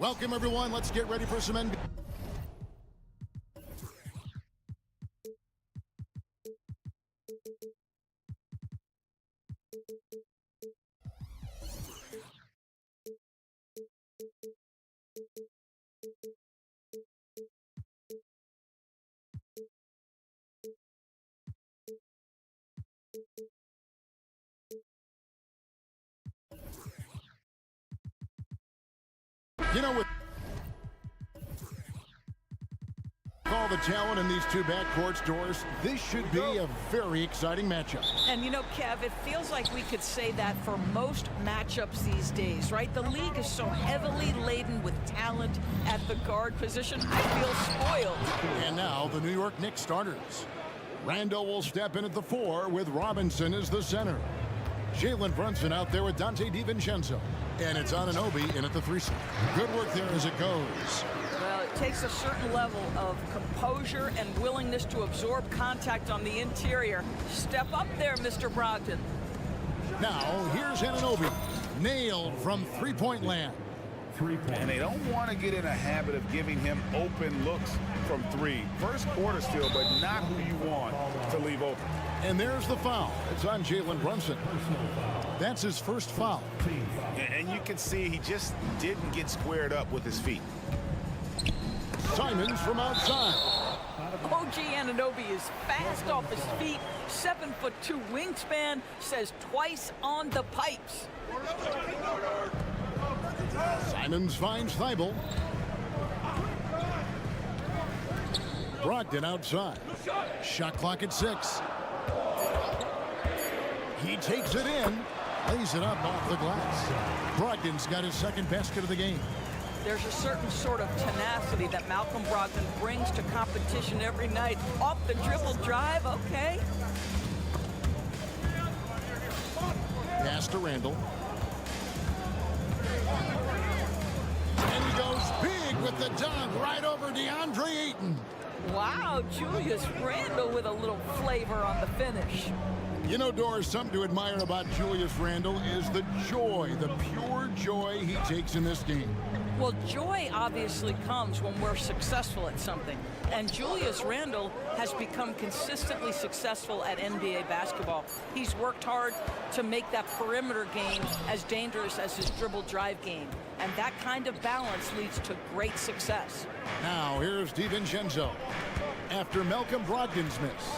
Welcome, everyone. Let's get ready for some NBA. You know, with all the talent in these two backcourts, Doris, this should be a very exciting matchup. And you know, Kev, it feels like we could say that for most matchups these days, right? The league is so heavily laden with talent at the guard position. I feel spoiled. And now the New York Knicks starters. Randall will step in at the 4 with Robinson as the center. Jalen Brunson out there with Dante DiVincenzo. And it's Anunoby in at the 3 slot. Good work there as it goes. Well, it takes a certain level of composure and willingness to absorb contact on the interior. Step up there, Mr. Brogdon. Now, here's Anunoby. Nailed from three-point land. And they don't want to get in a habit of giving him open looks from 3. First quarter still, but not who you want to leave open. And there's the foul. It's on Jalen Brunson. That's his first foul. And you can see he just didn't get squared up with his feet. Simons from outside. OG Anunoby is fast off his feet. 7'2" wingspan, says twice on the pipes. Simons finds Thibault. Brogdon outside. Shot clock at 6. He takes it in. Lays it up off the glass. Brogdon's got his second basket of the game. There's a certain sort of tenacity that Malcolm Brogdon brings to competition every night. Off the dribble drive, okay. Pass to Randall. And he goes big with the dunk right over DeAndre Ayton. Wow, Julius Randle with a little flavor on the finish. You know, Doris, something to admire about Julius Randle is the joy, the pure joy he takes in this game. Well, joy obviously comes when we're successful at something. And Julius Randle has become consistently successful at NBA basketball. He's worked hard to make that perimeter game as dangerous as his dribble drive game. And that kind of balance leads to great success. Now, here's DiVincenzo after Malcolm Brogdon's miss.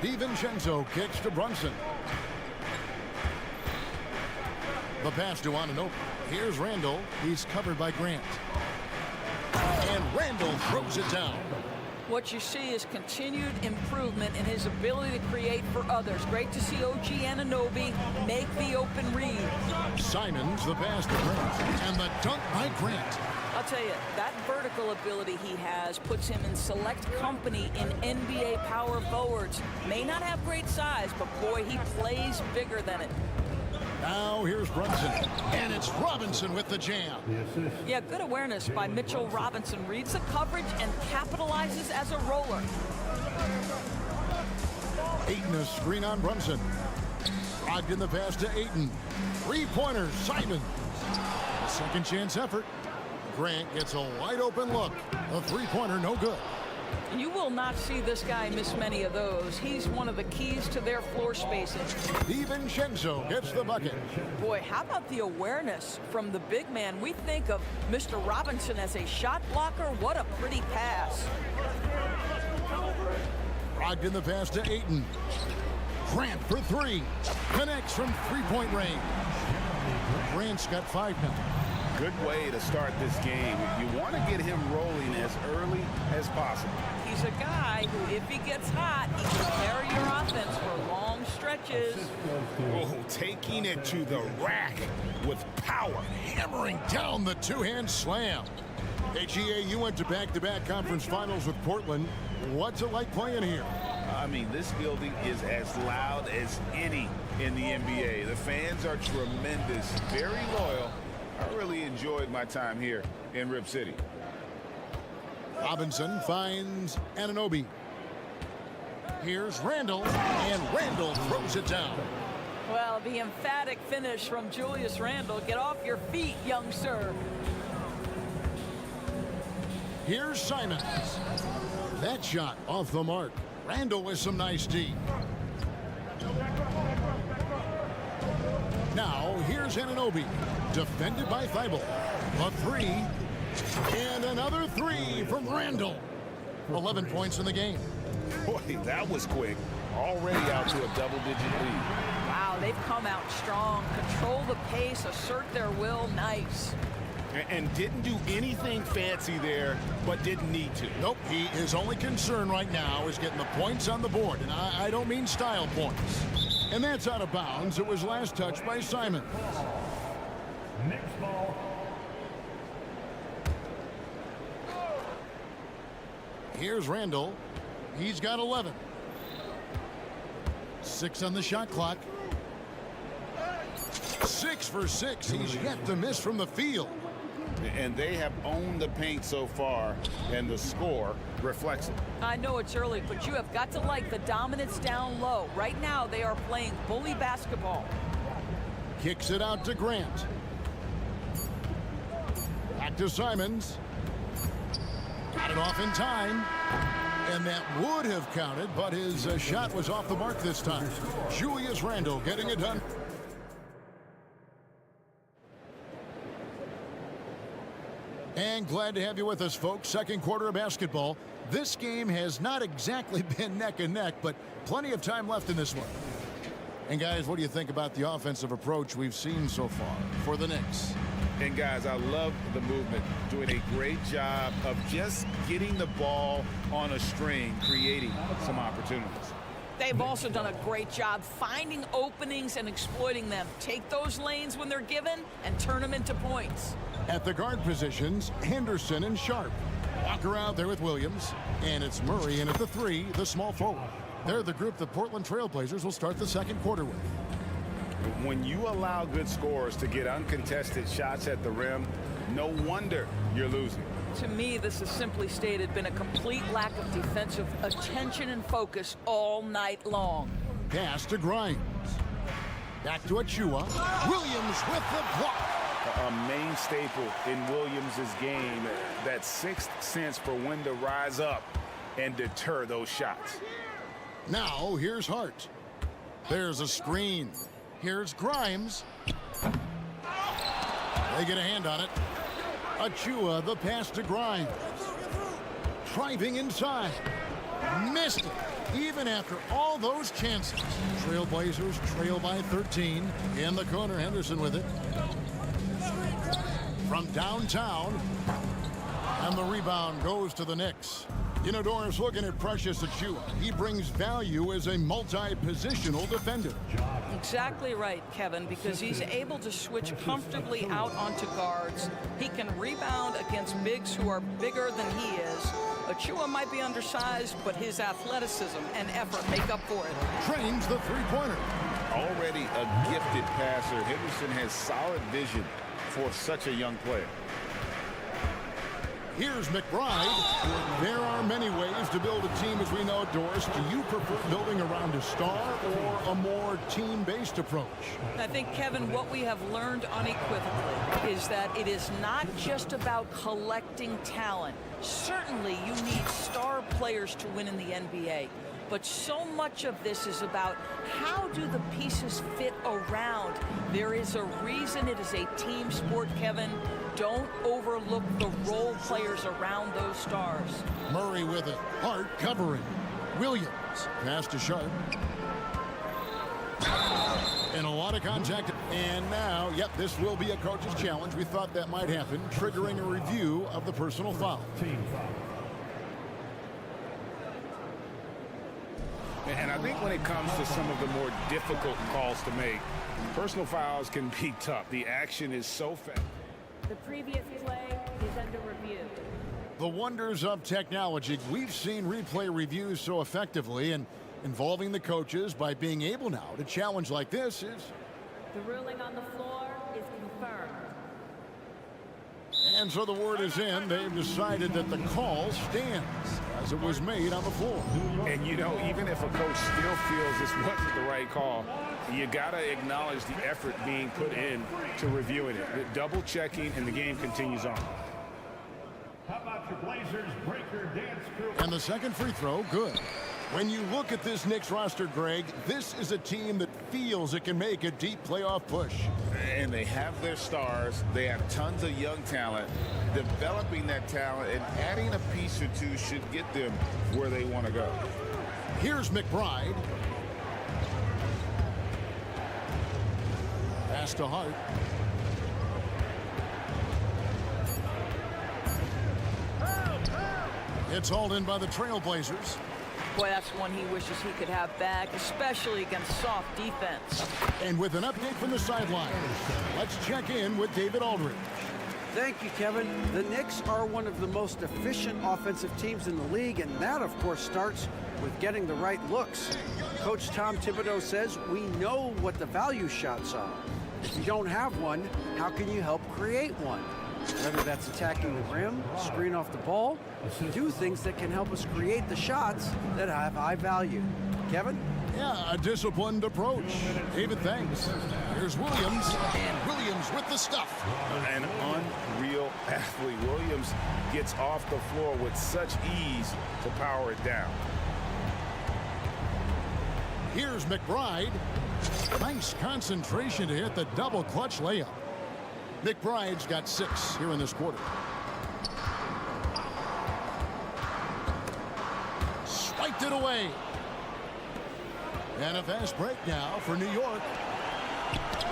DiVincenzo kicks to Brunson. The pass to Anunoby. Here's Randall. He's covered by Grant. And Randall throws it down. What you see is continued improvement in his ability to create for others. Great to see OG Anunoby make the open read. Simons, the pass to Grant. And the dunk by Grant. I'll tell you, that vertical ability he has puts him in select company in NBA power forwards. May not have great size, but boy, he plays bigger than it. Now here's Brunson, and it's Robinson with the jam. Yeah, good awareness by Mitchell Robinson. Reads the coverage and capitalizes as a roller. Ayton a screen on Brunson. Brogdon the pass to Ayton. Three-pointer, Simons. A second chance effort. Grant gets a wide open look. A three-pointer, no good. You will not see this guy miss many of those. He's one of the keys to their floor spacing. DiVincenzo gets the bucket. Boy, how about the awareness from the big man? We think of Mr. Robinson as a shot blocker. What a pretty pass. Brogdon the pass to Ayton. Grant for 3. Connects from three-point range. Grant's got 5 now. Good way to start this game. You want to get him rolling as early as possible. He's a guy who, if he gets hot, he can carry your offense for long stretches. Oh, taking it to the rack with power. Hammering down the two-hand slam. Hey, GA, you went to back-to-back conference finals with Portland. What's it like playing here? I mean, this building is as loud as any in the NBA. The fans are tremendous, very loyal. I really enjoyed my time here in Rip City. Robinson finds Anunoby. Here's Randall, and Randall throws it down. Well, the emphatic finish from Julius Randle. Get off your feet, young sir. Here's Simons. That shot off the mark. Randall with some nice D. Now, here's Anunoby. Defended by Thibault. A three. And another three from Randall. 11 points in the game. Boy, that was quick. Already out to a double-digit lead. Wow, they've come out strong. Control the pace, assert their will. Nice. And didn't do anything fancy there, but didn't need to. Nope, his only concern right now is getting the points on the board. And I don't mean style points. And that's out of bounds. It was last touched by Simon. Next ball. Here's Randall. He's got 11. 6 on the shot clock. 6 for 6. He's yet to miss from the field. And they have owned the paint so far, and the score reflects it. I know it's early, but you have got to like the dominance down low. Right now, they are playing bully basketball. Kicks it out to Grant. Back to Simons. Got it off in time. And that would have counted, but his shot was off the mark this time. Julius Randle getting it done. And glad to have you with us, folks. Second quarter of basketball. This game has not exactly been neck and neck, but plenty of time left in this one. And guys, what do you think about the offensive approach we've seen so far for the Knicks? And guys, I love the movement, doing a great job of just getting the ball on a string, creating some opportunities. They've also done a great job finding openings and exploiting them. Take those lanes when they're given and turn them into points. At the guard positions, Henderson and Sharp. Walker out there with Williams. And it's Murray in at the 3, the small forward. They're the group the Portland Trail Blazers will start the second quarter with. When you allow good scorers to get uncontested shots at the rim, no wonder you're losing. To me, this has simply stated been a complete lack of defensive attention and focus all night long. Pass to Grimes. Back to Achua. Williams with the block. A main staple in Williams' game, that sixth sense for when to rise up and deter those shots. Now here's Hart. There's a screen. Here's Grimes. They get a hand on it. Achua, the pass to Grimes. Driving inside. Missed it. Even after all those chances. Trailblazers trail by 13. In the corner, Henderson with it. From downtown. And the rebound goes to the Knicks. You know, Doris, looking at Precious Achua, he brings value as a multi-positional defender. Exactly right, Kevin, because he's able to switch comfortably out onto guards. He can rebound against bigs who are bigger than he is. Achua might be undersized, but his athleticism and effort make up for it. Trains the three-pointer. Already a gifted passer, Henderson has solid vision for such a young player. Here's McBride. There are many ways to build a team, as we know, Doris. Do you prefer building around a star or a more team-based approach? I think, Kevin, what we have learned unequivocally is that it is not just about collecting talent. Certainly, you need star players to win in the NBA. But so much of this is about how do the pieces fit around. There is a reason it is a team sport, Kevin. Don't overlook the role players around those stars. Murray with it. Hart covering. Williams. Pass to Sharp. And a lot of contact. And now, yep, this will be a coach's challenge. We thought that might happen, triggering a review of the personal foul. Team foul. And I think when it comes to some of the more difficult calls to make, personal fouls can be tough. The action is so fast. The previous play is under review. The wonders of technology. We've seen replay reviews so effectively, and involving the coaches by being able now to challenge like this is... The ruling on the floor is confirmed. And so the word is in. They've decided that the call stands as it was made on the floor. And, you know, even if a coach still feels this wasn't the right call, you got to acknowledge the effort being put in to reviewing it. Double checking, and the game continues on. How about your Blazers breaker dance crew. And the second free throw, good. When you look at this Knicks roster, Greg, this is a team that feels it can make a deep playoff push. And they have their stars. They have tons of young talent. Developing that talent and adding a piece or two should get them where they want to go. Here's McBride. Pass to Hart. It's hauled in by the Trailblazers. Boy, that's one he wishes he could have back, especially against soft defense. And with an update from the sideline, let's check in with David Aldridge. Thank you, Kevin. The Knicks are one of the most efficient offensive teams in the league, and that, of course, starts with getting the right looks. Coach Tom Thibodeau says we know what the value shots are. If you don't have one, how can you help create one? Whether that's attacking the rim, screen off the ball, do things that can help us create the shots that have high value. Kevin? Yeah, a disciplined approach. David, thanks. Here's Williams, and Williams with the stuff. An unreal athlete. Williams gets off the floor with such ease to power it down. Here's McBride. Nice concentration to hit the double clutch layup. McBride's got 6 here in this quarter. Swiped it away. And a fast break now for New York.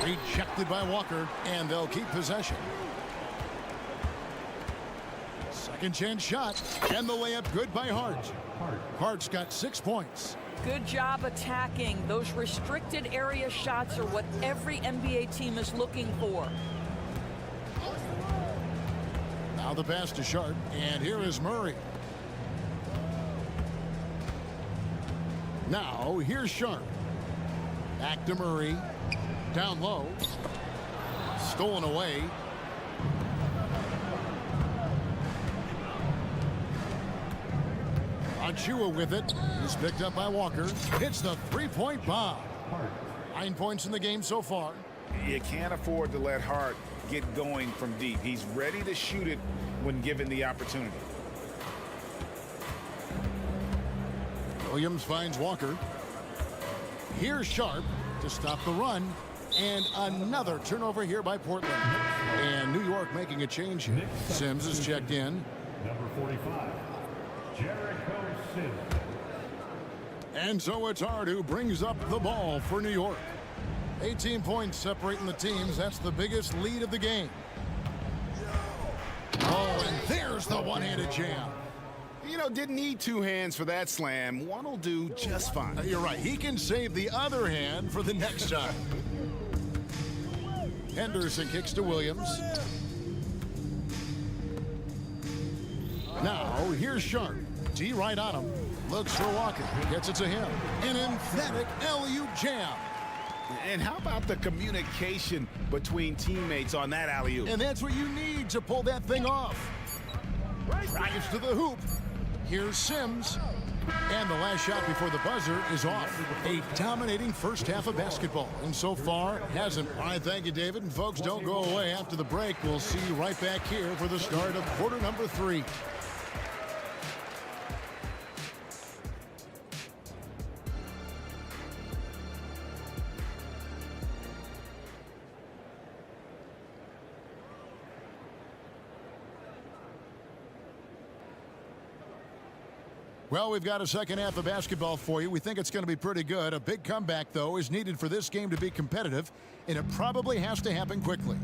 Rejected by Walker, and they'll keep possession. Second chance shot, and the layup good by Hart. Hart's got 6 points. Good job attacking. Those restricted area shots are what every NBA team is looking for. Now the pass to Sharp, and here is Murray. Now here's Sharp. Back to Murray. Down low. Stolen away. Achua with it. He's picked up by Walker. Hits the three-point bomb. 9 points in the game so far. You can't afford to let Hart get going from deep. He's ready to shoot it when given the opportunity. Williams finds Walker. Here's Sharp to stop the run. And another turnover here by Portland. And New York making a change here. Sims is checked in. Number 45, Jericho Sims. And so it's Hart who brings up the ball for New York. 18 points separating the teams. That's the biggest lead of the game. Oh, and there's the one-handed jam. You know, didn't need 2 hands for that slam. One will do just fine. You're right. He can save the other hand for the next time. Henderson kicks to Williams. Now, here's Sharp. T right on him. Looks for Walker. Gets it to him. An emphatic alley-oop jam. And how about the communication between teammates on that alley-oop? And that's what you need to pull that thing off. Drives to the hoop. Here's Sims. And the last shot before the buzzer is off. A dominating first half of basketball. And so far, hasn't. All right, thank you, David. And folks, don't go away after the break. We'll see you right back here for the start of quarter number 3. Well, we've got a second half of basketball for you. We think it's going to be pretty good. A big comeback, though, is needed for this game to be competitive, and it probably has to happen quickly.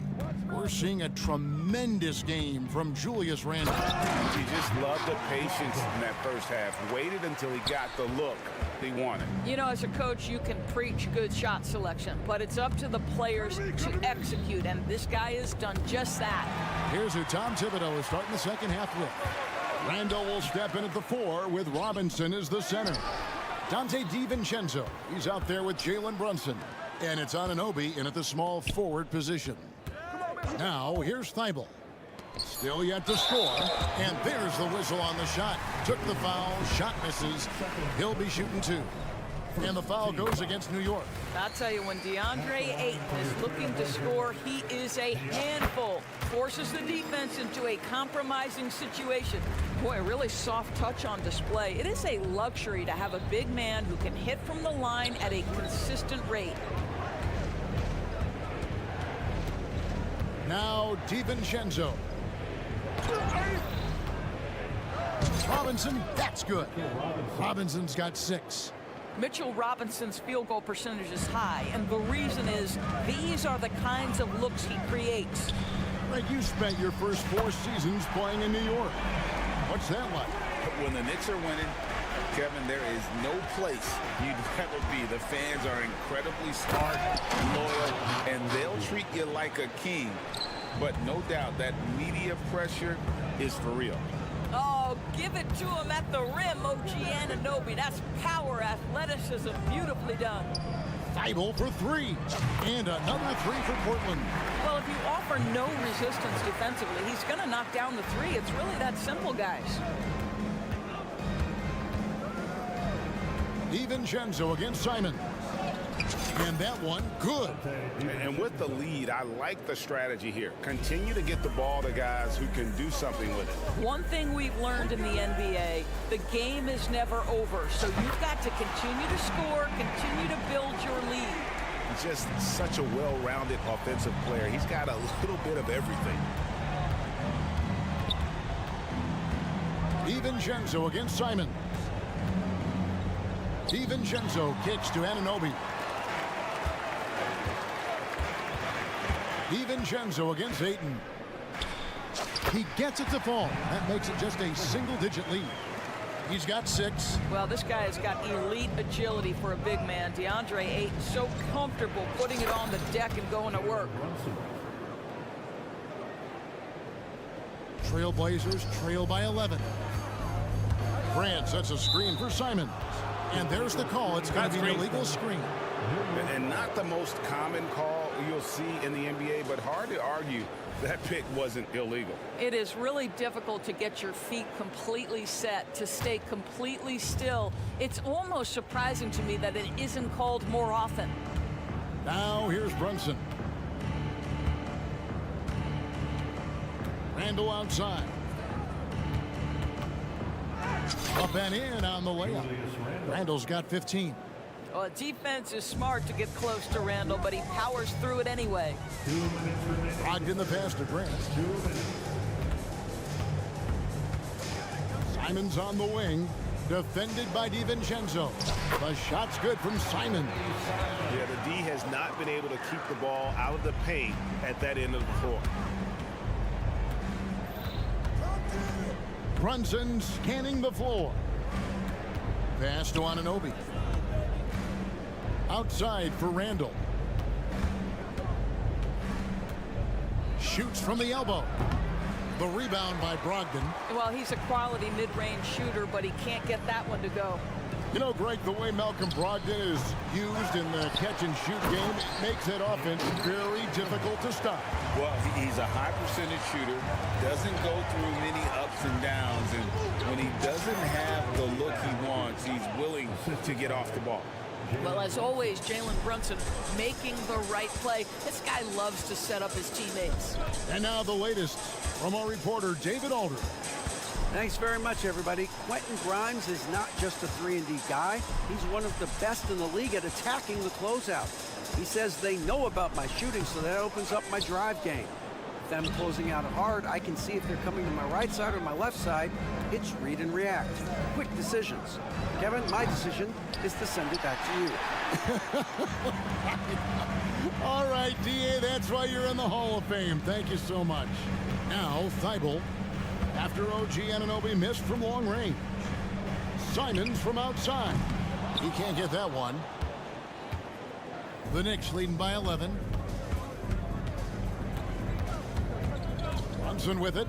We're seeing a tremendous game from Julius Randle. He just loved the patience in that first half. Waited until he got the look he wanted. You know, as a coach, you can preach good shot selection, but it's up to the players to execute, and this guy has done just that. Here's who Tom Thibodeau is starting the second half with. Randle will step in at the 4 with Robinson as the center. Dante DiVincenzo, he's out there with Jalen Brunson. And it's Anunoby in at the small forward position. Now, here's Thibault. Still yet to score. And there's the whistle on the shot. Took the foul, shot misses. He'll be shooting 2. And the foul goes against New York. I'll tell you, when DeAndre Ayton is looking to score, he is a handful. Forces the defense into a compromising situation. Boy, a really soft touch on display. It is a luxury to have a big man who can hit from the line at a consistent rate. Now DiVincenzo. Robinson, that's good. Robinson's got 6. Mitchell Robinson's field goal percentage is high, and the reason is these are the kinds of looks he creates. Like you spent your first 4 seasons playing in New York. What's that like? When the Knicks are winning, Kevin, there is no place you'd rather be. The fans are incredibly smart, loyal, and they'll treat you like a king. But no doubt that media pressure is for real. Oh, give it to him at the rim, OG Anunoby. That's power athleticism, beautifully done. Thibault for 3. And another 3 for Portland. Well, if you offer no resistance defensively, he's going to knock down the 3. It's really that simple, guys. DiVincenzo against Simon. And that one, good. And with the lead, I like the strategy here. Continue to get the ball to guys who can do something with it. One thing we've learned in the NBA, the game is never over. So you've got to continue to score, continue to build your lead. Just such a well-rounded offensive player. He's got a little bit of everything. DiVincenzo against Simon. DiVincenzo kicks to Anunoby. DiVincenzo against Ayton. He gets it to fall. That makes it just a single-digit lead. He's got 6. Well, this guy has got elite agility for a big man. DeAndre Ayton so comfortable putting it on the deck and going to work. Trailblazers trail by 11. Grant sets a screen for Simon. And there's the call. It's going to be an illegal screen. And not the most common call you'll see in the NBA, but hard to argue that pick wasn't illegal. It is really difficult to get your feet completely set, to stay completely still. It's almost surprising to me that it isn't called more often. Now here's Brunson. Randall outside. Up and in on the layup. Randall's got 15. Well, defense is smart to get close to Randall, but he powers through it anyway. Logged in the pass to Grant. Simon's on the wing. Defended by DiVincenzo. The shot's good from Simon. Yeah, the D has not been able to keep the ball out of the paint at that end of the floor. Brunson scanning the floor. Pass to Anunoby. Outside for Randall. Shoots from the elbow. The rebound by Brogdon. Well, he's a quality mid-range shooter, but he can't get that one to go. You know, Greg, the way Malcolm Brogdon is used in the catch-and-shoot game, it makes that offense very difficult to stop. Well, he's a high percentage shooter, doesn't go through many ups and downs, and when he doesn't have the look he wants, he's willing to get off the ball. Well, as always, Jalen Brunson making the right play. This guy loves to set up his teammates. And now the latest from our reporter, David Aldridge. Thanks very much, everybody. Quentin Grimes is not just a 3-and-D guy. He's one of the best in the league at attacking the closeout. He says they know about my shooting, so that opens up my drive game. If I'm closing out hard, I can see if they're coming to my right side or my left side. It's read and react. Quick decisions. Kevin, my decision is to send it back to you. All right, D.A., that's why you're in the Hall of Fame. Thank you so much. Now, Thibault. After OG Anunoby missed from long range. Simons from outside. He can't get that one. The Knicks leading by 11. Brunson with it.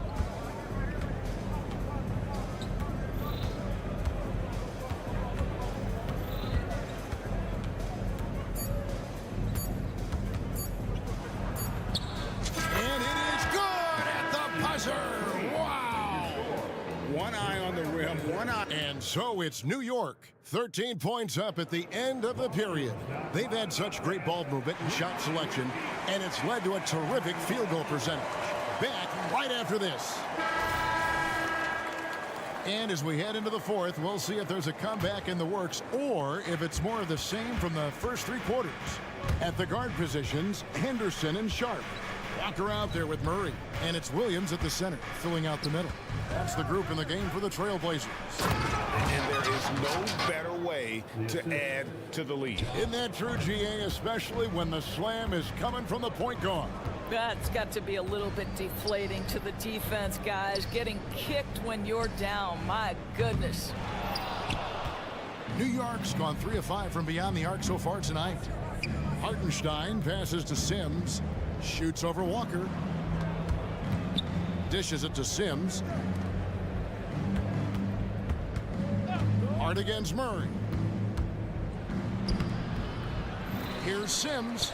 rim. One eye. And so it's New York, 13 points up at the end of the period. They've had such great ball movement and shot selection, and it's led to a terrific field goal percentage. Back right after this. And as we head into the fourth, we'll see if there's a comeback in the works or if it's more of the same from the first three quarters. At the guard positions, Henderson and Sharp. Walker out there with Murray. And it's Williams at the center, filling out the middle. That's the group in the game for the Trailblazers. And there is no better way to add to the lead. Isn't that true, GA, especially when the slam is coming from the point guard? That's got to be a little bit deflating to the defense, guys. Getting kicked when you're down. My goodness. New York's gone 3 of 5 from beyond the arc so far tonight. Hartenstein passes to Sims. Shoots over Walker. Dishes it to Sims. Hard against Murray. Here's Sims.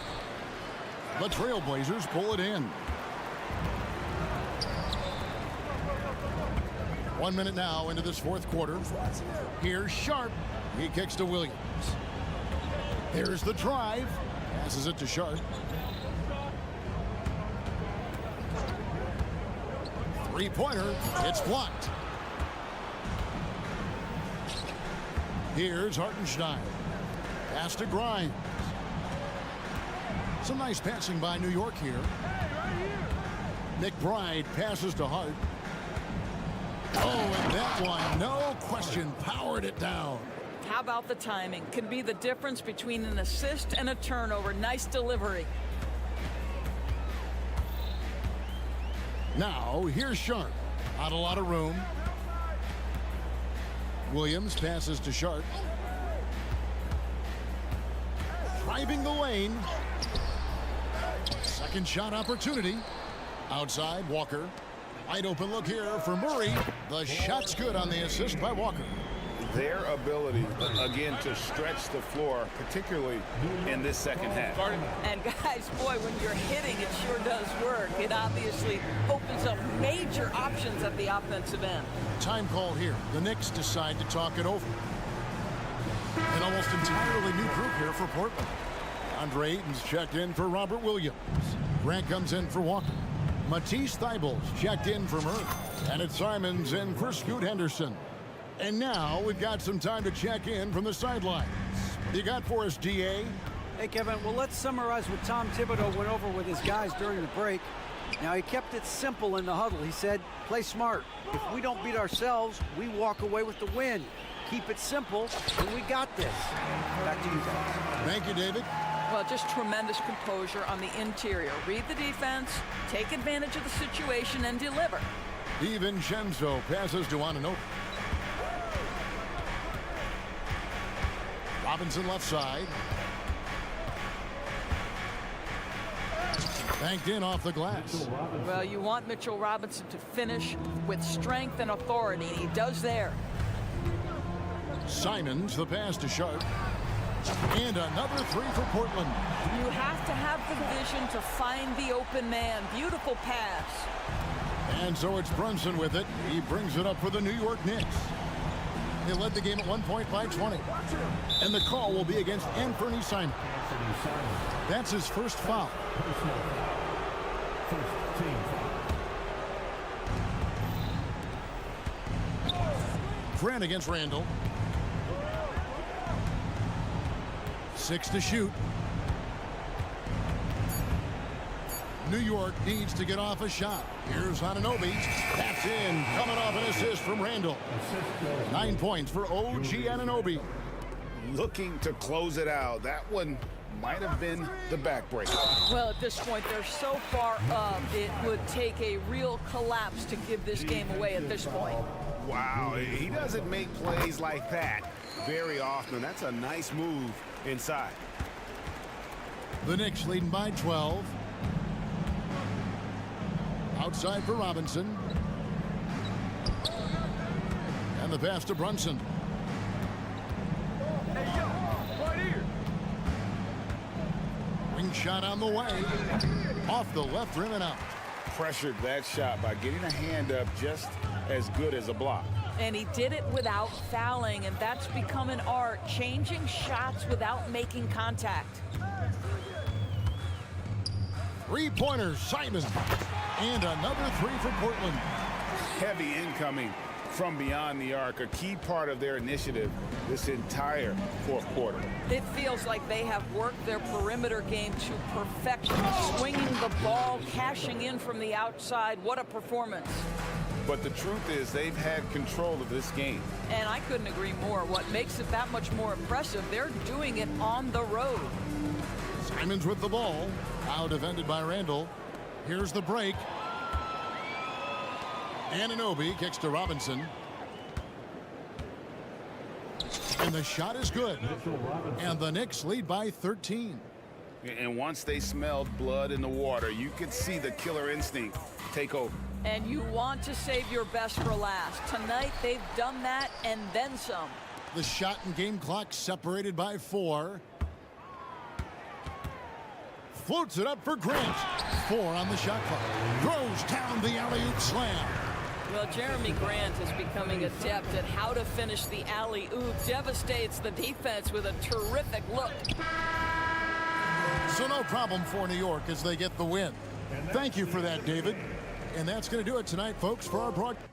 The Trailblazers pull it in. 1 minute now into this fourth quarter. Here's Sharp. He kicks to Williams. There's the drive. Passes it to Sharp. Three-pointer. It's blocked. Here's Hartenstein. Pass to Grimes. Some nice passing by New York here. McBride passes to Hart. Oh, and that one, no question, powered it down. How about the timing? Can be the difference between an assist and a turnover. Nice delivery. Now, here's Sharp. Not a lot of room. Williams passes to Sharp. Driving the lane. Second shot opportunity. Outside, Walker. Wide open look here for Murray. The shot's good on the assist by Walker. Their ability, again, to stretch the floor, particularly in this second half. And guys, boy, when you're hitting, it sure does work. It obviously opens up major options at the offensive end. Time call here. The Knicks decide to talk it over. An almost entirely new group here for Portland. Andre Ayton's checked in for Robert Williams. Grant comes in for Walker. Matisse Thybulle's checked in for Murray. And it's Simons in for Scoot Henderson. And now we've got some time to check in from the sidelines. What do you got for us, DA? Hey, Kevin, well, let's summarize what Tom Thibodeau went over with his guys during the break. Now, he kept it simple in the huddle. He said, play smart. If we don't beat ourselves, we walk away with the win. Keep it simple, and we got this. Back to you guys. Thank you, David. Well, just tremendous composure on the interior. Read the defense, take advantage of the situation, and deliver. DiVincenzo passes to Anunoby. Robinson left side. Banked in off the glass. Well, you want Mitchell Robinson to finish with strength and authority, and he does there. Simons, the pass to Sharp. And another three for Portland. You have to have the vision to find the open man. Beautiful pass. And so it's Brunson with it. He brings it up for the New York Knicks. They led the game at one point by 20. And the call will be against Anthony Simons. That's his first foul. Grant against Randall. 6 to shoot. New York needs to get off a shot. Here's Anunoby. That's in. Coming off an assist from Randall. 9 points for OG Anunoby. Looking to close it out. That one might have been the backbreaker. Well, at this point, they're so far up, it would take a real collapse to give this game away at this point. Wow, he doesn't make plays like that very often. That's a nice move inside. The Knicks leading by 12. Outside for Robinson. And the pass to Brunson. Wing shot on the way. Off the left rim and out. pressured that shot by getting a hand up just as good as a block. And he did it without fouling, and that's become an art, changing shots without making contact. Three-pointers, Simon. And another three for Portland. Heavy incoming from beyond the arc, a key part of their initiative this entire fourth quarter. It feels like they have worked their perimeter game to perfection, swinging the ball, cashing in from the outside. What a performance. But the truth is they've had control of this game. And I couldn't agree more. What makes it that much more impressive, they're doing it on the road. Simons with the ball. Now defended by Randall. Here's the break. Anunoby kicks to Robinson. And the shot is good. And the Knicks lead by 13. And once they smelled blood in the water, you could see the killer instinct take over. And you want to save your best for last. Tonight, they've done that and then some. The shot and game clock separated by 4. Floats it up for Grant. 4 on the shot clock. Throws down the alley-oop slam. Well, Jeremy Grant is becoming adept at how to finish the alley-oop. Devastates the defense with a terrific look. So no problem for New York as they get the win. Thank you for that, David. And that's going to do it tonight, folks, for our broadcast.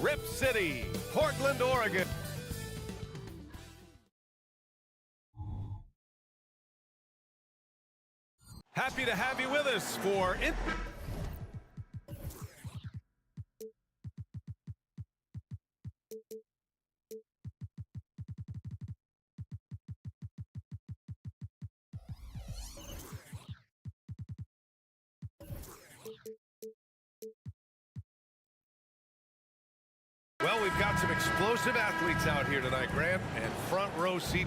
Rip City, Portland, Oregon. Happy to have you with us for Well, we've got some explosive athletes out here tonight, Grant, and front row seat.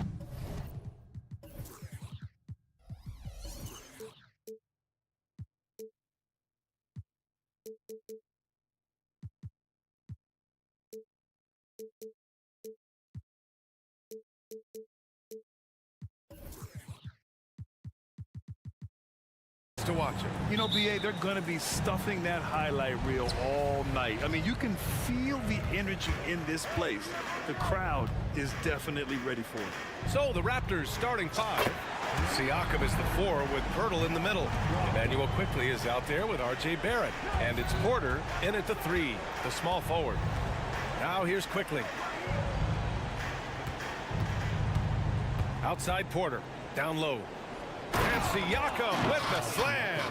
To watch it. You know, BA, they're going to be stuffing that highlight reel all night. I mean, you can feel the energy in this place. The crowd is definitely ready for it. So the Raptors starting five. Siakam is the 4 with Pirtle in the middle. Emmanuel Quickly is out there with R.J. Barrett. And it's Porter in at the 3, the small forward. Now here's Quickly. Outside Porter, down low. And Siakam with the slam.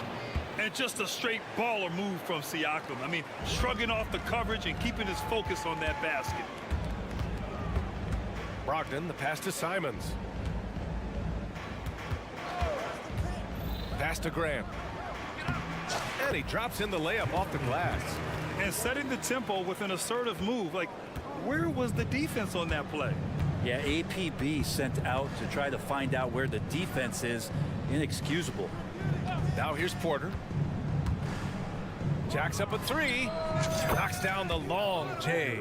And just a straight baller move from Siakam. I mean, shrugging off the coverage and keeping his focus on that basket. Brogdon, the pass to Simons. Pass to Graham. And he drops in the layup off the glass. And setting the tempo with an assertive move. Like, where was the defense on that play? Yeah, APB sent out to try to find out where the defense is. Inexcusable. Now here's Porter. Jacks up a 3. Knocks down the long J.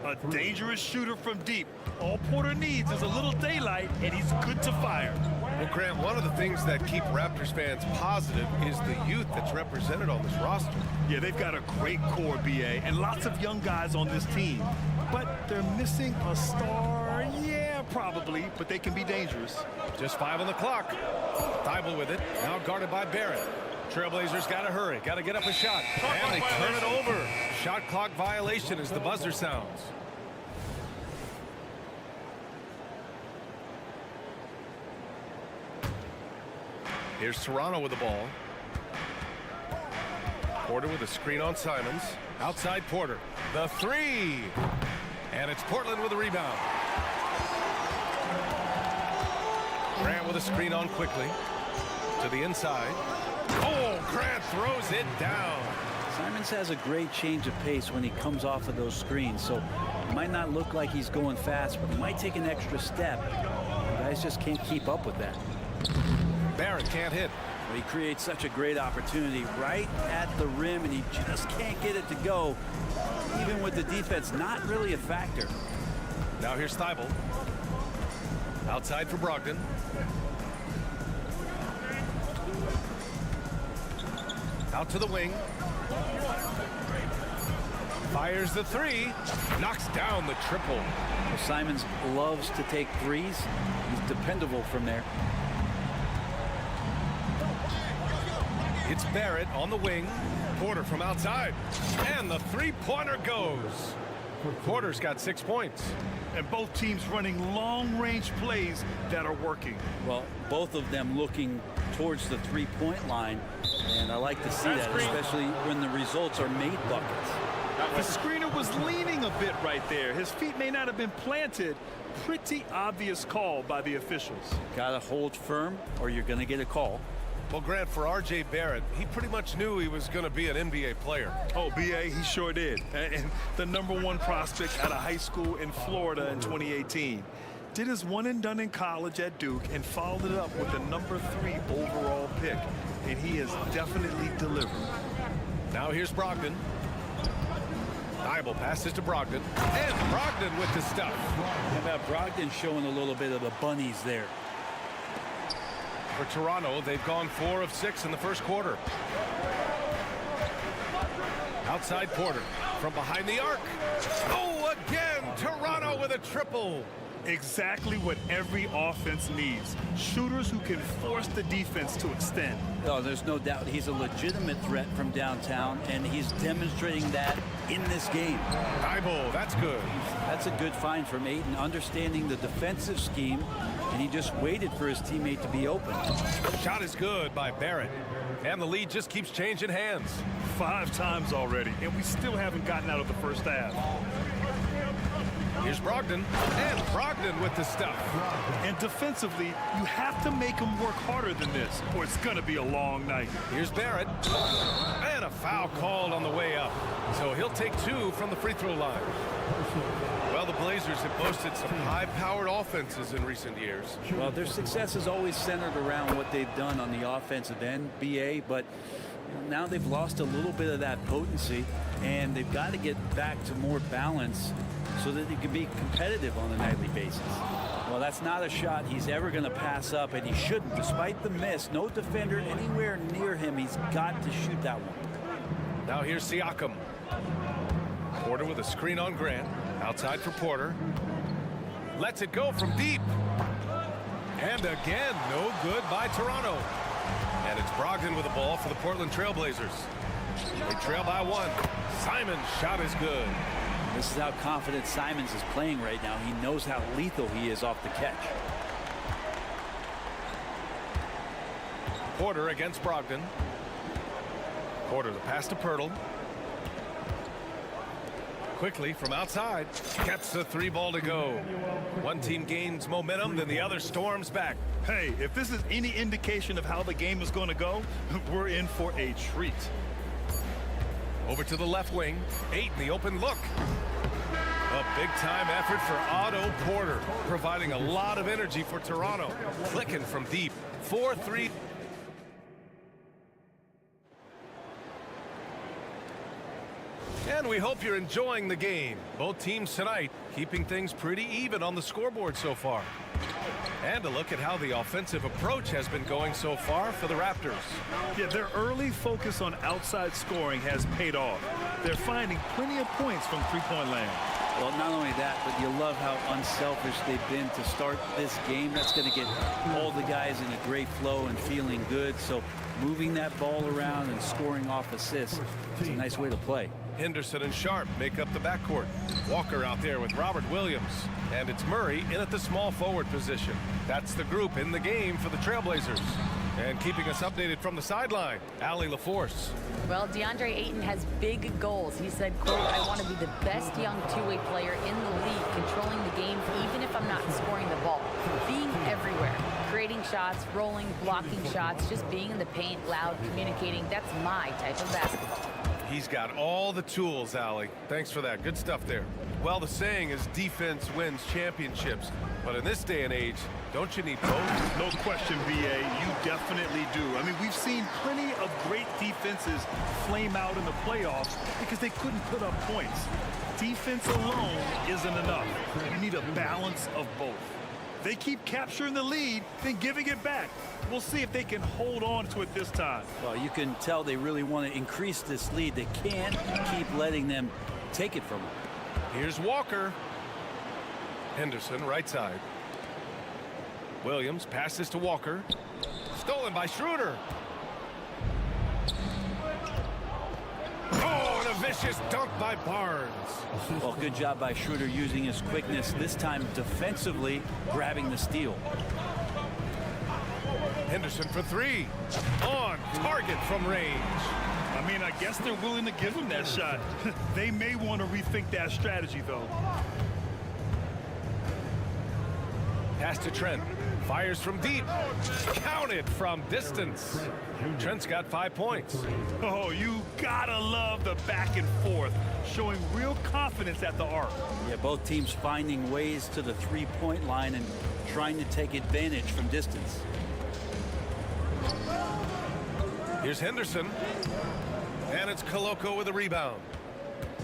A dangerous shooter from deep. All Porter needs is a little daylight, and he's good to fire. Well, Grant, one of the things that keep Raptors fans positive is the youth that's represented on this roster. Yeah, they've got a great core, BA, and lots of young guys on this team. But they're missing a star. Yeah, probably, but they can be dangerous. Just 5 on the clock. Thibault with it, now guarded by Barrett. Trailblazers got to hurry, got to get up a shot. And they turn it over. Shot clock violation as the buzzer sounds. Here's Toronto with the ball. Porter with a screen on Simons. Outside Porter. The 3. And it's Portland with a rebound. Grant with a screen on Quickly. To the inside. Oh, Grant throws it down. Simons has a great change of pace when he comes off of those screens, so it might not look like he's going fast, but he might take an extra step. The guys just can't keep up with that. Barrett can't hit. Well, he creates such a great opportunity right at the rim, and he just can't get it to go, even with the defense not really a factor. Now here's Thibault. Outside for Brogdon. Out to the wing. Fires the 3. Knocks down the triple. Well, Simons loves to take threes. He's dependable from there. It's Barrett on the wing. Porter from outside. And the 3-pointer goes. Porter's got 6 points. And both teams running long-range plays that are working. Well, both of them looking towards the three-point line. And I like to see that, especially when the results are made buckets. The screener was leaning a bit right there. His feet may not have been planted. Pretty obvious call by the officials. Got to hold firm or you're going to get a call. Well, Grant, for R.J. Barrett, he pretty much knew he was going to be an NBA player. Oh, B.A., he sure did. And the #1 prospect out of high school in Florida in 2018. Did his one and done in college at Duke and followed it up with the #3 overall pick. And he has definitely delivered. Now here's Brogdon. Thibault passes to Brogdon. And Brogdon with the stuff. How about Brogdon showing a little bit of the bunnies there? For Toronto, they've gone 4 of 6 in the first quarter. Outside Porter from behind the arc. Oh, again, Toronto with a triple. Exactly what every offense needs. Shooters who can force the defense to extend. Oh, there's no doubt he's a legitimate threat from downtown, and he's demonstrating that in this game. Eyeball, that's good. That's a good find from Ayton, understanding the defensive scheme, and he just waited for his teammate to be open. Shot is good by Barrett. And the lead just keeps changing hands. 5 times already, and we still haven't gotten out of the first half. Here's Brogdon, and Brogdon with the stuff. And defensively, you have to make them work harder than this, or it's going to be a long night. Here's Barrett, and a foul called on the way up. So he'll take 2 from the free throw line. Well, the Blazers have boasted some high-powered offenses in recent years. Well, their success is always centered around what they've done on the offensive end, BA, but now they've lost a little bit of that potency, and they've got to get back to more balance so that they can be competitive on a nightly basis. Well, that's not a shot he's ever going to pass up, and he shouldn't. Despite the miss, no defender anywhere near him. He's got to shoot that one. Now here's Siakam. Porter with a screen on Grant. Outside for Porter. Lets it go from deep. And again, no good by Toronto. And it's Brogdon with the ball for the Portland Trail Blazers. They trail by 1. Simon's shot is good. This is how confident Simons is playing right now. He knows how lethal he is off the catch. Porter against Brogdon. Porter the pass to Pirtle. Quickly from outside. Gets the 3 ball to go. One team gains momentum, then the other storms back. Hey, if this is any indication of how the game is going to go, we're in for a treat. Over to the left wing. 8 in the open look. A big-time effort for Otto Porter, providing a lot of energy for Toronto. Clicking from deep. 4-3. And we hope you're enjoying the game. Both teams tonight keeping things pretty even on the scoreboard so far. And a look at how the offensive approach has been going so far for the Raptors. Yeah, their early focus on outside scoring has paid off. They're finding plenty of points from three-point land. Well, not only that, but you love how unselfish they've been to start this game. That's going to get all the guys in a great flow and feeling good. So moving that ball around and scoring off assists, it's a nice way to play. Henderson and Sharp make up the backcourt. Walker out there with Robert Williams. And it's Murray in at the small forward position. That's the group in the game for the Trailblazers. And keeping us updated from the sideline, Allie LaForce. Well, DeAndre Ayton has big goals. He said, quote, "I want to be the best young two-way player in the league, controlling the game even if I'm not scoring the ball. Being everywhere, creating shots, rolling, blocking shots, just being in the paint, loud, communicating. That's my type of basketball." He's got all the tools, Allie. Thanks for that. Good stuff there. Well, the saying is defense wins championships. But in this day and age, don't you need both? No question, BA. You definitely do. I mean, we've seen plenty of great defenses flame out in the playoffs because they couldn't put up points. Defense alone isn't enough. You need a balance of both. They keep capturing the lead, then giving it back. We'll see if they can hold on to it this time. Well, you can tell they really want to increase this lead. They can't keep letting them take it from them. Here's Walker. Henderson, right side. Williams passes to Walker. Stolen by Schroeder. Oh, and a vicious dunk by Barnes. Well, good job by Schroeder using his quickness, this time defensively grabbing the steal. Henderson for 3. On target from range. I mean, I guess they're willing to give him that shot. They may want to rethink that strategy, though. Pass to Trent. Fires from deep. Counted from distance. Trent's got 5 points. Oh, you gotta love the back and forth, showing real confidence at the arc. Yeah, both teams finding ways to the three-point line and trying to take advantage from distance. Here's Henderson. And it's Koloko with a rebound.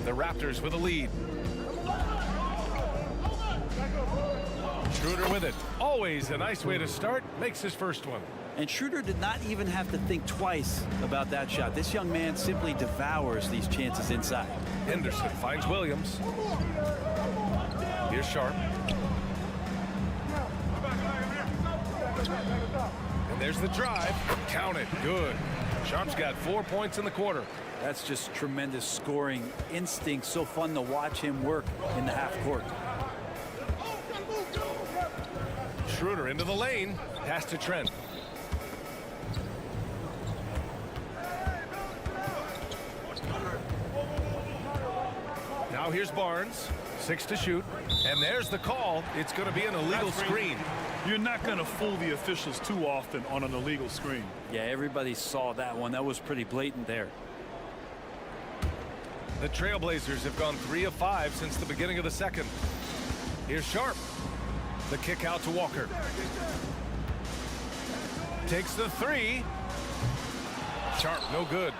The Raptors with a lead. Schroeder with it. Always a nice way to start. Makes his first one. And Schroeder did not even have to think twice about that shot. This young man simply devours these chances inside. Henderson finds Williams. Here's Sharp. And there's the drive. Count it. Good. Sharp's got 4 points in the quarter. That's just tremendous scoring instinct. So fun to watch him work in the half court. Schroeder into the lane. Pass to Trent. Now here's Barnes. 6 to shoot. And there's the call. It's going to be an illegal screen. You're not going to fool the officials too often on an illegal screen. Yeah, everybody saw that one. That was pretty blatant there. The Trailblazers have gone 3 of 5 since the beginning of the second. Here's Sharp. The kick out to Walker. Takes the 3. Sharp, no good.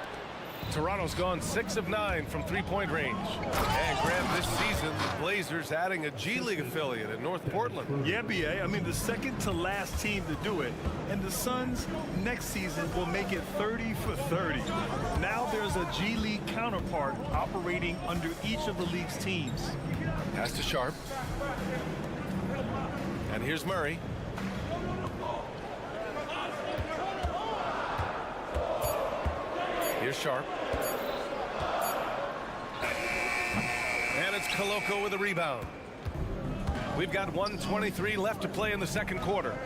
Toronto's gone 6 of 9 from three-point range. And Graham, this season, the Blazers adding a G League affiliate in North Portland. Yeah, BA. I mean, the second to last team to do it. And the Suns next season will make it 30 for 30. Now there's a G League counterpart operating under each of the league's teams. Pass to Sharp. And here's Murray. Here's Sharp. And it's Koloko with a rebound. We've got 1:23 left to play in the second quarter.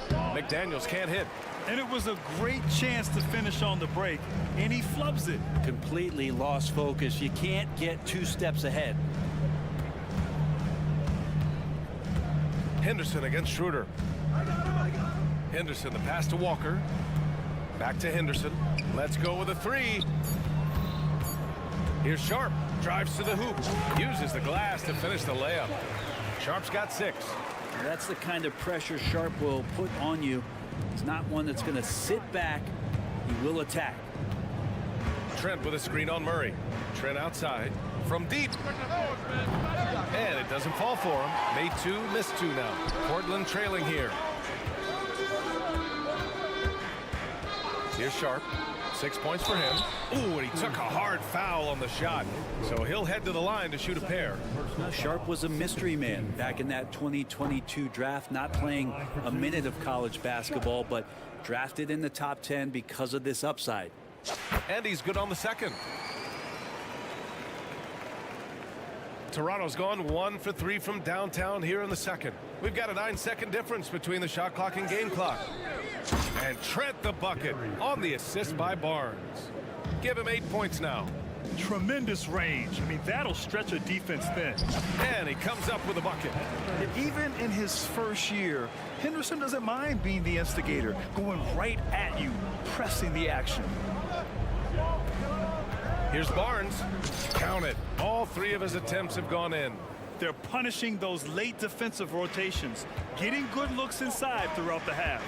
McDaniels can't hit. And it was a great chance to finish on the break, and he flubs it. Completely lost focus. You can't get 2 steps ahead. Henderson against Schroeder. Henderson, the pass to Walker. Back to Henderson. Let's go with a 3. Here's Sharp. Drives to the hoop. Uses the glass to finish the layup. Sharp's got 6. That's the kind of pressure Sharp will put on you. It's not one that's going to sit back. He will attack. Trent with a screen on Murray. Trent outside. From deep. And it doesn't fall for him. Made 2, missed 2 now. Portland trailing here. Here's Sharp. 6 points for him. Ooh, and he took a hard foul on the shot. So he'll head to the line to shoot a pair. Now, Sharp was a mystery man back in that 2022 draft, not playing a minute of college basketball, but drafted in the top 10 because of this upside. And he's good on the second. Toronto's gone 1 for 3 from downtown here in the second. We've got a 9-second difference between the shot clock and game clock. And Trent the bucket on the assist by Barnes. Give him 8 points now. Tremendous range. I mean, that'll stretch a defense thin. And he comes up with a bucket. And even in his first year, Henderson doesn't mind being the instigator, going right at you, pressing the action. Here's Barnes. Count it. All 3 of his attempts have gone in. They're punishing those late defensive rotations, getting good looks inside throughout the half.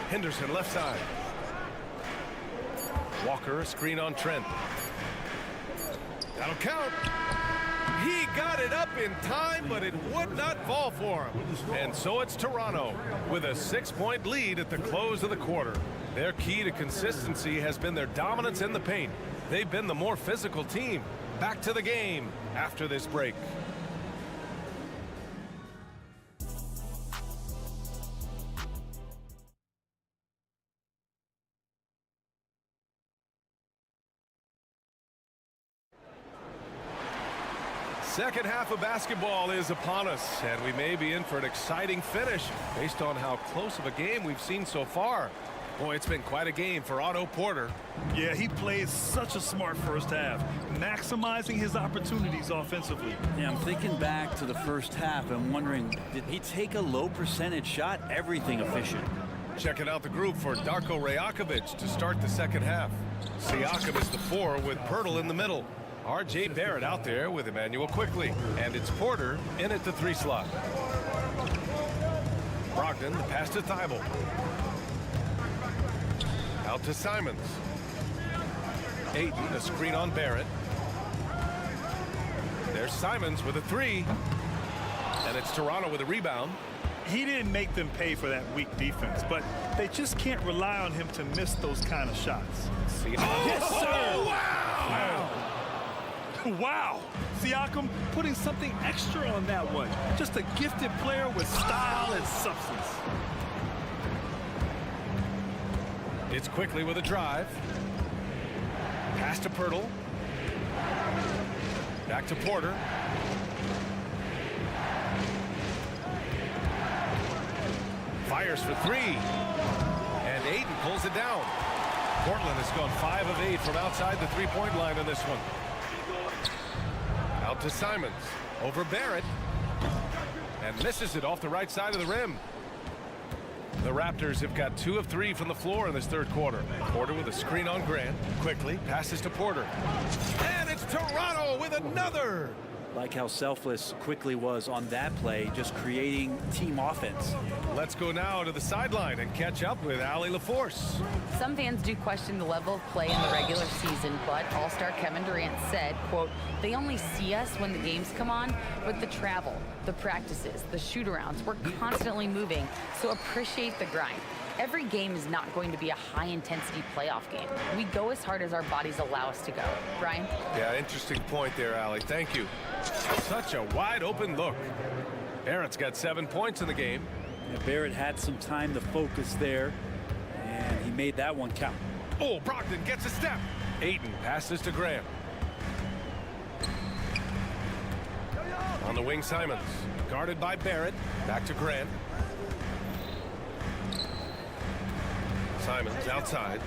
Henderson left side. Walker, a screen on Trent. That'll count. He got it up in time, but it would not fall for him. And so it's Toronto with a 6-point lead at the close of the quarter. Their key to consistency has been their dominance in the paint. They've been the more physical team. Back to the game after this break. Second half of basketball is upon us, and we may be in for an exciting finish based on how close of a game we've seen so far. Boy, it's been quite a game for Otto Porter. Yeah, he plays such a smart first half, maximizing his opportunities offensively. Yeah, I'm thinking back to the first half and wondering, did he take a low percentage shot? Everything efficient. Checking out the group for Darko Rajakovic to start the second half. Siakam is the 4 with Pirtle in the middle. R.J. Barrett out there with Emmanuel Quickly. And it's Porter in at the 3 slot. Brogdon, the pass to Thibault. Out to Simons. Ayton, a screen on Barrett. There's Simons with a 3. And it's Toronto with a rebound. He didn't make them pay for that weak defense, but they just can't rely on him to miss those kind of shots. Yes, sir! Wow! Wow! Siakam putting something extra on that one. Just a gifted player with style and substance. It's quickly with a drive. Pass to Pirtle. Back to Porter. Fires for three. And Ayton pulls it down. Portland has gone 5 of 8 from outside the three-point line in this one. Out to Simons. Over Barrett. And misses it off the right side of the rim. The Raptors have got 2 of 3 from the floor in this third quarter. Porter with a screen on Grant. Quickly passes to Porter. And it's Toronto with another. Like how selfless Quickly was on that play, just creating team offense. Let's go now to the sideline and catch up with Allie LaForce. Some fans do question the level of play in the regular season, but All-Star Kevin Durant said, quote, "They only see us when the games come on, but the travel, the practices, the shoot-arounds, we're constantly moving, so appreciate the grind. Every game is not going to be a high-intensity playoff game. We go as hard as our bodies allow us to go." Brian? Yeah, interesting point there, Allie. Thank you. Such a wide-open look. Barrett's got 7 points in the game. Yeah, Barrett had some time to focus there, and he made that one count. Oh, Brogdon gets a step. Ayton passes to Graham. On the wing, Simons. Guarded by Barrett. Back to Grant. Simons outside.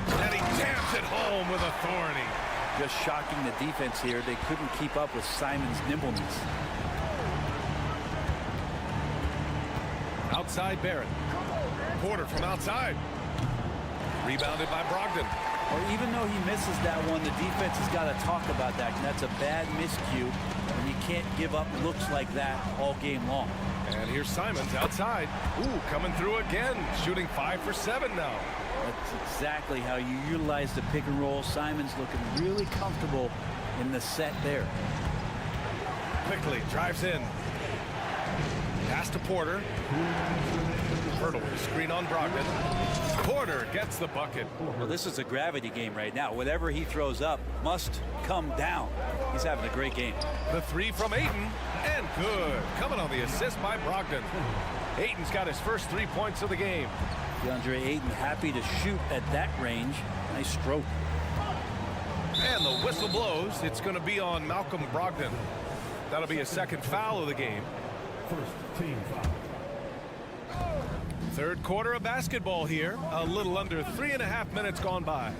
And he jams it home with authority. Just shocking the defense here. They couldn't keep up with Simons' nimbleness. Outside Barrett. Porter from outside. Rebounded by Brogdon. Well, even though he misses that one, the defense has got to talk about that. And that's a bad miscue. And you can't give up looks like that all game long. And here's Simons outside. Ooh, coming through again. Shooting 5 for 7 now. That's exactly how you utilize the pick and roll. Simons looking really comfortable in the set there. Quickly drives in. Pass to Porter. Pirtle, screen on Brogdon. Porter gets the bucket. Well, this is a gravity game right now. Whatever he throws up must come down. He's having a great game. The three from Ayton, and good. Coming on the assist by Brogdon. Ayton's got his first 3 points of the game. DeAndre Ayton happy to shoot at that range. Nice stroke. And the whistle blows. It's going to be on Malcolm Brogdon. That'll be a second foul of the game. First team foul. Third quarter of basketball here. A little under 3.5 minutes gone by.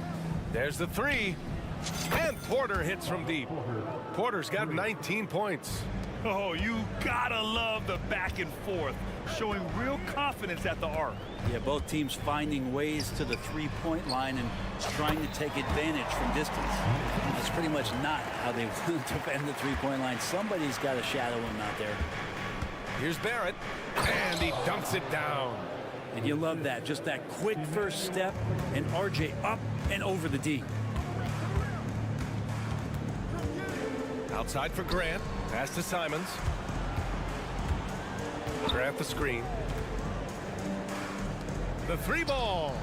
There's the three. And Porter hits from deep. Porter's got 19 points. Oh, you gotta love the back and forth, showing real confidence at the arc. Yeah, both teams finding ways to the three-point line and trying to take advantage from distance. That's pretty much not how they want to defend the three-point line. Somebody's got to shadow him out there. Here's Barrett, and he dunks it down. And you love that, just that quick first step, and RJ up and over the D. Outside for Grant, pass to Simons. Grant the screen. The three ball,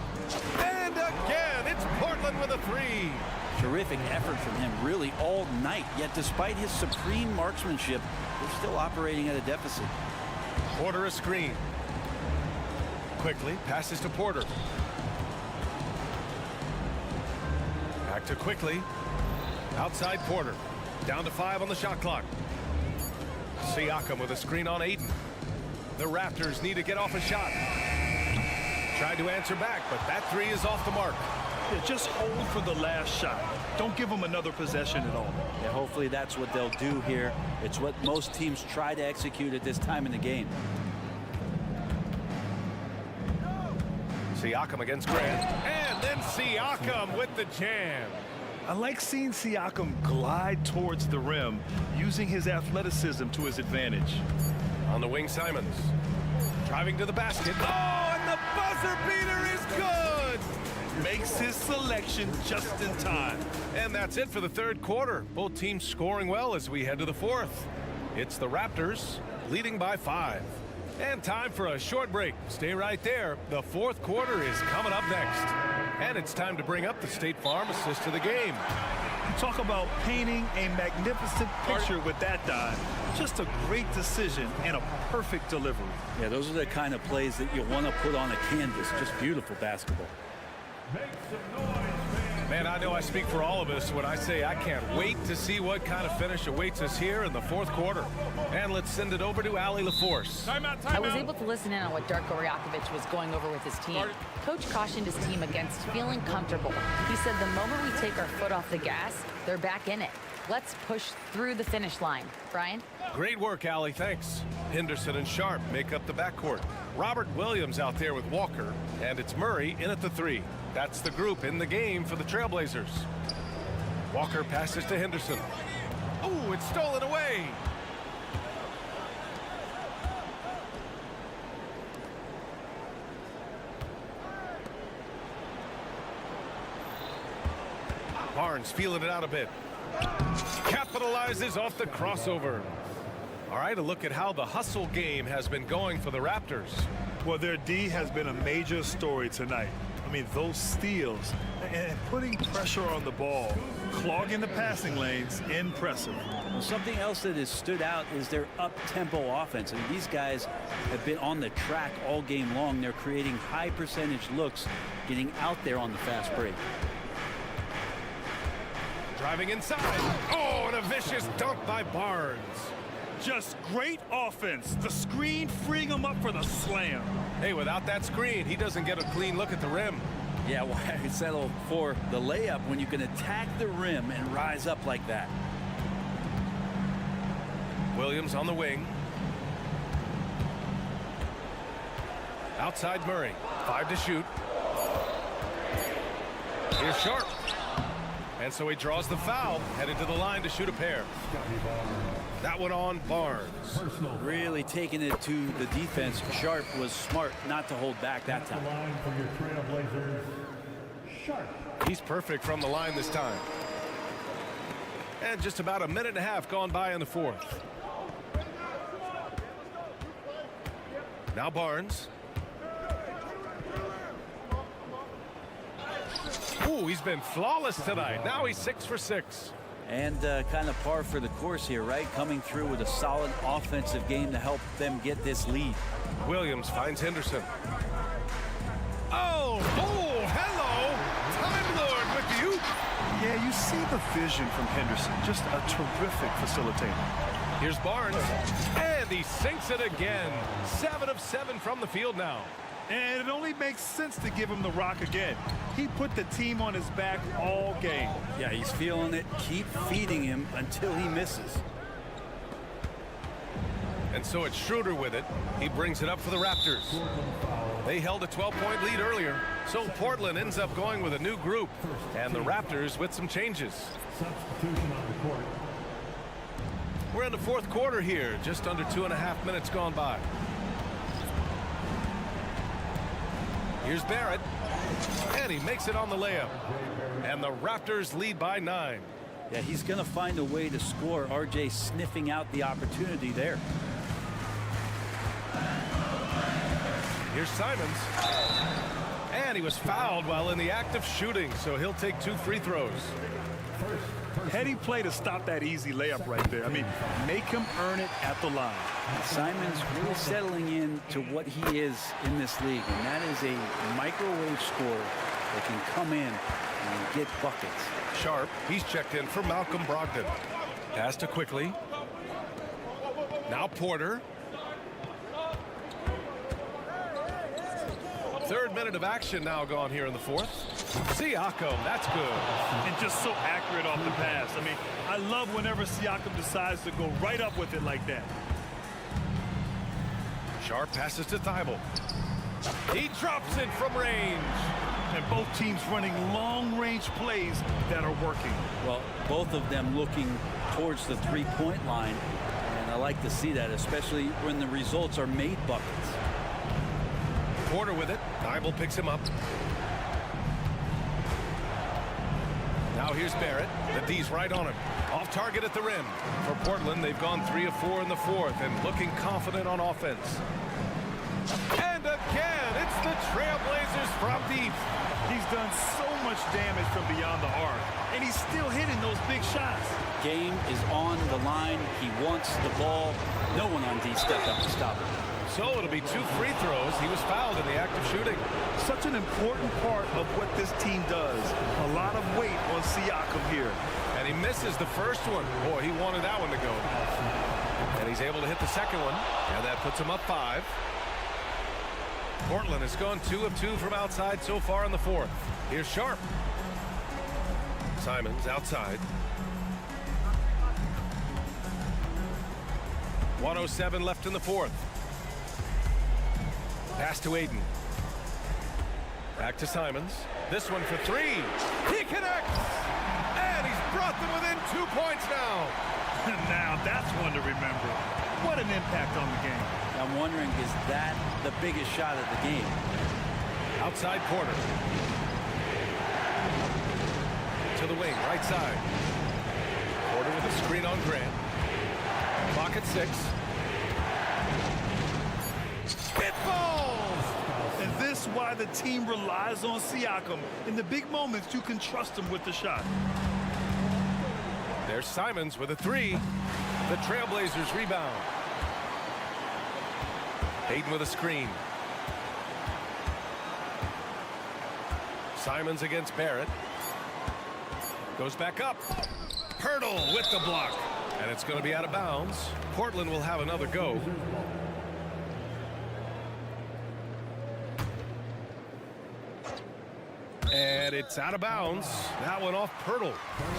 and again, it's Portland with a three. Terrific effort from him really all night, yet despite his supreme marksmanship, they're still operating at a deficit. Porter a screen. Quickly passes to Porter. Back to Quickly. Outside Porter. Down to 5 on the shot clock. Siakam with a screen on Ayton. The Raptors need to get off a shot. Tried to answer back, but that three is off the mark. Yeah, just hold for the last shot. Don't give them another possession at all. Yeah, hopefully that's what they'll do here. It's what most teams try to execute at this time in the game. Siakam against Grant. And then Siakam with the jam. I like seeing Siakam glide towards the rim, using his athleticism to his advantage. On the wing, Simons. Driving to the basket. Oh, and the buzzer beater is good! Makes his selection just in time. And that's it for the third quarter. Both teams scoring well as we head to the fourth. It's the Raptors leading by 5. And time for a short break. Stay right there. The fourth quarter is coming up next. And it's time to bring up the State Farm assist of the game. Talk about painting a magnificent picture with that dive. Just a great decision and a perfect delivery. Yeah, those are the kind of plays that you want to put on a canvas. Just beautiful basketball. Make some noise, man. Man, I know I speak for all of us when I say I can't wait to see what kind of finish awaits us here in the fourth quarter. And let's send it over to Allie LaForce. I was able to listen in on what Darko Rajakovic was going over with his team. Coach cautioned his team against feeling comfortable. He said the moment we take our foot off the gas, they're back in it. Let's push through the finish line. Brian? Great work, Allie. Thanks. Henderson and Sharp make up the backcourt. Robert Williams out there with Walker, and it's Murray in at the 3. That's the group in the game for the Trailblazers. Walker passes to Henderson. Oh, it's stolen away. Barnes feeling it out a bit. Capitalizes off the crossover. All right, a look at how the hustle game has been going for the Raptors. Well, their D has been a major story tonight. I mean, those steals and putting pressure on the ball, clogging the passing lanes, impressive. Well, something else that has stood out is their up-tempo offense. I mean, these guys have been on the track all game long. They're creating high percentage looks, getting out there on the fast break. Driving inside. Oh, and a vicious dunk by Barnes. Just great offense. The screen freeing him up for the slam. Hey, without that screen, he doesn't get a clean look at the rim. Yeah, why settle for the layup when you can attack the rim and rise up like that? Williams on the wing. Outside Murray. 5 to shoot. Here's Sharp. And so he draws the foul, headed to the line to shoot a pair. That one on Barnes. Really taking it to the defense. Sharp was smart not to hold back that time. The line for your Trailblazers, Sharp. He's perfect from the line this time. And just about a minute and a half gone by in the fourth. Now Barnes. Ooh, he's been flawless tonight. Now he's 6 for 6. And kind of par for the course here, right? Coming through with a solid offensive game to help them get this lead. Williams finds Henderson. Oh, hello. Time Lord with you. Yeah, you see the vision from Henderson. Just a terrific facilitator. Here's Barnes. And he sinks it again. 7 of 7 from the field now. And it only makes sense to give him the rock again. He put the team on his back all game. Yeah, he's feeling it. Keep feeding him until he misses. And so it's Schroeder with it. He brings it up for the Raptors. They held a 12-point lead earlier. So Portland ends up going with a new group. And the Raptors with some changes. Substitution on the court. We're in the fourth quarter here. Just under 2.5 minutes gone by. Here's Barrett, and he makes it on the layup. And the Raptors lead by 9. Yeah, he's going to find a way to score. RJ sniffing out the opportunity there. Here's Simons. And he was fouled while in the act of shooting, so he'll take 2 free throws. Heady play to stop that easy layup right there. I mean, make him earn it at the line. Simons really settling in to what he is in this league, and that is a microwave scorer that can come in and get buckets. Sharp, he's checked in for Malcolm Brogdon. Pass to Quickly. Now Porter. Third minute of action now gone here in the fourth. Siakam, that's good. And just so accurate off the pass. I mean, I love whenever Siakam decides to go right up with it like that. Sharp passes to Thibault. He drops it from range. And both teams running long-range plays that are working. Well, both of them looking towards the three-point line. And I like to see that, especially when the results are made buckets. Porter with it. Thibault picks him up. Now here's Barrett. The D's right on him. Off target at the rim. For Portland, they've gone 3 of 4 in the fourth and looking confident on offense. And again, it's the Trailblazers from deep. He's done so much damage from beyond the arc, and he's still hitting those big shots. Game is on the line. He wants the ball. No one on D stepped up to stop him. So it'll be 2 free throws. He was fouled in the act of shooting. Such an important part of what this team does. A lot of weight on Siakam here. And he misses the first one. Boy, he wanted that one to go. And he's able to hit the second one. And that puts him up 5. Portland has gone 2 of 2 from outside so far in the fourth. Here's Sharp. Simons outside. 1:07 left in the fourth. Pass to Aiden. Back to Simons. This one for 3. He connects! And he's brought them within 2 points now. Now that's one to remember. What an impact on the game. I'm wondering, is that the biggest shot of the game? Outside Porter. To the wing, right side. Porter with a screen on Grant. Clock at 6. It falls! And this is why the team relies on Siakam. In the big moments, you can trust him with the shot. There's Simons with a 3. The Trailblazers rebound. Hayden with a screen. Simons against Barrett. Goes back up. Pirtle with the block. And it's going to be out of bounds. Portland will have another go. And it's out of bounds. That one off Pirtle.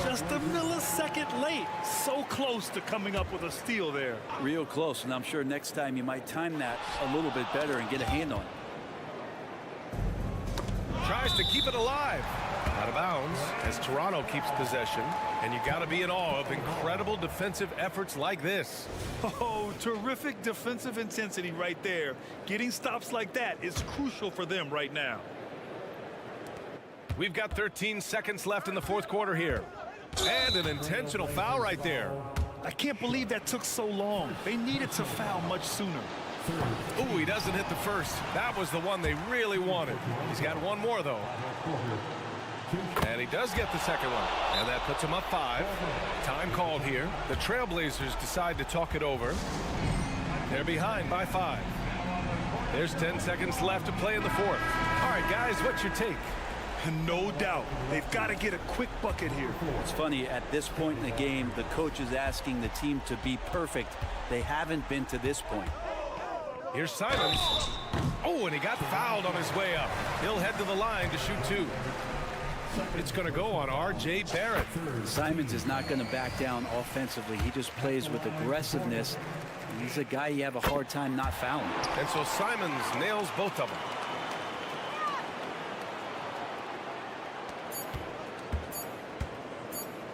Just a millisecond late. So close to coming up with a steal there. Real close, and I'm sure next time you might time that a little bit better and get a hand on it. Tries to keep it alive. Out of bounds as Toronto keeps possession. And you got to be in awe of incredible defensive efforts like this. Oh, terrific defensive intensity right there. Getting stops like that is crucial for them right now. We've got 13 seconds left in the fourth quarter here. And an intentional foul right there. I can't believe that took so long. They needed to foul much sooner. Ooh, he doesn't hit the first. That was the one they really wanted. He's got one more, though. And he does get the second one. And that puts him up 5. Time called here. The Trailblazers decide to talk it over. They're behind by 5. There's 10 seconds left to play in the fourth. All right, guys, what's your take? No doubt. They've got to get a quick bucket here. It's funny, at this point in the game, the coach is asking the team to be perfect. They haven't been to this point. Here's Simons. Oh, and he got fouled on his way up. He'll head to the line to shoot 2. It's going to go on R.J. Barrett. Simons is not going to back down offensively. He just plays with aggressiveness. He's a guy you have a hard time not fouling. And so Simons nails both of them.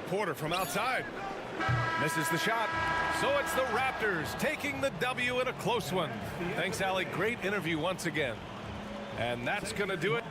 Porter from outside. Misses the shot. So it's the Raptors taking the W in a close one. Thanks, Allie. Great interview once again. And that's going to do it.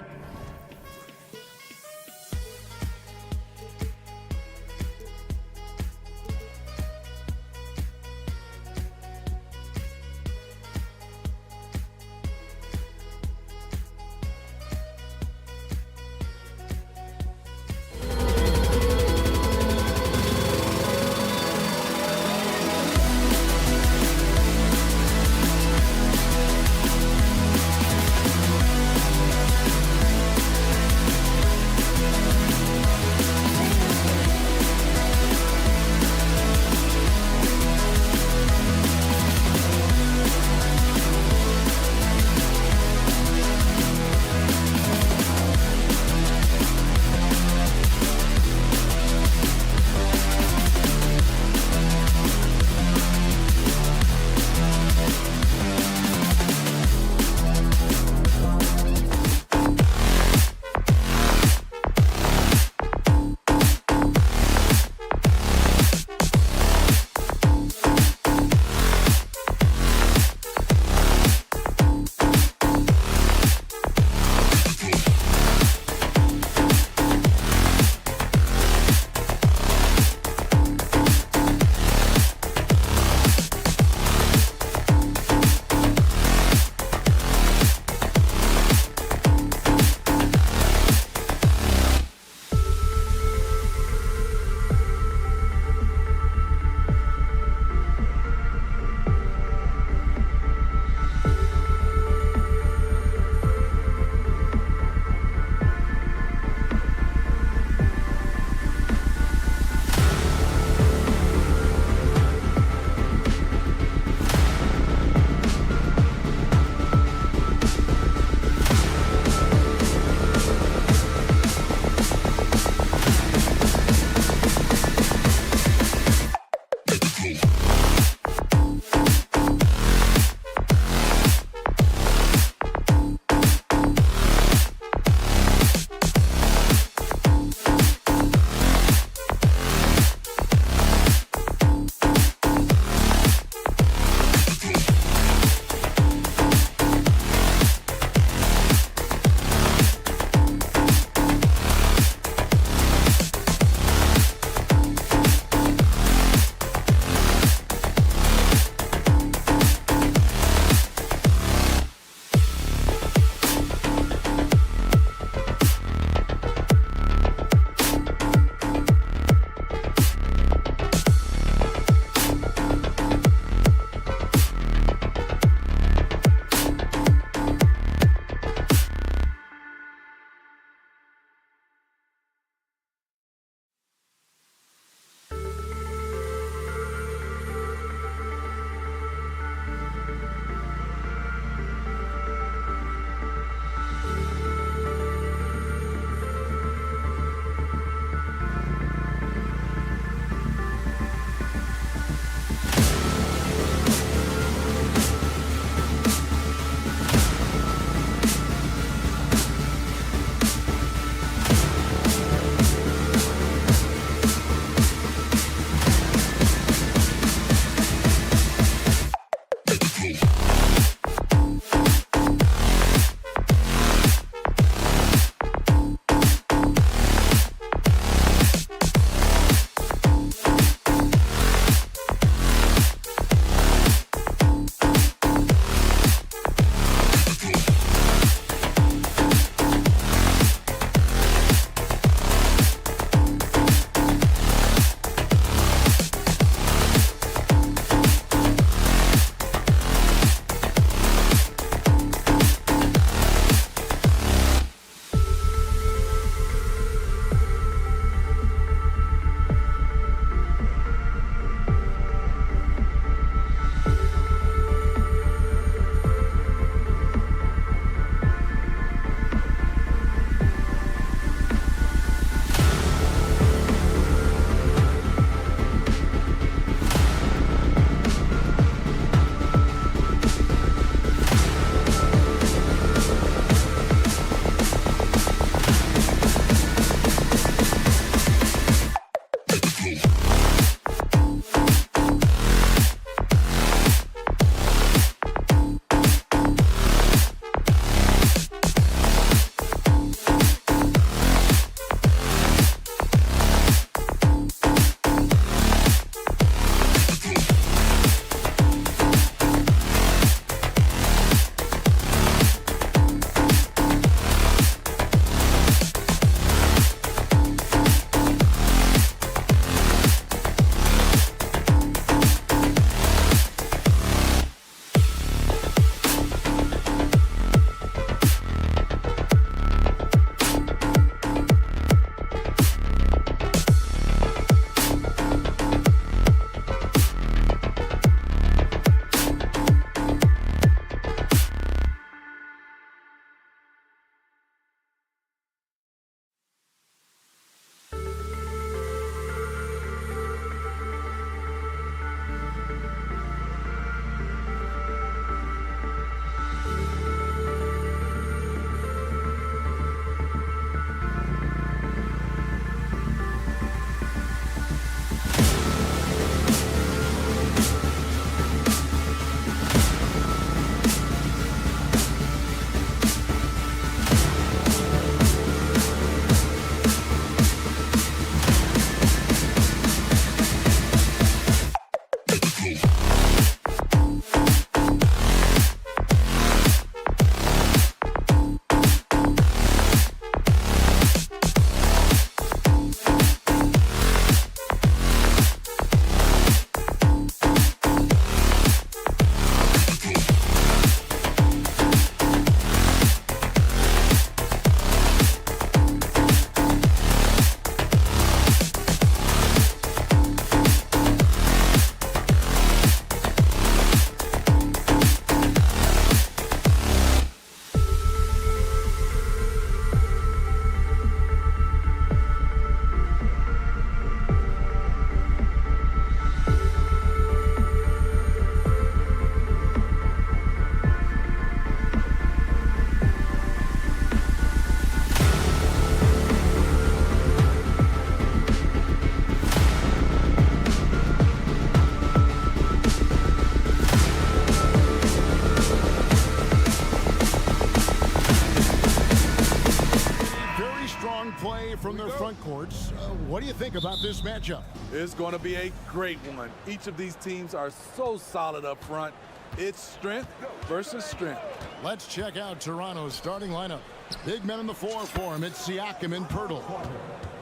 play from their front courts. What do you think about this matchup? It's going to be a great one. Each of these teams are so solid up front. It's strength versus strength. Let's check out Toronto's starting lineup. Big men in the 4 for him. It's Siakam and Pirtle.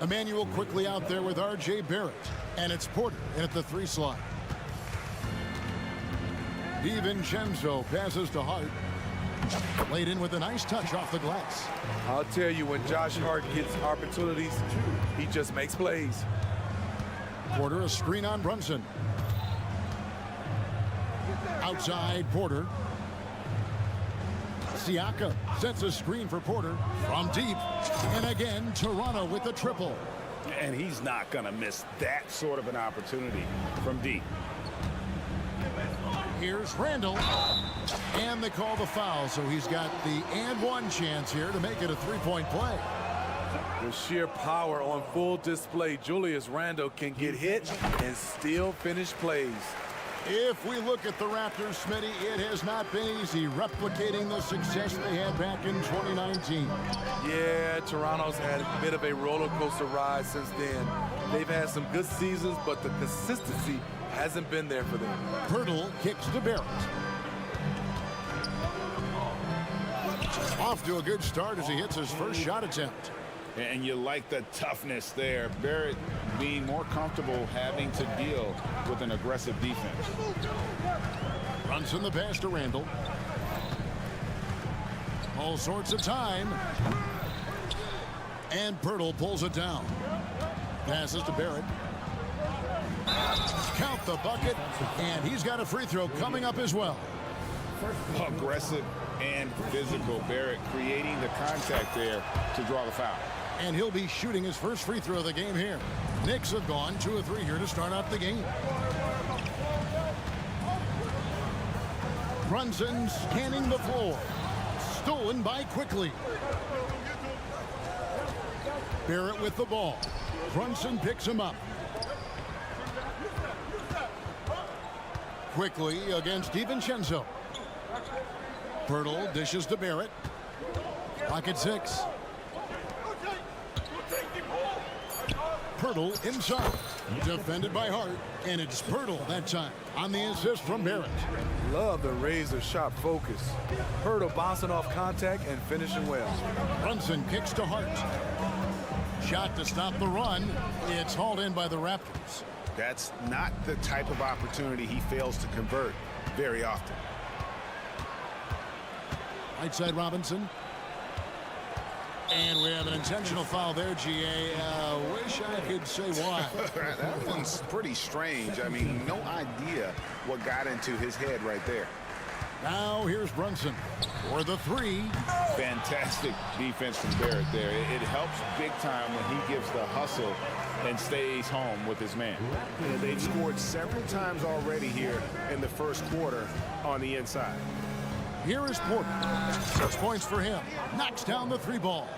Emmanuel quickly out there with R.J. Barrett. And it's Porter in at the 3 slot. DiVincenzo passes to Hart. Laid in with a nice touch off the glass. I'll tell you, when Josh Hart gets opportunities, he just makes plays. Porter, a screen on Brunson. Outside Porter. Siakam sets a screen for Porter from deep. And again, Toronto with a triple. And he's not going to miss that sort of an opportunity from deep. Here's Randall. And they call the foul, so he's got the and one chance here to make it a 3-point play. The sheer power on full display. Julius Randle can get hit and still finish plays. If we look at the Raptors, Smitty, it has not been easy replicating the success they had back in 2019. Yeah, Toronto's had a bit of a roller coaster ride since then. They've had some good seasons, but the consistency hasn't been there for them. Pirtle kicks to Barrett. Off to a good start as he hits his first shot attempt. And you like the toughness there. Barrett being more comfortable having to deal with an aggressive defense. Runs in the pass to Randall. All sorts of time. And Pirtle pulls it down. Passes to Barrett. Count the bucket. And he's got a free throw coming up as well. Aggressive and physical. Barrett creating the contact there to draw the foul. And he'll be shooting his first free throw of the game here. Knicks have gone 2 of 3 here to start out the game. Brunson scanning the floor. Stolen by Quickly. Barrett with the ball. Brunson picks him up. Quickly against DiVincenzo. Pirtle dishes to Barrett. Pocket 6. Pirtle inside. Defended by Hart. And it's Pirtle that time on the assist from Barrett. Love the razor sharp focus. Pirtle bouncing off contact and finishing well. Brunson kicks to Hart. Shot to stop the run. It's hauled in by the Raptors. That's not the type of opportunity he fails to convert very often. Right side Robinson. And we have an intentional foul there, GA. Wish I could say why. That one's pretty strange. I mean, no idea what got into his head right there. Now here's Brunson for the 3. Fantastic defense from Barrett there. It helps big time when he gives the hustle and stays home with his man. And they've scored several times already here in the first quarter on the inside. Here is Porter. 6 points for him. Knocks down the 3 ball.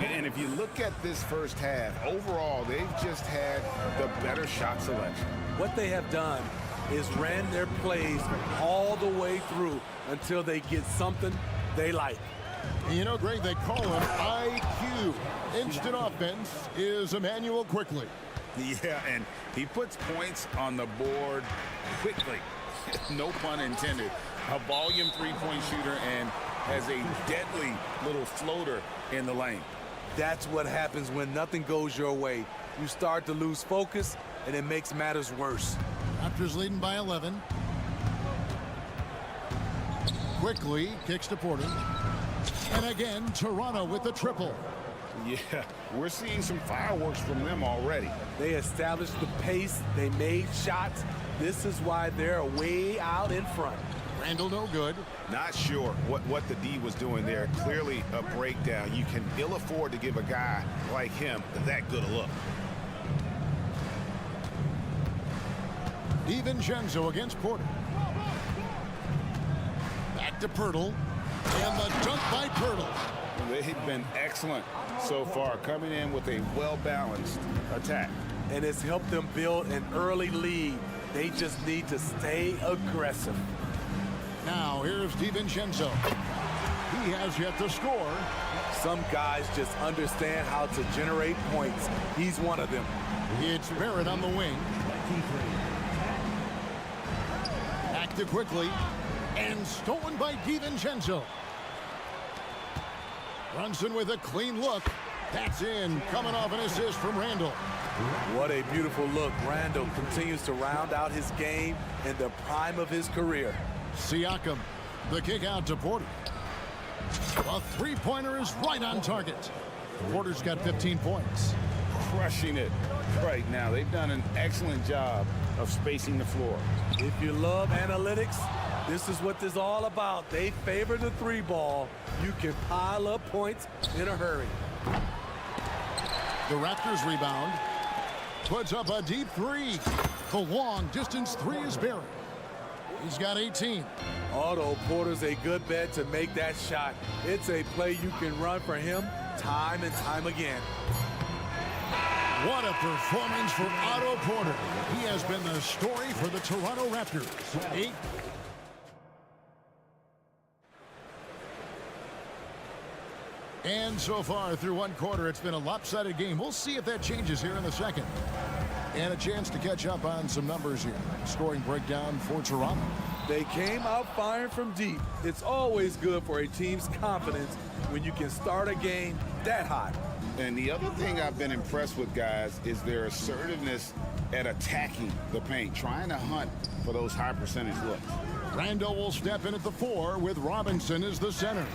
And if you look at this first half, overall, they've just had the better shot selection. What they have done is ran their plays all the way through until they get something they like. You know, Greg, they call him IQ. Instant offense is Emmanuel Quickly. Yeah, and he puts points on the board quickly. No pun intended. A volume 3-point shooter and has a deadly little floater in the lane. That's what happens when nothing goes your way. You start to lose focus, and it makes matters worse. Raptors leading by 11. Quickly kicks to Porter. And again, Toronto with the triple. Yeah, we're seeing some fireworks from them already. They established the pace. They made shots. This is why they're way out in front. Randall no good. Not sure what the D was doing there. Clearly a breakdown. You can ill afford to give a guy like him that good a look. DiVincenzo against Porter. Back to Pirtle. And the dunk by Pirtle. They've been excellent so far, coming in with a well-balanced attack. And it's helped them build an early lead. They just need to stay aggressive. Now here's DiVincenzo. He has yet to score. Some guys just understand how to generate points. He's one of them. It's Barrett on the wing. Active quickly. And stolen by DiVincenzo. Brunson with a clean look. That's in, coming off an assist from Randall. What a beautiful look. Randall continues to round out his game in the prime of his career. Siakam, the kick out to Porter. A three-pointer is right on target. Porter's got 15 points. Crushing it right now. They've done an excellent job of spacing the floor. If you love analytics, this is what this is all about. They favor the three ball. You can pile up points in a hurry. The Raptors rebound. Puts up a deep three. The long distance three is Barrett. He's got 18. Otto Porter's a good bet to make that shot. It's a play you can run for him time and time again. What a performance for Otto Porter. He has been the story for the Toronto Raptors. 8. And so far through one quarter, it's been a lopsided game. We'll see if that changes here in the second. And a chance to catch up on some numbers here. Scoring breakdown for Toronto. They came out firing from deep. It's always good for a team's confidence when you can start a game that hot. And the other thing I've been impressed with, guys, is their assertiveness at attacking the paint, trying to hunt for those high percentage looks. Randall will step in at the 4 with Robinson as the center.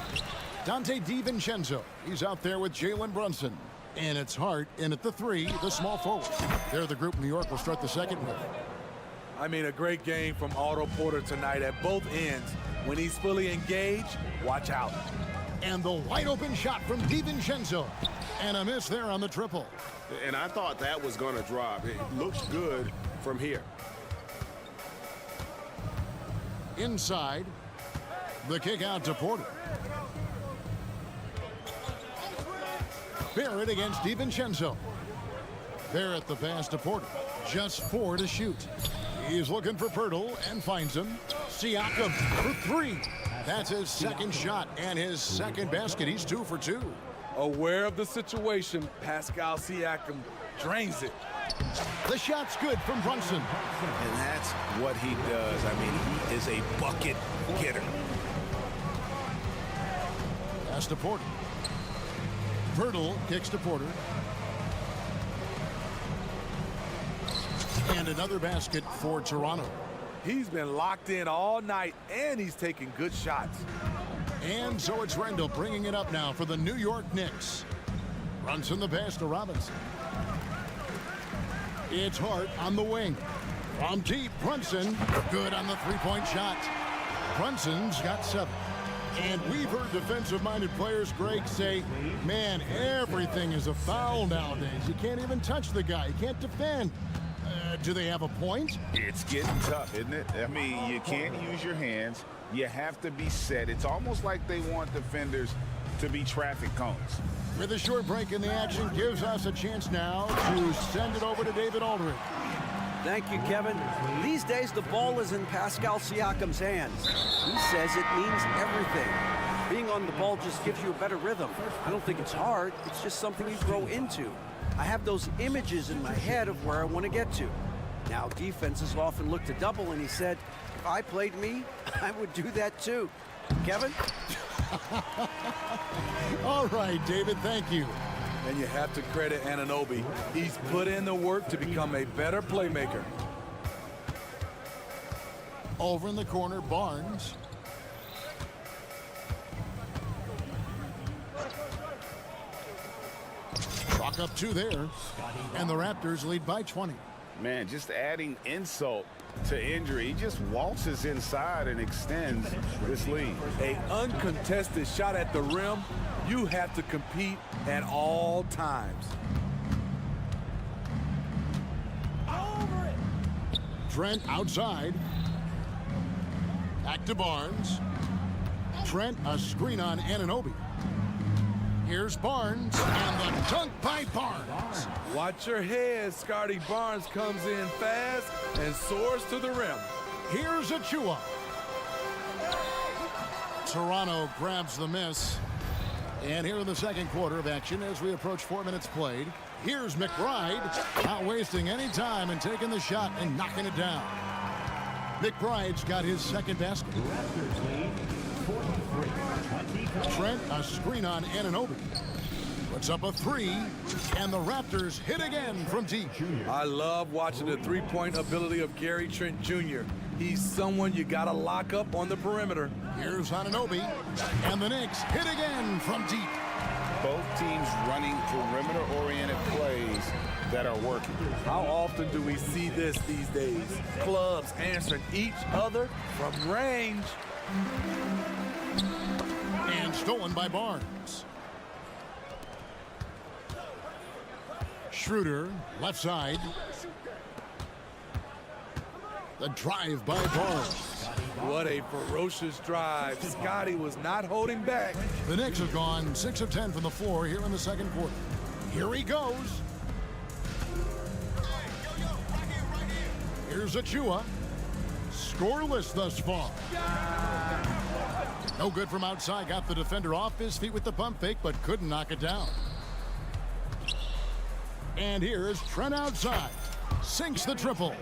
Dante DiVincenzo, he's out there with Jalen Brunson. And it's Hart in at the 3, the small forward. They're the group New York will start the second with. I mean, a great game from Otto Porter tonight at both ends. When he's fully engaged, watch out. And the wide open shot from DiVincenzo. And a miss there on the triple. And I thought that was going to drop. It looks good from here. Inside, the kick out to Porter. Barrett against DiVincenzo. Barrett the pass to Porter. Just 4 to shoot. He's looking for Pirtle and finds him. Siakam for 3. That's his second shot and his second basket. He's 2 for 2. Aware of the situation, Pascal Siakam drains it. The shot's good from Brunson. And that's what he does. I mean, he is a bucket getter. Pass to Porter. Pirtle kicks to Porter. And another basket for Toronto. He's been locked in all night, and he's taking good shots. And so it's Randall bringing it up now for the New York Knicks. Brunson the pass to Robinson. It's Hart on the wing. From deep, Brunson. Good on the three-point shot. Brunson's got 7. And we've heard defensive-minded players, Greg, say, man, everything is a foul nowadays. You can't even touch the guy. You can't defend. Do they have a point? It's getting tough, isn't it? I mean, you can't use your hands. You have to be set. It's almost like they want defenders to be traffic cones. With a short break in the action, gives us a chance now to send it over to David Aldridge. Thank you, Kevin. These days, the ball is in Pascal Siakam's hands. He says it means everything. Being on the ball just gives you a better rhythm. I don't think it's hard. It's just something you grow into. I have those images in my head of where I want to get to. Now, defenses often look to double, and he said, if I played me, I would do that too. Kevin? All right, David, thank you. And you have to credit Anunoby. He's put in the work to become a better playmaker. Over in the corner, Barnes. Clock up 2 there. And the Raptors lead by 20. Man, just adding insult to injury. He just waltzes inside and extends this lead. An uncontested shot at the rim. You have to compete at all times. Trent outside. Back to Barnes. Trent, a screen on Anunoby. Here's Barnes, and the dunk by Barnes. Watch your head. Scotty Barnes comes in fast and soars to the rim. Here's Achua. Toronto grabs the miss. And here in the second quarter of action, as we approach 4 minutes played, here's McBride, not wasting any time and taking the shot and knocking it down. McBride's got his second basket. Trent, a screen on Anunoby. Puts up a three, and the Raptors hit again from deep. I love watching the three-point ability of Gary Trent Jr. He's someone you got to lock up on the perimeter. Here's Anunoby, and the Knicks hit again from deep. Both teams running perimeter-oriented plays that are working. How often do we see this these days? Clubs answering each other from range. And stolen by Barnes. Schroeder, left side. The drive by Barnes. What a ferocious drive. Scotty was not holding back. The Knicks have gone 6 of 10 from the floor here in the second quarter. Here he goes. Here's Achua. Scoreless thus far. No good from outside. Got the defender off his feet with the pump fake, but couldn't knock it down. And here's Trent outside. Sinks the triple.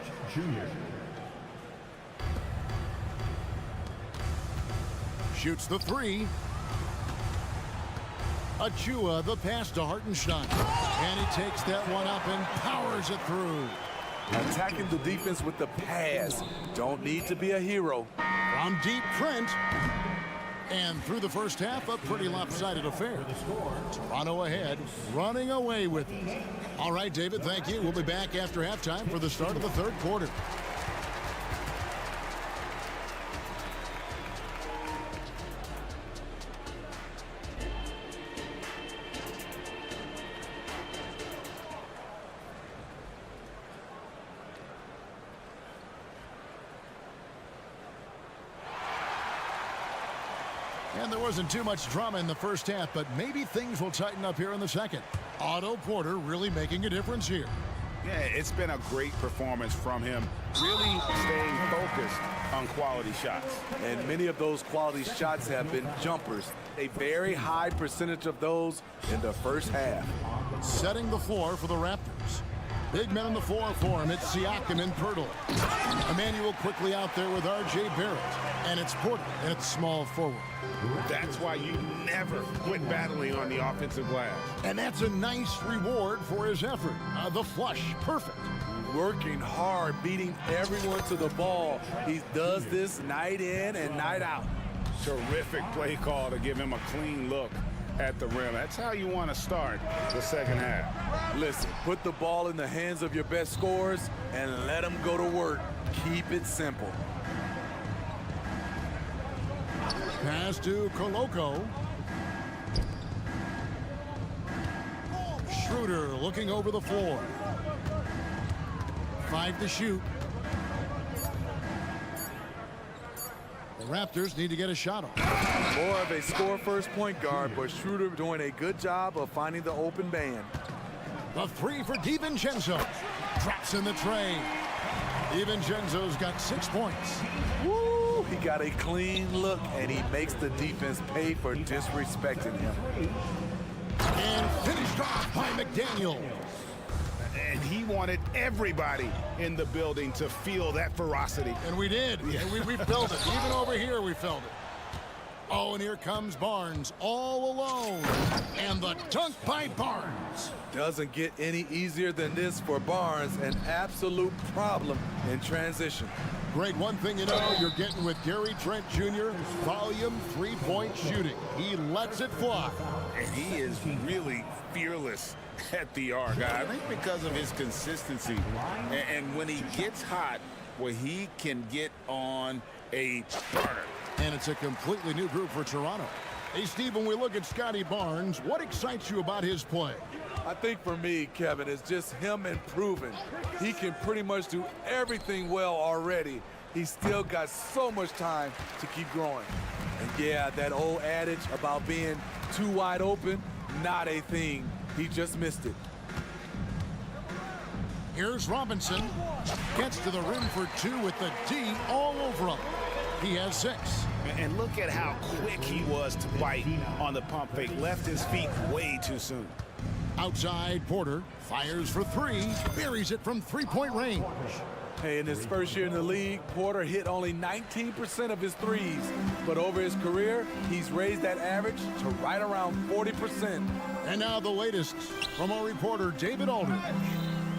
Shoots the three. Achua, the pass to Hartenstein. And he takes that one up and powers it through. Attacking the defense with the pass. Don't need to be a hero. From deep, Trent. And through the first half, a pretty lopsided affair. Toronto ahead, running away with it. All right, David, thank you. We'll be back after halftime for the start of the third quarter. And there wasn't too much drama in the first half, but maybe things will tighten up here in the second. Otto Porter really making a difference here. Yeah, it's been a great performance from him, really staying focused on quality shots. And many of those quality shots have been jumpers. A very high percentage of those in the first half. Setting the floor for the Raptors. Big men on the floor for him. It's Siakam and Pirtle. Emmanuel quickly out there with R.J. Barrett. And it's Porter and it's small forward. That's why you never quit battling on the offensive glass. And that's a nice reward for his effort. The flush, perfect. Working hard, beating everyone to the ball. He does this night in and night out. Terrific play call to give him a clean look at the rim. That's how you want to start the second half. Listen, put the ball in the hands of your best scorers and let them go to work. Keep it simple. Pass to Koloko. Schroeder looking over the floor. 5 to shoot. The Raptors need to get a shot off. More of a score-first point guard, but Schroeder doing a good job of finding the open man. The three for DiVincenzo. Drops in the tray. DiVincenzo's got 6 points. Woo! He got a clean look, and he makes the defense pay for disrespecting him. And finished off by McDaniel. And he wanted everybody in the building to feel that ferocity. And we did. Yeah. And we felt it. Even over here, we felt it. Oh, and here comes Barnes all alone. And the dunk by Barnes. Doesn't get any easier than this for Barnes. An absolute problem in transition. Great. One thing you know you're getting with Gary Trent Jr., volume three-point shooting. He lets it fly. And he is really fearless at the arc. I think because of his consistency. And when he gets hot, well, he can get on a burner. And it's a completely new group for Toronto. Hey, Steve, when we look at Scotty Barnes, what excites you about his play? I think for me, Kevin, it's just him improving. He can pretty much do everything well already. He's still got so much time to keep growing. And yeah, that old adage about being too wide open, not a thing. He just missed it. Here's Robinson. Gets to the rim for 2 with the D all over him. He has 6. And look at how quick he was to bite on the pump fake. Left his feet way too soon. Outside, Porter fires for 3, buries it from 3-point range. Hey, in his first year in the league, Porter hit only 19% of his threes. But over his career, he's raised that average to right around 40%. And now the latest from our reporter, David Aldridge.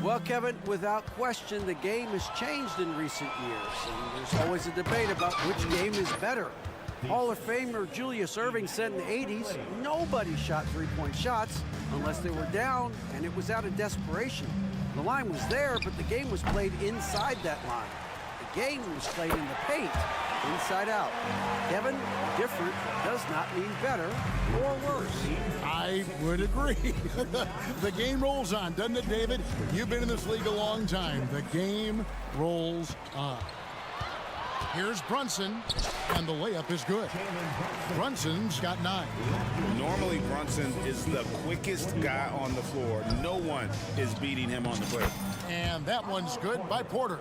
Well, Kevin, without question, the game has changed in recent years. And there's always a debate about which game is better. Hall of Famer Julius Erving said in the 80s, nobody shot three-point shots unless they were down, and it was out of desperation. The line was there, but the game was played inside that line. The game was played in the paint, inside out. Kevin, different does not mean better or worse. I would agree. The game rolls on, doesn't it, David? You've been in this league a long time. The game rolls on. Here's Brunson, and the layup is good. Brunson's got 9. Normally, Brunson is the quickest guy on the floor. No one is beating him on the break. And that one's good by Porter.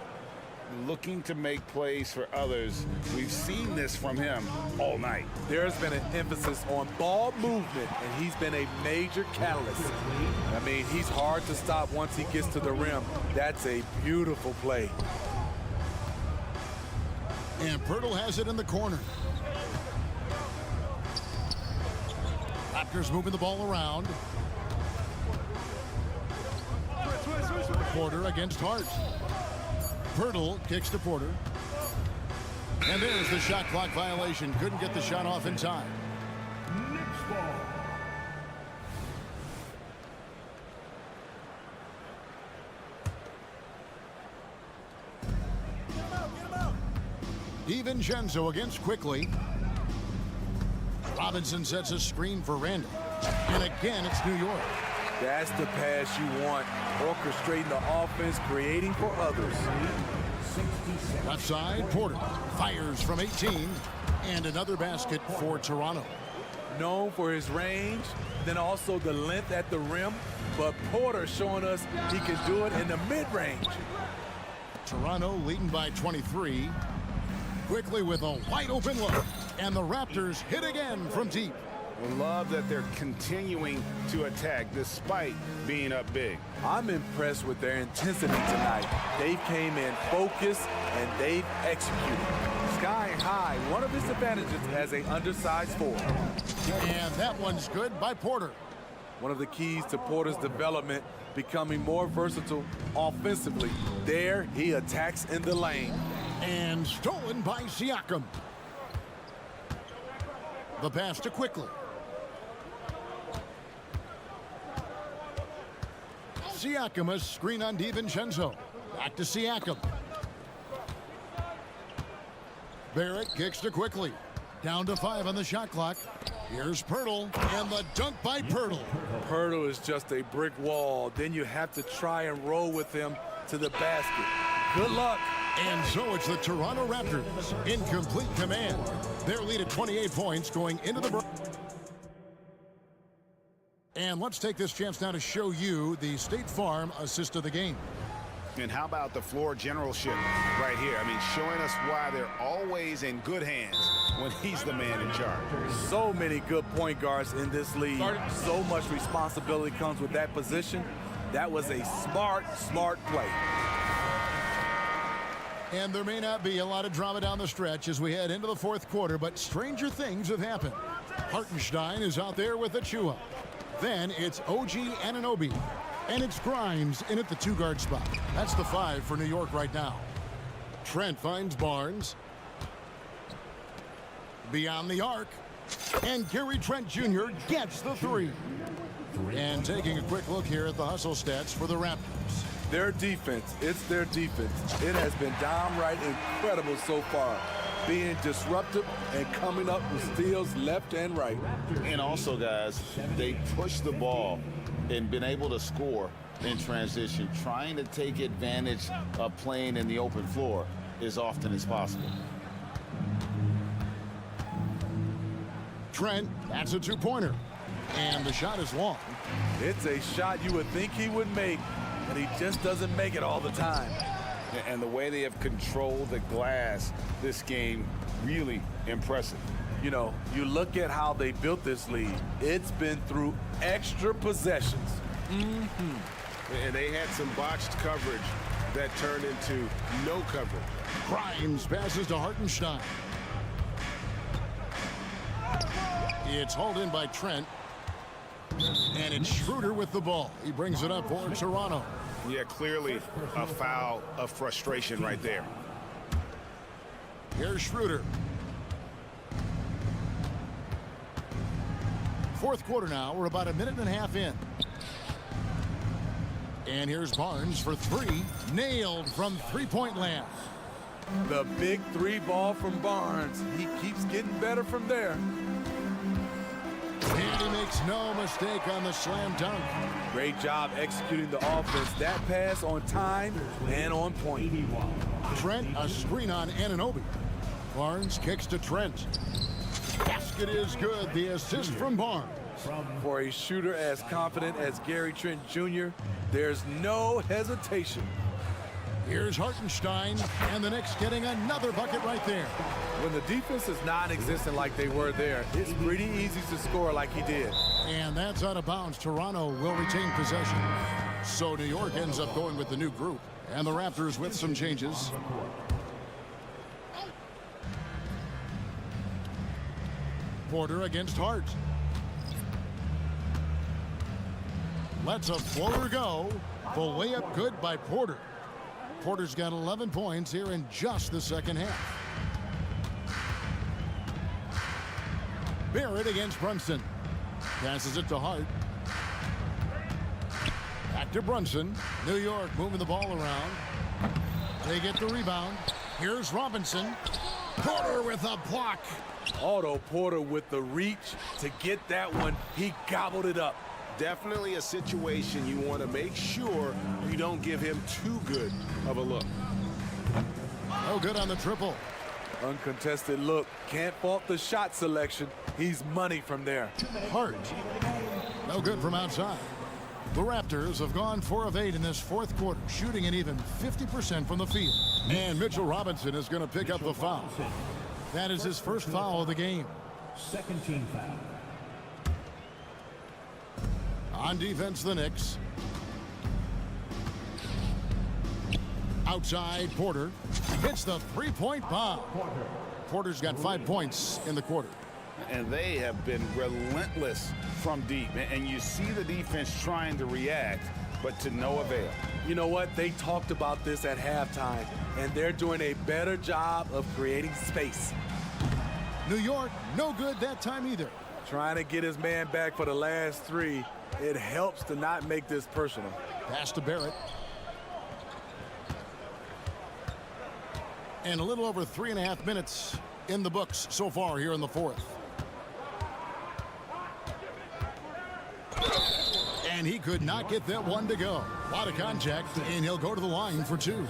Looking to make plays for others. We've seen this from him all night. There's been an emphasis on ball movement, and he's been a major catalyst. I mean, he's hard to stop once he gets to the rim. That's a beautiful play. And Pirtle has it in the corner. Raptors moving the ball around. Porter against Hart. Pirtle kicks to Porter. And there's the shot clock violation. Couldn't get the shot off in time. Knicks ball. DiVincenzo against Quickly. Robinson sets a screen for Randall. And again, it's New York. That's the pass you want. Orchestrating the offense, creating for others. Left side, Porter fires from 18. And another basket for Toronto. Known for his range, then also the length at the rim. But Porter showing us he can do it in the mid-range. Toronto leading by 23. Quickly with a wide open look. And the Raptors hit again from deep. Love that they're continuing to attack despite being up big. I'm impressed with their intensity tonight. They came in focused and they've executed. Sky high, one of his advantages as an undersized forward. And that one's good by Porter. One of the keys to Porter's development, becoming more versatile offensively. There, he attacks in the lane. And stolen by Siakam. The pass to Quickly. Siakam, a screen on DiVincenzo. Back to Siakam. Barrett kicks to Quickly. Down to 5 on the shot clock. Here's Pirtle, and the dunk by Pirtle. Pirtle is just a brick wall. Then you have to try and roll with him to the basket. Good luck. And so it's the Toronto Raptors in complete command. Their lead at 28 points going into the break. And let's take this chance now to show you the State Farm assist of the game. And how about the floor generalship right here? I mean, showing us why they're always in good hands when he's the man in charge. So many good point guards in this league. So much responsibility comes with that position. That was a smart play. And there may not be a lot of drama down the stretch as we head into the fourth quarter, but stranger things have happened. Hartenstein is out there with Achua. Then it's OG Anunoby. And it's Grimes in at the 2-guard spot. That's the 5 for New York right now. Trent finds Barnes. Beyond the arc. And Gary Trent Jr. gets the 3. And taking a quick look here at the hustle stats for the Raptors. Their defense, it's their defense. It has been downright incredible so far. Being disruptive and coming up with steals left and right. And also, guys, they push the ball and been able to score in transition. Trying to take advantage of playing in the open floor as often as possible. Trent, that's a 2-pointer. And the shot is long. It's a shot you would think he would make, and he just doesn't make it all the time. And the way they have controlled the glass this game, really impressive. You know, you look at how they built this lead. It's been through extra possessions. And they had some botched coverage that turned into no coverage. Grimes passes to Hartenstein. It's hauled in by Trent. And it's Schroeder with the ball. He brings it up for Toronto. Yeah, clearly a foul of frustration right there. Here's Schroeder. Fourth quarter now. We're about a minute and a half in. And here's Barnes for three. Nailed from three-point land. The big three ball from Barnes. He keeps getting better from there. And he makes no mistake on the slam dunk. Great job executing the offense. That pass on time and on point. Trent, a screen on Anunoby. Barnes kicks to Trent. Basket is good. The assist from Barnes. For a shooter as confident as Gary Trent Jr., there's no hesitation. Here's Hartenstein, and the Knicks getting another bucket right there. When the defense is non-existent like they were there, it's pretty easy to score like he did. And that's out of bounds. Toronto will retain possession. So New York ends up going with the new group. And the Raptors with some changes. Porter against Hart. Lets a floater go. The layup good by Porter. Porter's got 11 points here in just the second half. Barrett against Brunson. Passes it to Hart. Back to Brunson. New York moving the ball around. They get the rebound. Here's Robinson. Porter with a block. Otto Porter with the reach to get that one. He gobbled it up. Definitely a situation you want to make sure you don't give him too good of a look. No good on the triple. Uncontested look. Can't fault the shot selection. He's money from there. Hart. No good from outside. The Raptors have gone 4 of 8 in this fourth quarter, shooting an even 50% from the field. And Mitchell Robinson is going to pick up the foul. That is his first foul of the game. Second team foul. On defense, the Knicks. Outside, Porter hits the three-point bomb. Porter's got 5 points in the quarter. And they have been relentless from deep. And you see the defense trying to react, but to no avail. You know what? They talked about this at halftime, and they're doing a better job of creating space. New York, no good that time either. Trying to get his man back for the last three. It helps to not make this personal. Pass to Barrett. And a little over 3.5 minutes in the books so far here in the fourth. And he could not get that one to go. A lot of contact, and he'll go to the line for two.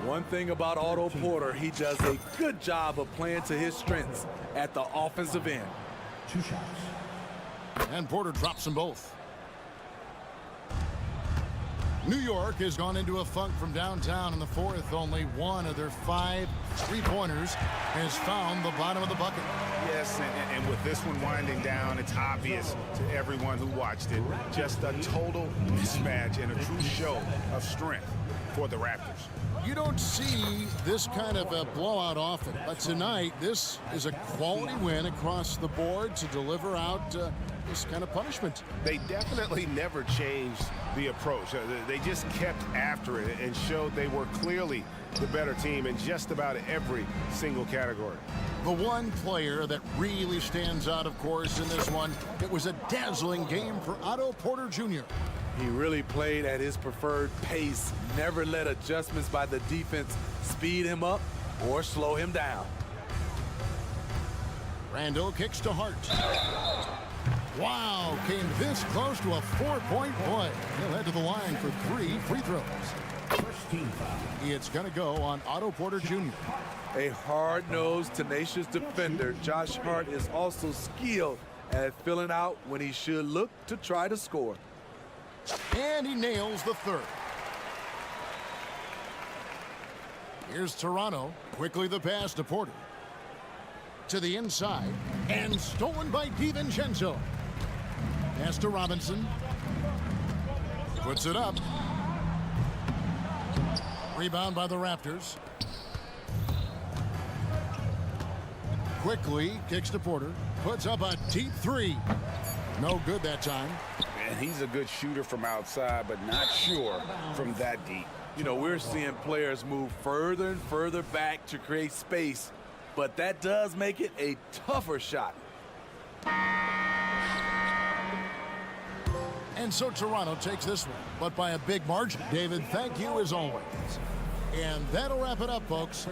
One thing about Otto Porter, he does a good job of playing to his strengths at the offensive end. 2 shots. And Porter drops them both. New York has gone into a funk from downtown in the fourth. Only one of their 5 three-pointers has found the bottom of the bucket. Yes, and with this one winding down, it's obvious to everyone who watched it. Just a total mismatch and a true show of strength for the Raptors. You don't see this kind of a blowout often, but tonight this is a quality win across the board to deliver out this kind of punishment. They definitely never changed the approach. They just kept after it and showed they were clearly the better team in just about every single category. The one player that really stands out, of course, in this one, it was a dazzling game for Otto Porter Jr. He really played at his preferred pace, never let adjustments by the defense speed him up or slow him down. Randall kicks to Hart. Wow, came this close to a 4-point play. He'll head to the line for 3 free throws. First team foul. It's going to go on Otto Porter Jr. A hard-nosed, tenacious defender, Josh Hart is also skilled at filling out when he should look to try to score. And he nails the third. Here's Toronto. Quickly the pass to Porter. To the inside. And stolen by DiVincenzo. Pass to Robinson. Puts it up. Rebound by the Raptors. Quickly kicks to Porter. Puts up a deep three. No good that time. And he's a good shooter from outside, but not sure from that deep. You know, we're seeing players move further and further back to create space, but that does make it a tougher shot. And so Toronto takes this one, but by a big margin. David, thank you as always. And that'll wrap it up, folks.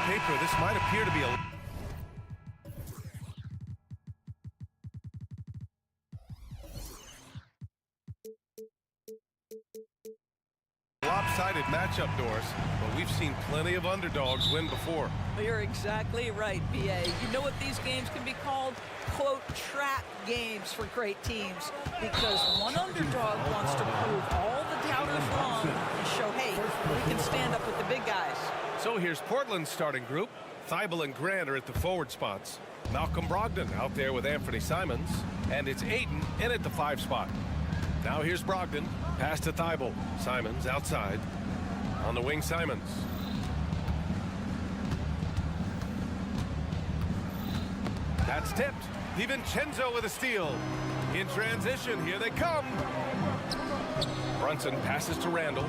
paper, this might appear to be a lopsided matchup, Doris, but we've seen plenty of underdogs win before. You're exactly right, BA. You know what these games can be called? Quote, trap games for great teams, because one underdog wants to prove all the doubters wrong and show, hey, we can stand up with the big guys. So here's Portland's starting group. Thibault and Grant are at the forward spots. Malcolm Brogdon out there with Anthony Simons, and it's Ayton in at the 5 spot. Now here's Brogdon, pass to Thibault. Simons outside. On the wing, Simons. That's tipped. DiVincenzo with a steal. In transition, here they come. Brunson passes to Randall.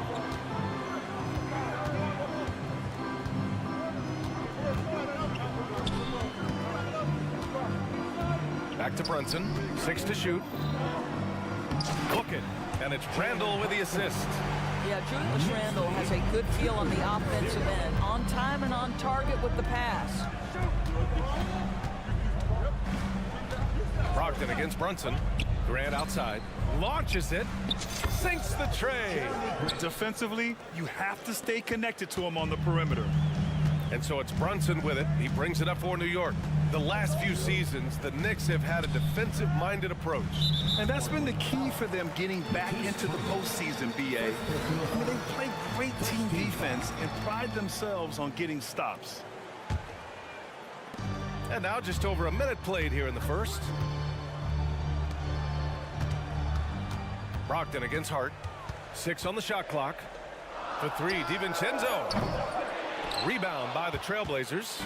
Back to Brunson. 6 to shoot. Look it. And it's Randall with the assist. Yeah, Julius Randall has a good feel on the offensive end. On time and on target with the pass. Brogdon against Brunson. Grant outside. Launches it. Sinks the tray. Defensively, you have to stay connected to him on the perimeter. And so it's Brunson with it. He brings it up for New York. The last few seasons, the Knicks have had a defensive-minded approach. And that's been the key for them getting back into the postseason, BA. I mean, they play great team defense and pride themselves on getting stops. And now just over a minute played here in the first. Brogdon against Hart. 6 on the shot clock. For 3, DiVincenzo. Rebound by the Trailblazers.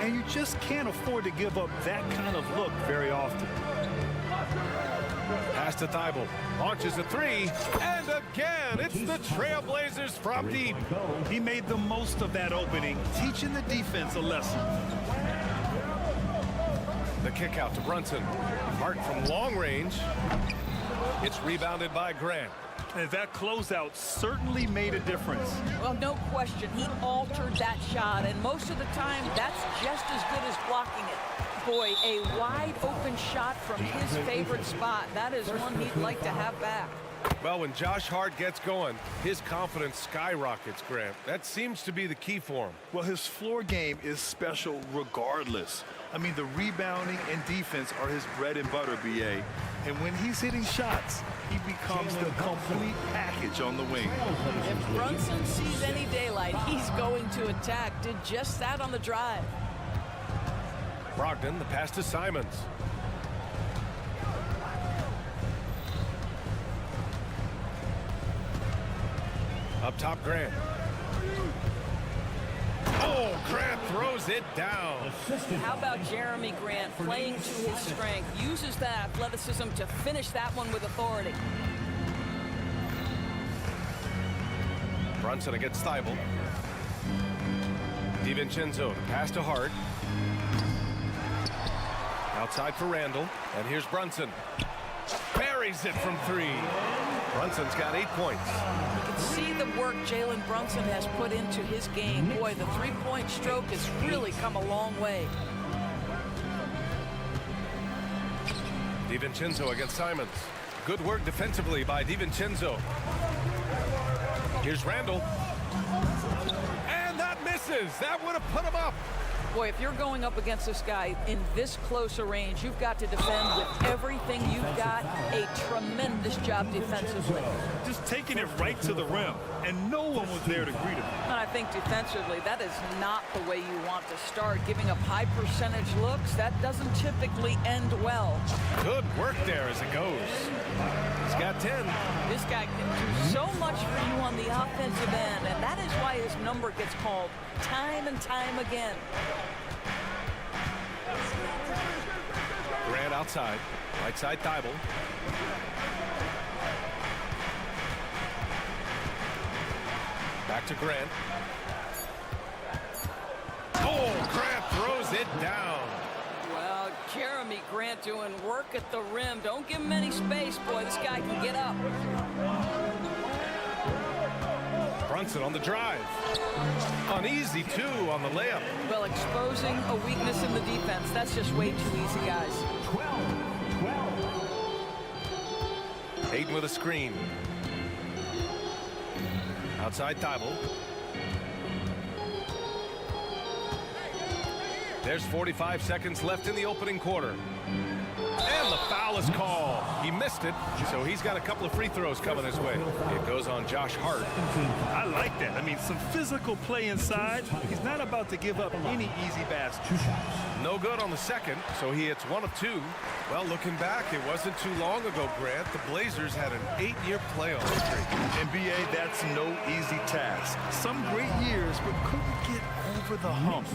And you just can't afford to give up that kind of look very often. Pass to Thibault. Launches a 3. And again, it's the Trailblazers from deep. He made the most of that opening, teaching the defense a lesson. The kick out to Brunson. Hart from long range. It's rebounded by Grant. And that closeout certainly made a difference. Well, no question. He altered that shot, and most of the time, that's just as good as blocking it. Boy, a wide open shot from his favorite spot. That is one he'd like to have back. Well, when Josh Hart gets going, his confidence skyrockets, Grant. That seems to be the key for him. Well, his floor game is special regardless. I mean, the rebounding and defense are his bread and butter, BA. And when he's hitting shots, he becomes the complete package on the wing. If Brunson sees any daylight, he's going to attack. Did just that on the drive. Brogdon, the pass to Simons. Up top, Grant. Oh, Grant throws it down. How about Jeremy Grant playing to his strength? Uses that athleticism to finish that one with authority. Brunson against Thibault. DiVincenzo, pass to Hart. Outside for Randall. And here's Brunson. Buries it from 3. Brunson's got 8 points. You can see the work Jalen Brunson has put into his game. Boy, the three-point stroke has really come a long way. DiVincenzo against Simons. Good work defensively by DiVincenzo. Here's Randall. And that misses. That would have put him up. Boy, if you're going up against this guy in this close a range, you've got to defend with everything you've got. A tremendous job defensively. Just taking it right to the rim, and no one was there to greet him. And I think defensively, that is not the way you want to start. Giving up high percentage looks, that doesn't typically end well. Good work there as it goes. He's got 10. This guy can do so much for you on the offensive end, and that is why his number gets called time and time again. Grant outside. Right side, Thibault. Back to Grant. Oh, Grant throws it down. Well, Jeremy Grant doing work at the rim. Don't give him any space, boy. This guy can get up. Brunson on the drive. Uneasy, too, on the layup. Well, exposing a weakness in the defense, that's just way too easy, guys. 12. Hayden with a screen. Outside Thibault. There's 45 seconds left in the opening quarter. And the foul is called. He missed it, so he's got a couple of free throws coming his way. It goes on Josh Hart. I like that. I mean, some physical play inside. He's not about to give up any easy baskets. No good on the second, so he hits 1 of 2. Well, looking back, it wasn't too long ago, Grant. The Blazers had an 8-year playoff streak. NBA, that's no easy task. Some great years, but couldn't get over the hump.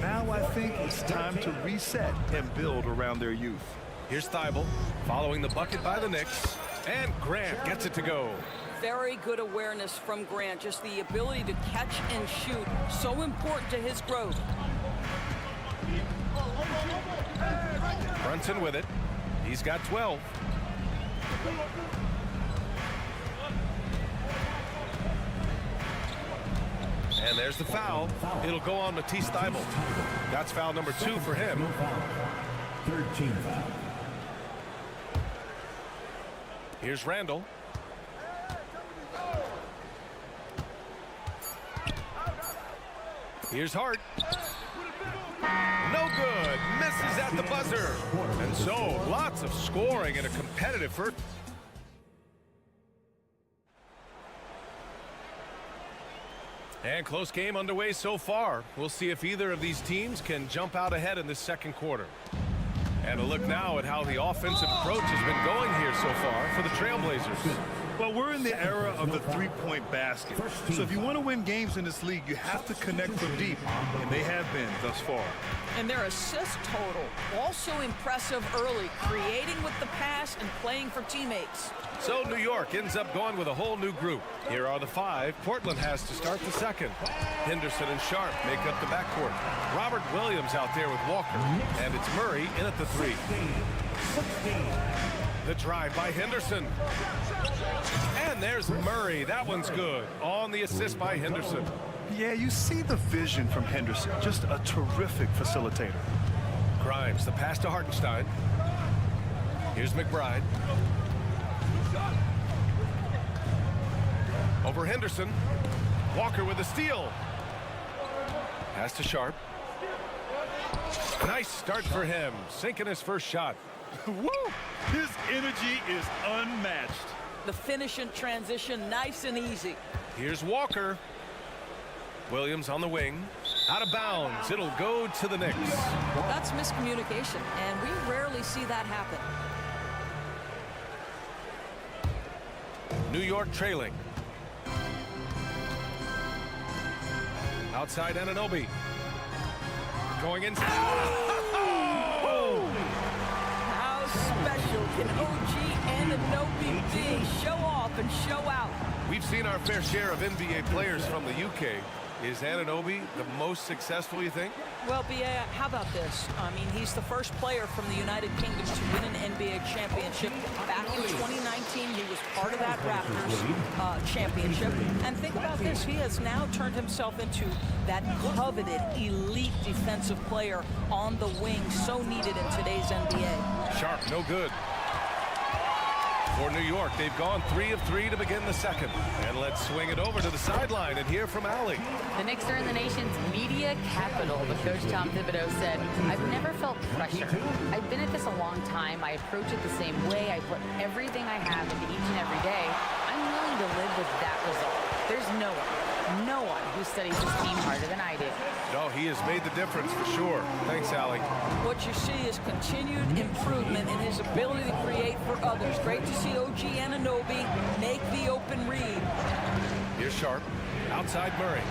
Now I think it's time to reset and build around their youth. Here's Thibault following the bucket by the Knicks, and Grant gets it to go. Very good awareness from Grant. Just the ability to catch and shoot, so important to his growth. Brunson with it. He's got 12. And there's the foul. It'll go on Matisse Thybulle. That's foul number 2 for him. 13 foul. Here's Randall. Here's Hart. No good. Misses at the buzzer. And so, lots of scoring in a competitive first. And close game underway so far. We'll see if either of these teams can jump out ahead in this second quarter. And a look now at how the offensive approach has been going here so far for the Trailblazers. Well, we're in the era of the three-point basket. So if you want to win games in this league, you have to connect from deep, and they have been thus far. And their assist total, also impressive early, creating with the pass and playing for teammates. So New York ends up going with a whole new group. Here are the 5 Portland has to start the second. Henderson and Sharp make up the backcourt. Robert Williams out there with Walker. And it's Murray in at the 3. The drive by Henderson. And there's Murray. That one's good. On the assist by Henderson. Yeah, you see the vision from Henderson. Just a terrific facilitator. Grimes, the pass to Hartenstein. Here's McBride. Over Henderson. Walker with a steal. Pass to Sharp. Nice start for him. Sinking his first shot. Woo! His energy is unmatched. The finish in transition, nice and easy. Here's Walker. Williams on the wing. Out of bounds. It'll go to the Knicks. That's miscommunication, and we rarely see that happen. New York trailing. Outside Anunoby. Going inside. Oh! How special can OG Anunoby be? Show off and show out. We've seen our fair share of NBA players from the UK. Is Anunoby the most successful, you think? Well, B.A., how about this? I mean, he's the first player from the United Kingdom to win an NBA championship. Back in 2019, he was part of that Raptors championship. And think about this. He has now turned himself into that coveted elite defensive player on the wing, so needed in today's NBA. Sharp, no good. For New York, they've gone 3 of 3 to begin the second. And let's swing it over to the sideline and hear from Allie. The Knicks are in the nation's media capital, but Coach Tom Thibodeau said, I've never felt pressure. I've been at this a long time. I approach it the same way. I put everything I have into each and every day. I'm willing to live with that result. There's no one who studies this team harder than I do. No, he has made the difference for sure. Thanks, Allie. What you see is continued improvement in his ability to create for others. Great to see OG Anunoby make the open read. Here's Sharp. Outside Murray.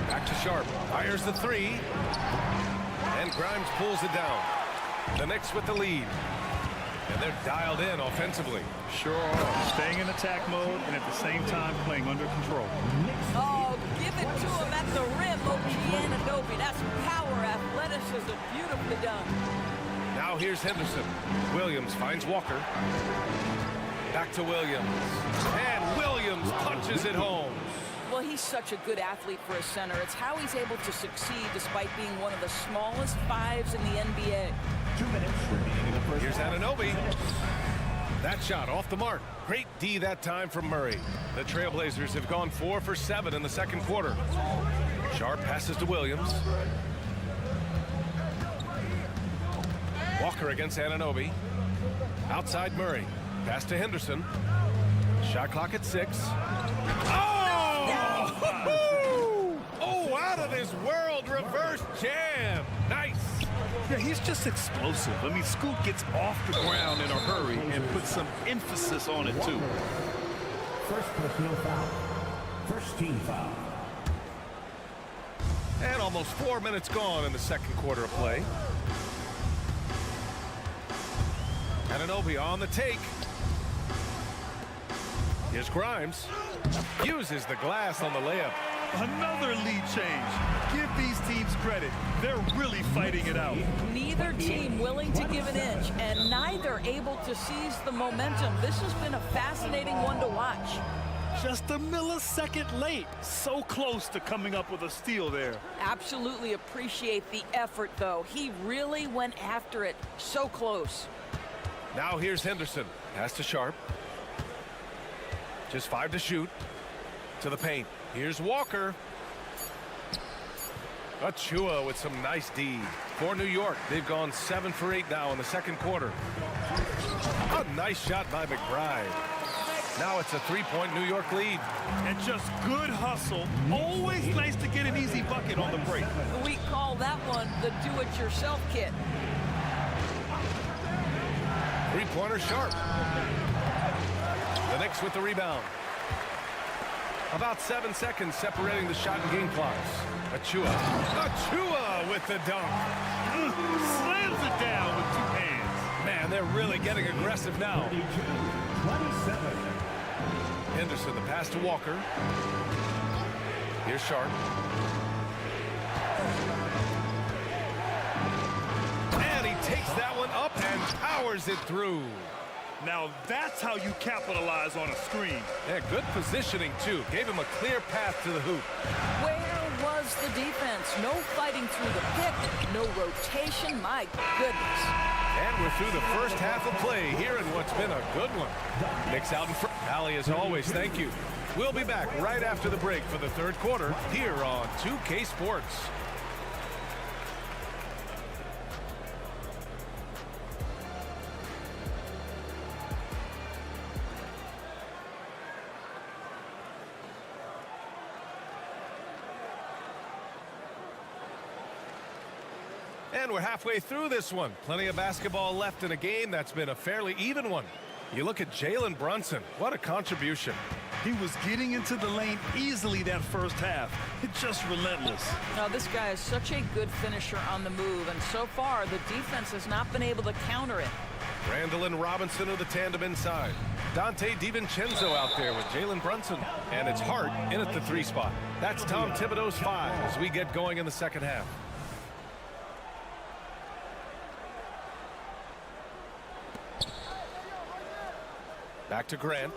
Back to Sharp. Fires the 3. And Grimes pulls it down. The Knicks with the lead. And they're dialed in offensively. Sure are. Staying in attack mode and at the same time playing under control. Oh, give it to him at the rim, OG Anunoby. That's power, athleticism, beautifully done. Now here's Henderson. Williams finds Walker. Back to Williams. And Williams punches it home. Well, he's such a good athlete for a center. It's how he's able to succeed despite being one of the smallest fives in the NBA. 2 minutes remaining in the first. Here's Anunoby. That shot off the mark. Great D that time from Murray. The Trailblazers have gone 4 for 7 in the second quarter. Sharp passes to Williams. Walker against Anunoby. Outside Murray. Pass to Henderson. Shot clock at 6. Oh! Oh, out of this world reverse jam. Nice. Yeah, he's just explosive. I mean, Scoot gets off the ground in a hurry and puts some emphasis on it, too. First personal foul. First team foul. And almost 4 minutes gone in the second quarter of play. Anunoby on the take. Here's Grimes. Uses the glass on the layup. Another lead change. Give these teams credit. They're really fighting it out. Neither team willing to give an inch, and neither able to seize the momentum. This has been a fascinating one to watch. Just a millisecond late. So close to coming up with a steal there. Absolutely appreciate the effort, though. He really went after it. So close. Now here's Henderson. Pass to Sharp. Just 5 to shoot. To the paint. Here's Walker. Achua with some nice D. For New York, they've gone 7 for 8 now in the second quarter. A nice shot by McBride. Now it's a 3-point New York lead. And just good hustle. Always nice to get an easy bucket on the break. We call that one the do-it-yourself kit. Three-pointer Sharp. The Knicks with the rebound. About 7 seconds separating the shot and game clocks. Achua. Achua with the dunk. Slams it down with 2 hands. Man, they're really getting aggressive now. 27. Henderson, the pass to Walker. Here's Sharp. And he takes that one up and powers it through. Now that's how you capitalize on a screen. Yeah, good positioning, too. Gave him a clear path to the hoop. Where was the defense? No fighting through the pick, no rotation. My goodness. And we're through the first half of play here in what's been a good one. Knicks out in front. Allie, as always, thank you. We'll be back right after the break for the third quarter here on 2K Sports. And we're halfway through this one. Plenty of basketball left in a game that's been a fairly even one. You look at Jalen Brunson. What a contribution. He was getting into the lane easily that first half. It's just relentless. Now, this guy is such a good finisher on the move, and so far, the defense has not been able to counter it. Randall and Robinson are the tandem inside. Dante DiVincenzo out there with Jalen Brunson. And it's Hart in at the 3 spot. That's Tom Thibodeau's 5 as we get going in the second half. Back to Grant.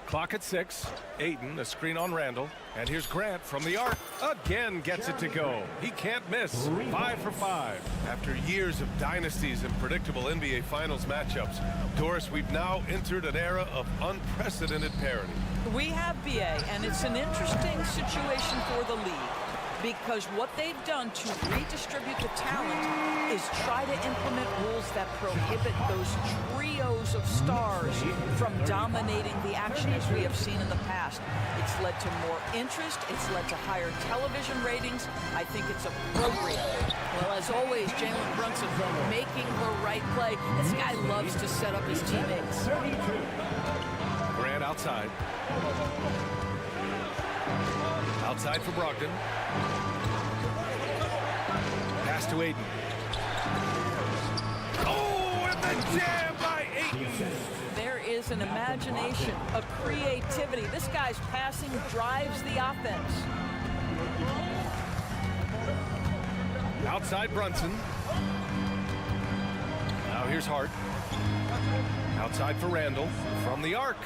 Clock at 6. Ayton, a screen on Randall. And here's Grant from the arc. Again gets it to go. He can't miss. 5 for 5. After years of dynasties and predictable NBA Finals matchups, Doris, we've now entered an era of unprecedented parity. We have BA, and it's an interesting situation for the league, because what they've done to redistribute the talent is try to implement rules that prohibit those trios of stars from dominating the action as we have seen in the past. It's led to more interest. It's led to higher television ratings. I think it's appropriate. Well, as always, Jalen Brunson making the right play. This guy loves to set up his teammates. Grant outside. Outside for Brogdon. Pass to Ayton. Oh, and the jam by Ayton. There is an imagination, a creativity. This guy's passing drives the offense. Outside Brunson. Now here's Hart. Outside for Randall from the arc.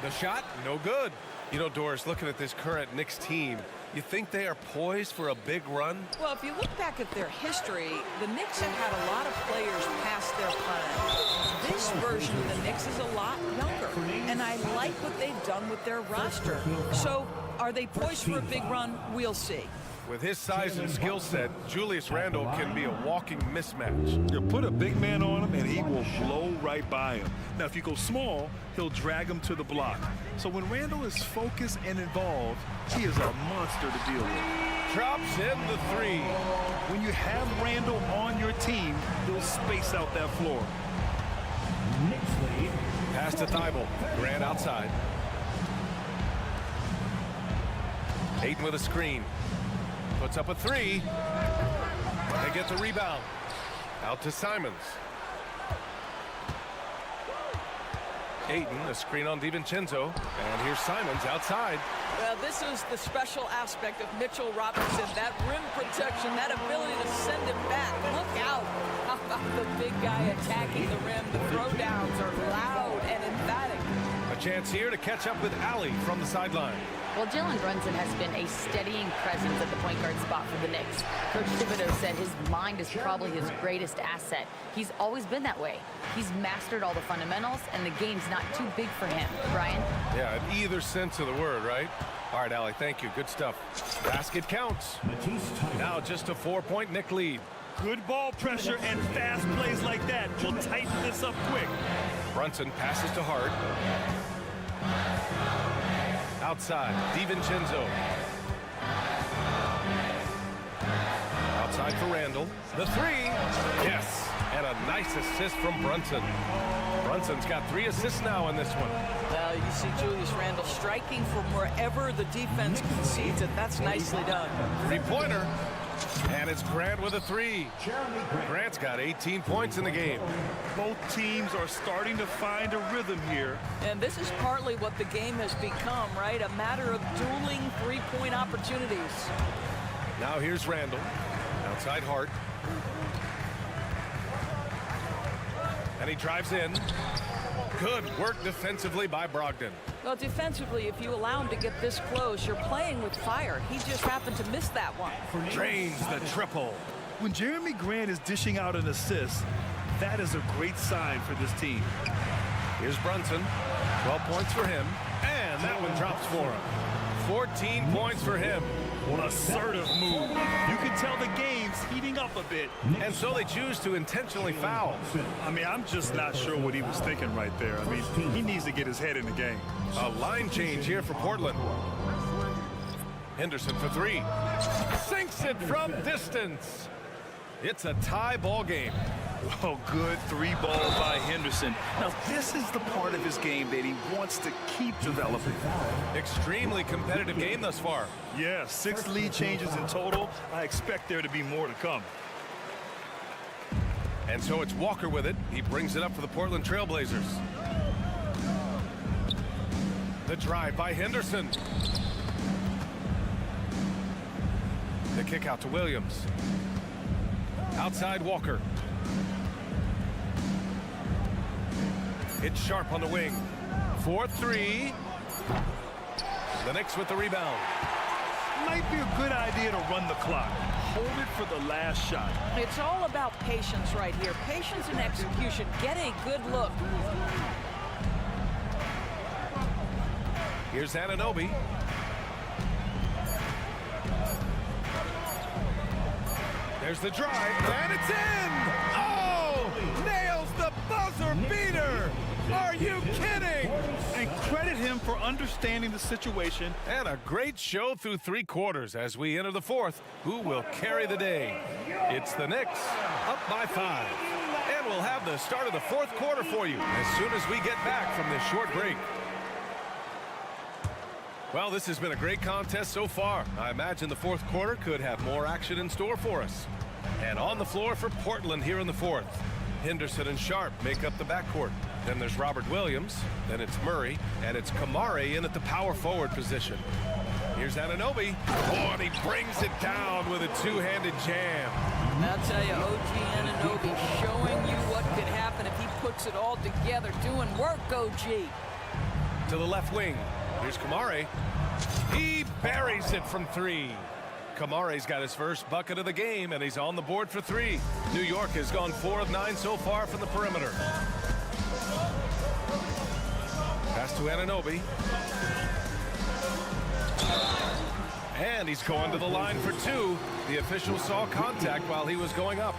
The shot, no good. You know, Doris, looking at this current Knicks team, you think they are poised for a big run? Well, if you look back at their history, the Knicks have had a lot of players past their prime. This version of the Knicks is a lot younger, and I like what they've done with their roster. So, are they poised for a big run? We'll see. With his size and skill set, Julius Randle can be a walking mismatch. You put a big man on him, and he will blow right by him. Now, if you go small, he'll drag him to the block. So when Randle is focused and involved, he is a monster to deal with. Drops in the three. When you have Randle on your team, he'll space out that floor. Pass to Thibault. Grant outside. Ayton with a screen. Puts up a three. They get the rebound. Out to Simons. Ayton, a screen on DiVincenzo. And here's Simons outside. Well, this is the special aspect of Mitchell Robinson. That rim protection, that ability to send it back. Look out. How about the big guy attacking the rim? The throwdowns are loud and emphatic. A chance here to catch up with Allie from the sideline. Well, Jalen Brunson has been a steadying presence at the point guard spot for the Knicks. Coach Thibodeau said his mind is probably his greatest asset. He's always been that way. He's mastered all the fundamentals, and the game's not too big for him. Brian? Yeah, in either sense of the word, right? All right, Allie, thank you. Good stuff. Basket counts. Now just a 4-point Knick lead. Good ball pressure and fast plays like that will tighten this up quick. Brunson passes to Hart. Outside, DiVincenzo. Outside for Randall. The three. Yes. And a nice assist from Brunson. Brunson's got 3 assists now in this one. Well, you see Julius Randle striking from wherever the defense concedes it. That's nicely done. 3-pointer. And it's Grant with a 3. Grant's got 18 points in the game. Both teams are starting to find a rhythm here. And this is partly what the game has become, right? A matter of dueling 3-point opportunities. Now here's Randall. Outside Hart. And he drives in. Good work defensively by Brogdon. Well, defensively, if you allow him to get this close, you're playing with fire. He just happened to miss that one. Drains the triple. When Jeremy Grant is dishing out an assist, that is a great sign for this team. Here's Brunson. 12 points for him. And that one drops for him. 14 points for him. What an assertive move. You can tell the game's heating up a bit. And so they choose to intentionally foul. I mean, I'm just not sure what he was thinking right there. I mean, he needs to get his head in the game. A line change here for Portland. Henderson for 3. Sinks it from distance. It's a tie ball game. Oh, good 3 ball by Henderson. Now, this is the part of his game that he wants to keep developing. Extremely competitive game thus far. Yeah, 6 lead changes in total. I expect there to be more to come. And so it's Walker with it. He brings it up for the Portland Trailblazers. The drive by Henderson. The kick out to Williams. Outside Walker. It's Sharp on the wing. 4-3. The Knicks with the rebound. Might be a good idea to run the clock. Hold it for the last shot. It's all about patience right here. Patience and execution. Get a good look. Here's Anunoby. There's the drive, and it's in! Oh! Nails the buzzer beater! Are you kidding? And credit him for understanding the situation. And a great show through 3 quarters as we enter the 4th. Who will carry the day? It's the Knicks, up by 5. And we'll have the start of the 4th quarter for you as soon as we get back from this short break. Well, this has been a great contest so far. I imagine the 4th quarter could have more action in store for us. And on the floor for Portland here in the 4th. Henderson and Sharp make up the backcourt. Then there's Robert Williams. Then it's Murray. And it's Kamare in at the power forward position. Here's Anunoby. Oh, and he brings it down with a two-handed jam. I'll tell you, OG Anunoby showing you what could happen if he puts it all together. Doing work, OG. To the left wing. Here's Kamare. He buries it from 3. Kamare's got his first bucket of the game, and he's on the board for 3. New York has gone 4 of 9 so far from the perimeter. Pass to Anunoby. And he's going to the line for 2. The official saw contact while he was going up.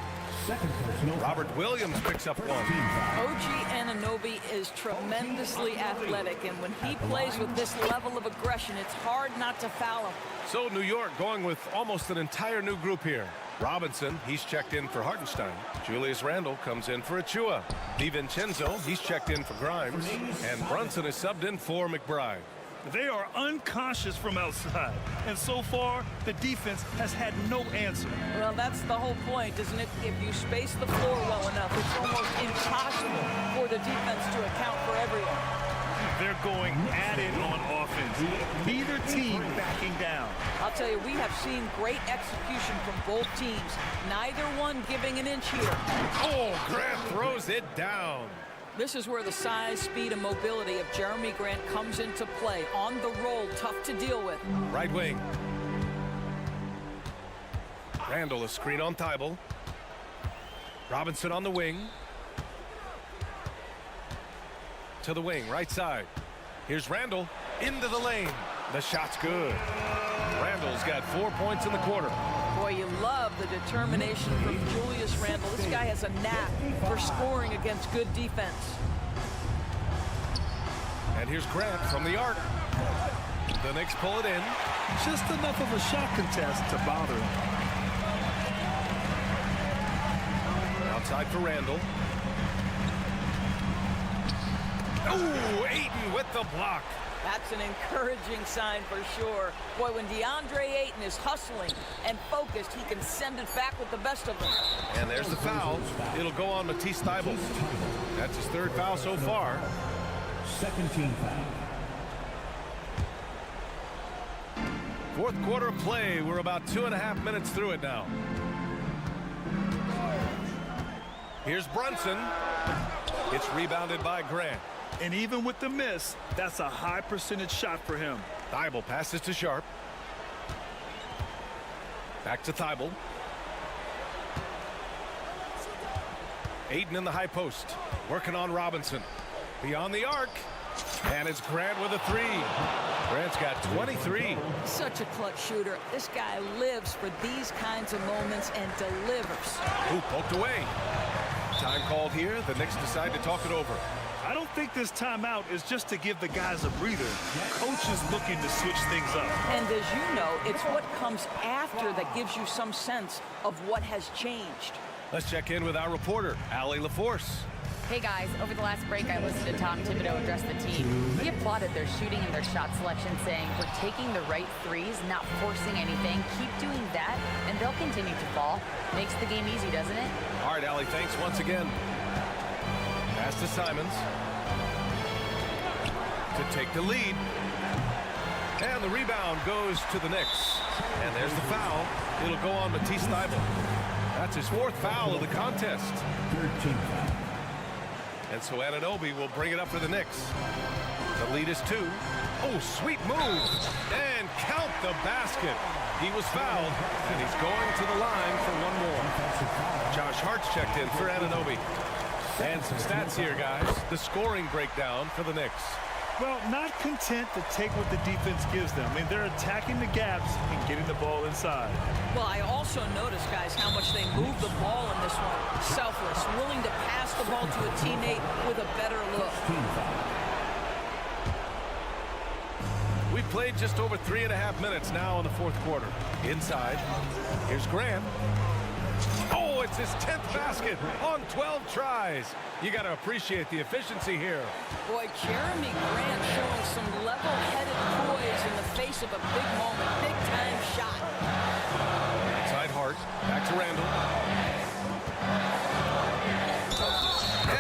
Robert Williams picks up 1. OG Anunoby is tremendously athletic, and when he plays with this level of aggression, it's hard not to foul him. So New York going with almost an entire new group here. Robinson, he's checked in for Hartenstein. Julius Randle comes in for Achua. DiVincenzo, he's checked in for Grimes. And Brunson is subbed in for McBride. They are unconscious from outside, and so far the defense has had no answer. Well, that's the whole point, isn't it? If you space the floor well enough, it's almost impossible for the defense to account for everyone. They're going at it on offense. Neither team backing down. I'll tell you, we have seen great execution from both teams. Neither one giving an inch here. Oh, Grant throws it down. This is where the size, speed, and mobility of Jeremy Grant comes into play. On the roll, tough to deal with. Right wing. Randle, a screen on Thibault. Robinson on the wing. To the wing, right side. Here's Randle into the lane. The shot's good. Randle's got 4 points in the quarter. Boy, you love the determination from Julius Randle. This guy has a knack for scoring against good defense. And here's Grant from the arc. The Knicks pull it in. Just enough of a shot contest to bother him. Outside for Randle. Oh, Ayton with the block. That's an encouraging sign for sure. Boy, when DeAndre Ayton is hustling and focused, he can send it back with the best of them. And there's the foul. It'll go on Matisse Thybulle. That's his 3rd foul so far. Second team foul. 4th quarter of play. We're about 2.5 minutes through it now. Here's Brunson. It's rebounded by Grant. And even with the miss, that's a high percentage shot for him. Thybulle passes to Sharp. Back to Thybulle. Ayton in the high post. Working on Robinson. Beyond the arc. And it's Grant with a 3. Grant's got 23. Such a clutch shooter. This guy lives for these kinds of moments and delivers. Ooh, poked away. Time called here. The Knicks decide to talk it over. I don't think this timeout is just to give the guys a breather. Coach is looking to switch things up. And as you know, it's what comes after that gives you some sense of what has changed. Let's check in with our reporter, Allie LaForce. Hey guys, over the last break I listened to Tom Thibodeau address the team. He applauded their shooting and their shot selection, saying, "We're taking the right threes, not forcing anything. Keep doing that, and they'll continue to fall." Makes the game easy, doesn't it? All right, Allie, thanks once again. Pass to Simons. To take the lead. And the rebound goes to the Knicks. And there's the foul. It'll go on Matisse Thybulle. That's his 4th foul of the contest. 13 foul. And so Anunoby will bring it up for the Knicks. The lead is 2. Oh, sweet move. And count the basket. He was fouled, and he's going to the line for 1 more. Josh Hart's checked in for Anunoby. And some stats here, guys. The scoring breakdown for the Knicks. Well, not content to take what the defense gives them. I mean, they're attacking the gaps and getting the ball inside. Well, I also noticed, guys, how much they move the ball in this one. Selfless, willing to pass the ball to a teammate with a better look. We've played just over 3.5 minutes now in the 4th quarter. Inside, here's Grant. Oh, it's his 10th basket on 12 tries. You got to appreciate the efficiency here. Boy, Jeremy Grant showing some level-headed poise in the face of a big moment. Big-time shot. Inside Hart. Back to Randle.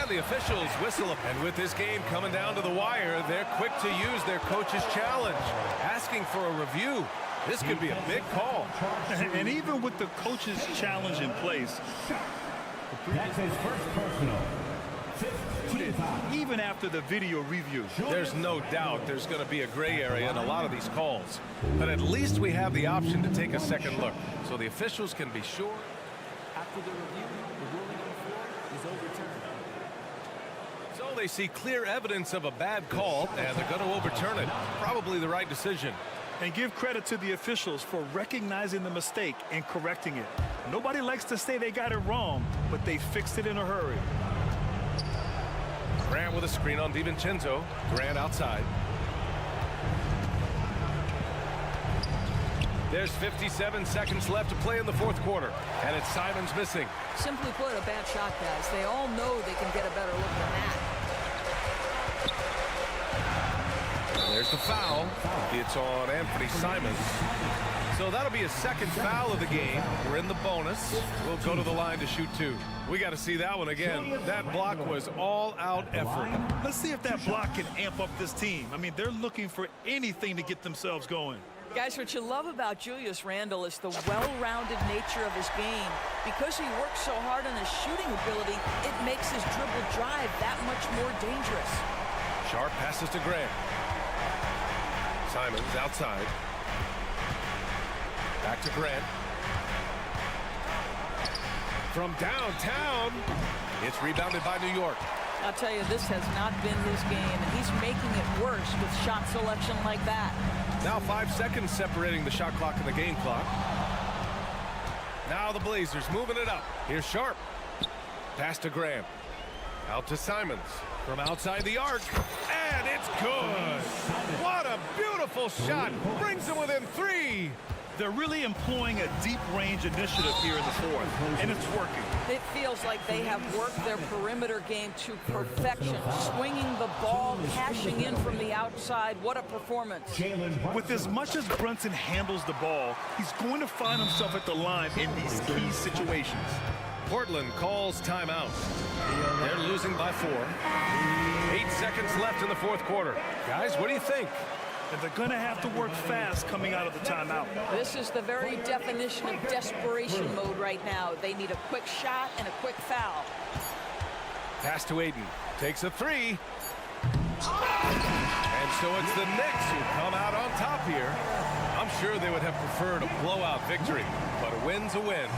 And the officials whistle. And with this game coming down to the wire, they're quick to use their coach's challenge, asking for a review. This could be a big call. And even with the coach's challenge in place, That's his first personal. even after the video review. There's no doubt there's going to be a gray area in a lot of these calls. But at least we have the option to take a second look, so the officials can be sure. After the review, the ruling on the floor is overturned. So they see clear evidence of a bad call, and they're going to overturn it. Probably the right decision. And give credit to the officials for recognizing the mistake and correcting it. Nobody likes to say they got it wrong, but they fixed it in a hurry. Grant with a screen on DiVincenzo. Grant outside. There's 57 seconds left to play in the fourth quarter, and it's Simons missing. Simply put, a bad shot, guys. They all know they can get a better look than that. There's the foul. It's on Anthony Simons. So that'll be a second foul of the game. We're in the bonus. We'll go to the line to shoot two. We got to see that one again. That block was all-out effort. Let's see if that block can amp up this team. I mean, they're looking for anything to get themselves going. Guys, what you love about Julius Randle is the well-rounded nature of his game. Because he works so hard on his shooting ability, it makes his dribble drive that much more dangerous. Sharp passes to Grant. Simons outside. Back to Grant. From downtown, it's rebounded by New York. I'll tell you, this has not been his game, and he's making it worse with shot selection like that. Now 5 seconds separating the shot clock and the game clock. Now the Blazers moving it up. Here's Sharp. Pass to Graham. Out to Simons. From outside the arc. And it's good. What a beautiful shot. Brings them within 3. They're really employing a deep range initiative here in the fourth, and it's working. It feels like they have worked their perimeter game to perfection. Swinging the ball, cashing in from the outside. What a performance. With as much as Brunson handles the ball, he's going to find himself at the line in these key situations. Portland calls timeout. They're losing by 4. 8 seconds left in the fourth quarter. Guys, what do you think? And they're going to have to work fast coming out of the timeout. This is the very definition of desperation mode right now. They need a quick shot and a quick foul. Pass to Aiden. Takes a 3. And so it's the Knicks who come out on top here. I'm sure they would have preferred a blowout victory, but a win's a win.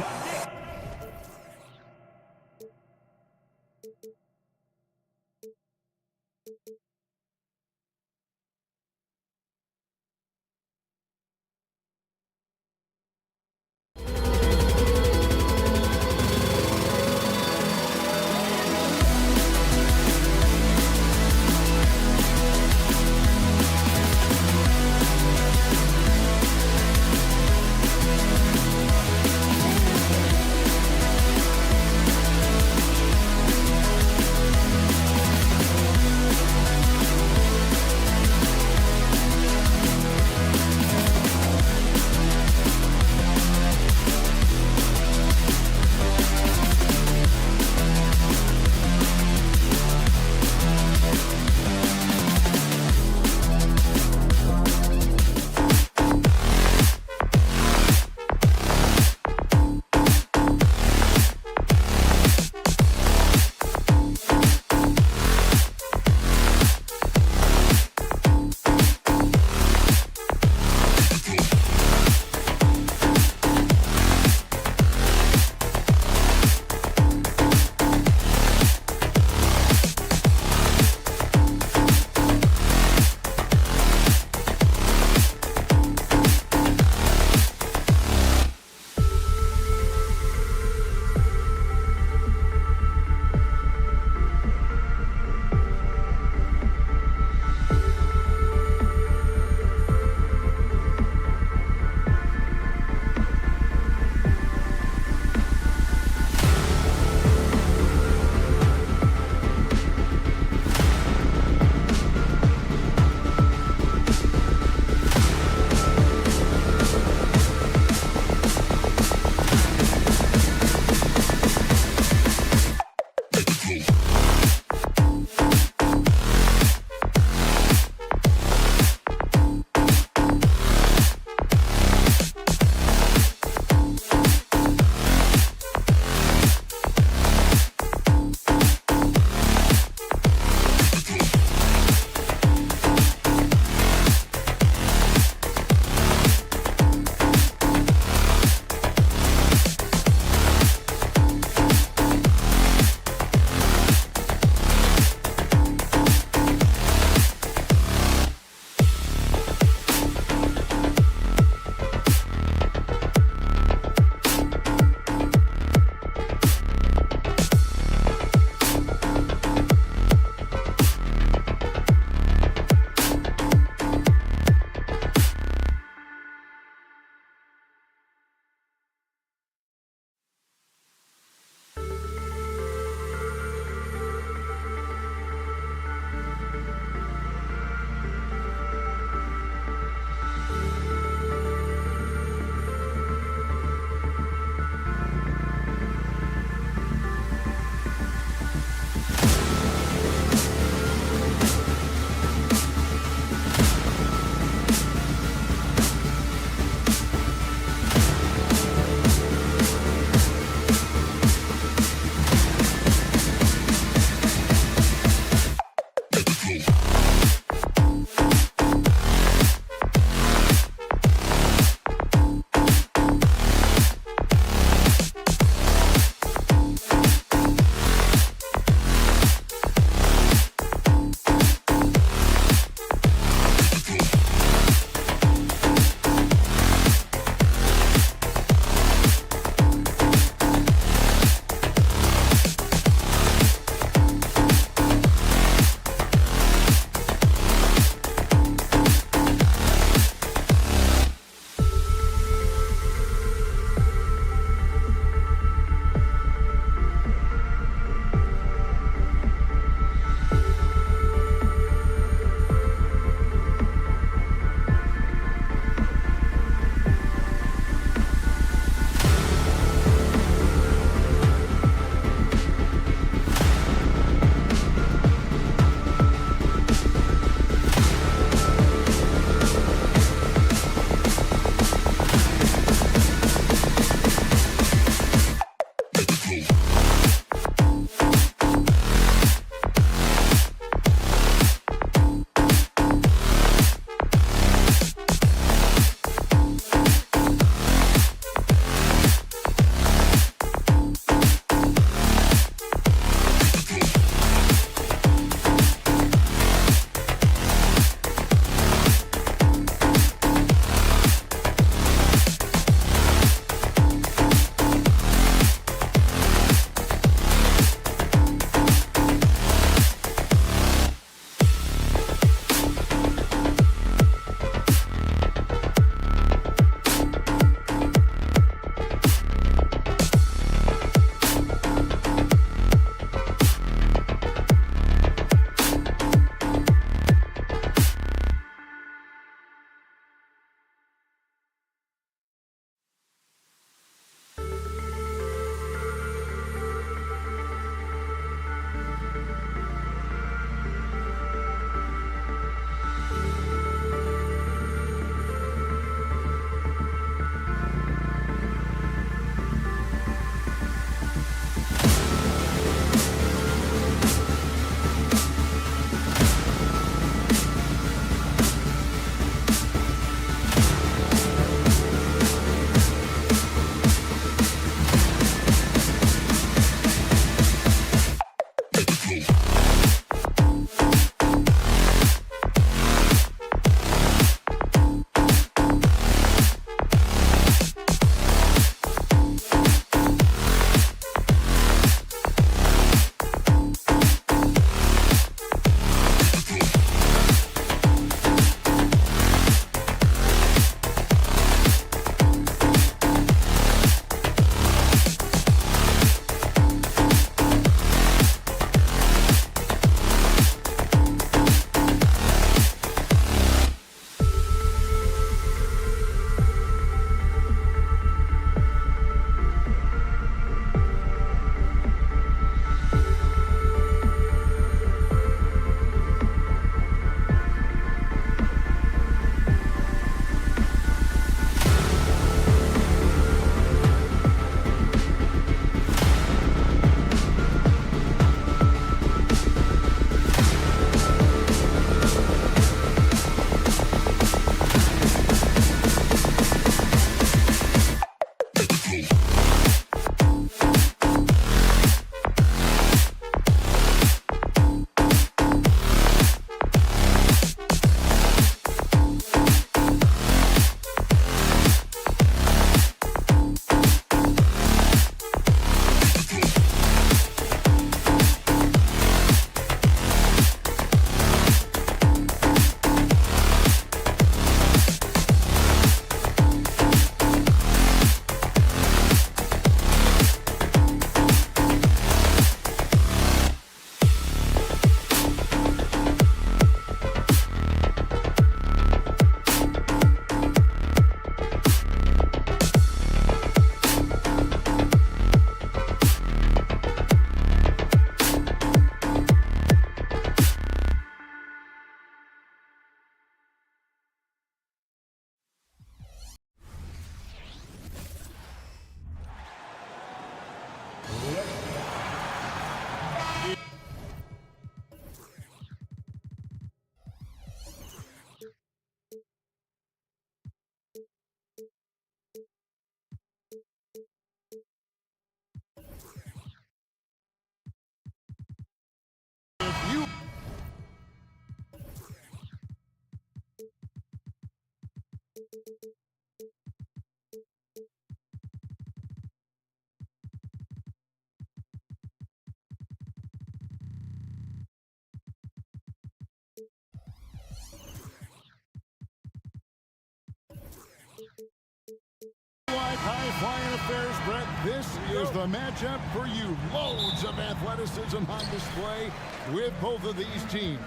flying affairs, Brett. This is the matchup for you. Loads of athleticism on display with both of these teams.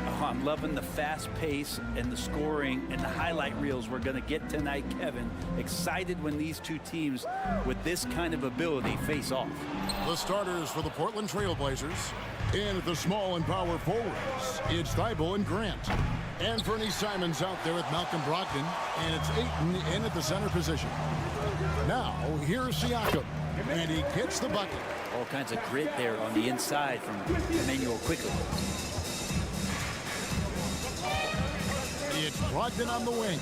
Oh, I'm loving the fast pace and the scoring and the highlight reels we're going to get tonight, Kevin. Excited when these two teams with this kind of ability face off. The starters for the Portland Trail Blazers. In at the small and power forwards, it's Thibault and Grant. Anthony Simons out there with Malcolm Brogdon, and it's Ayton in at the center position. Now, here's Siakam, and he gets the bucket. All kinds of grit there on the inside from Emmanuel quickly. It's Brogdon on the wing,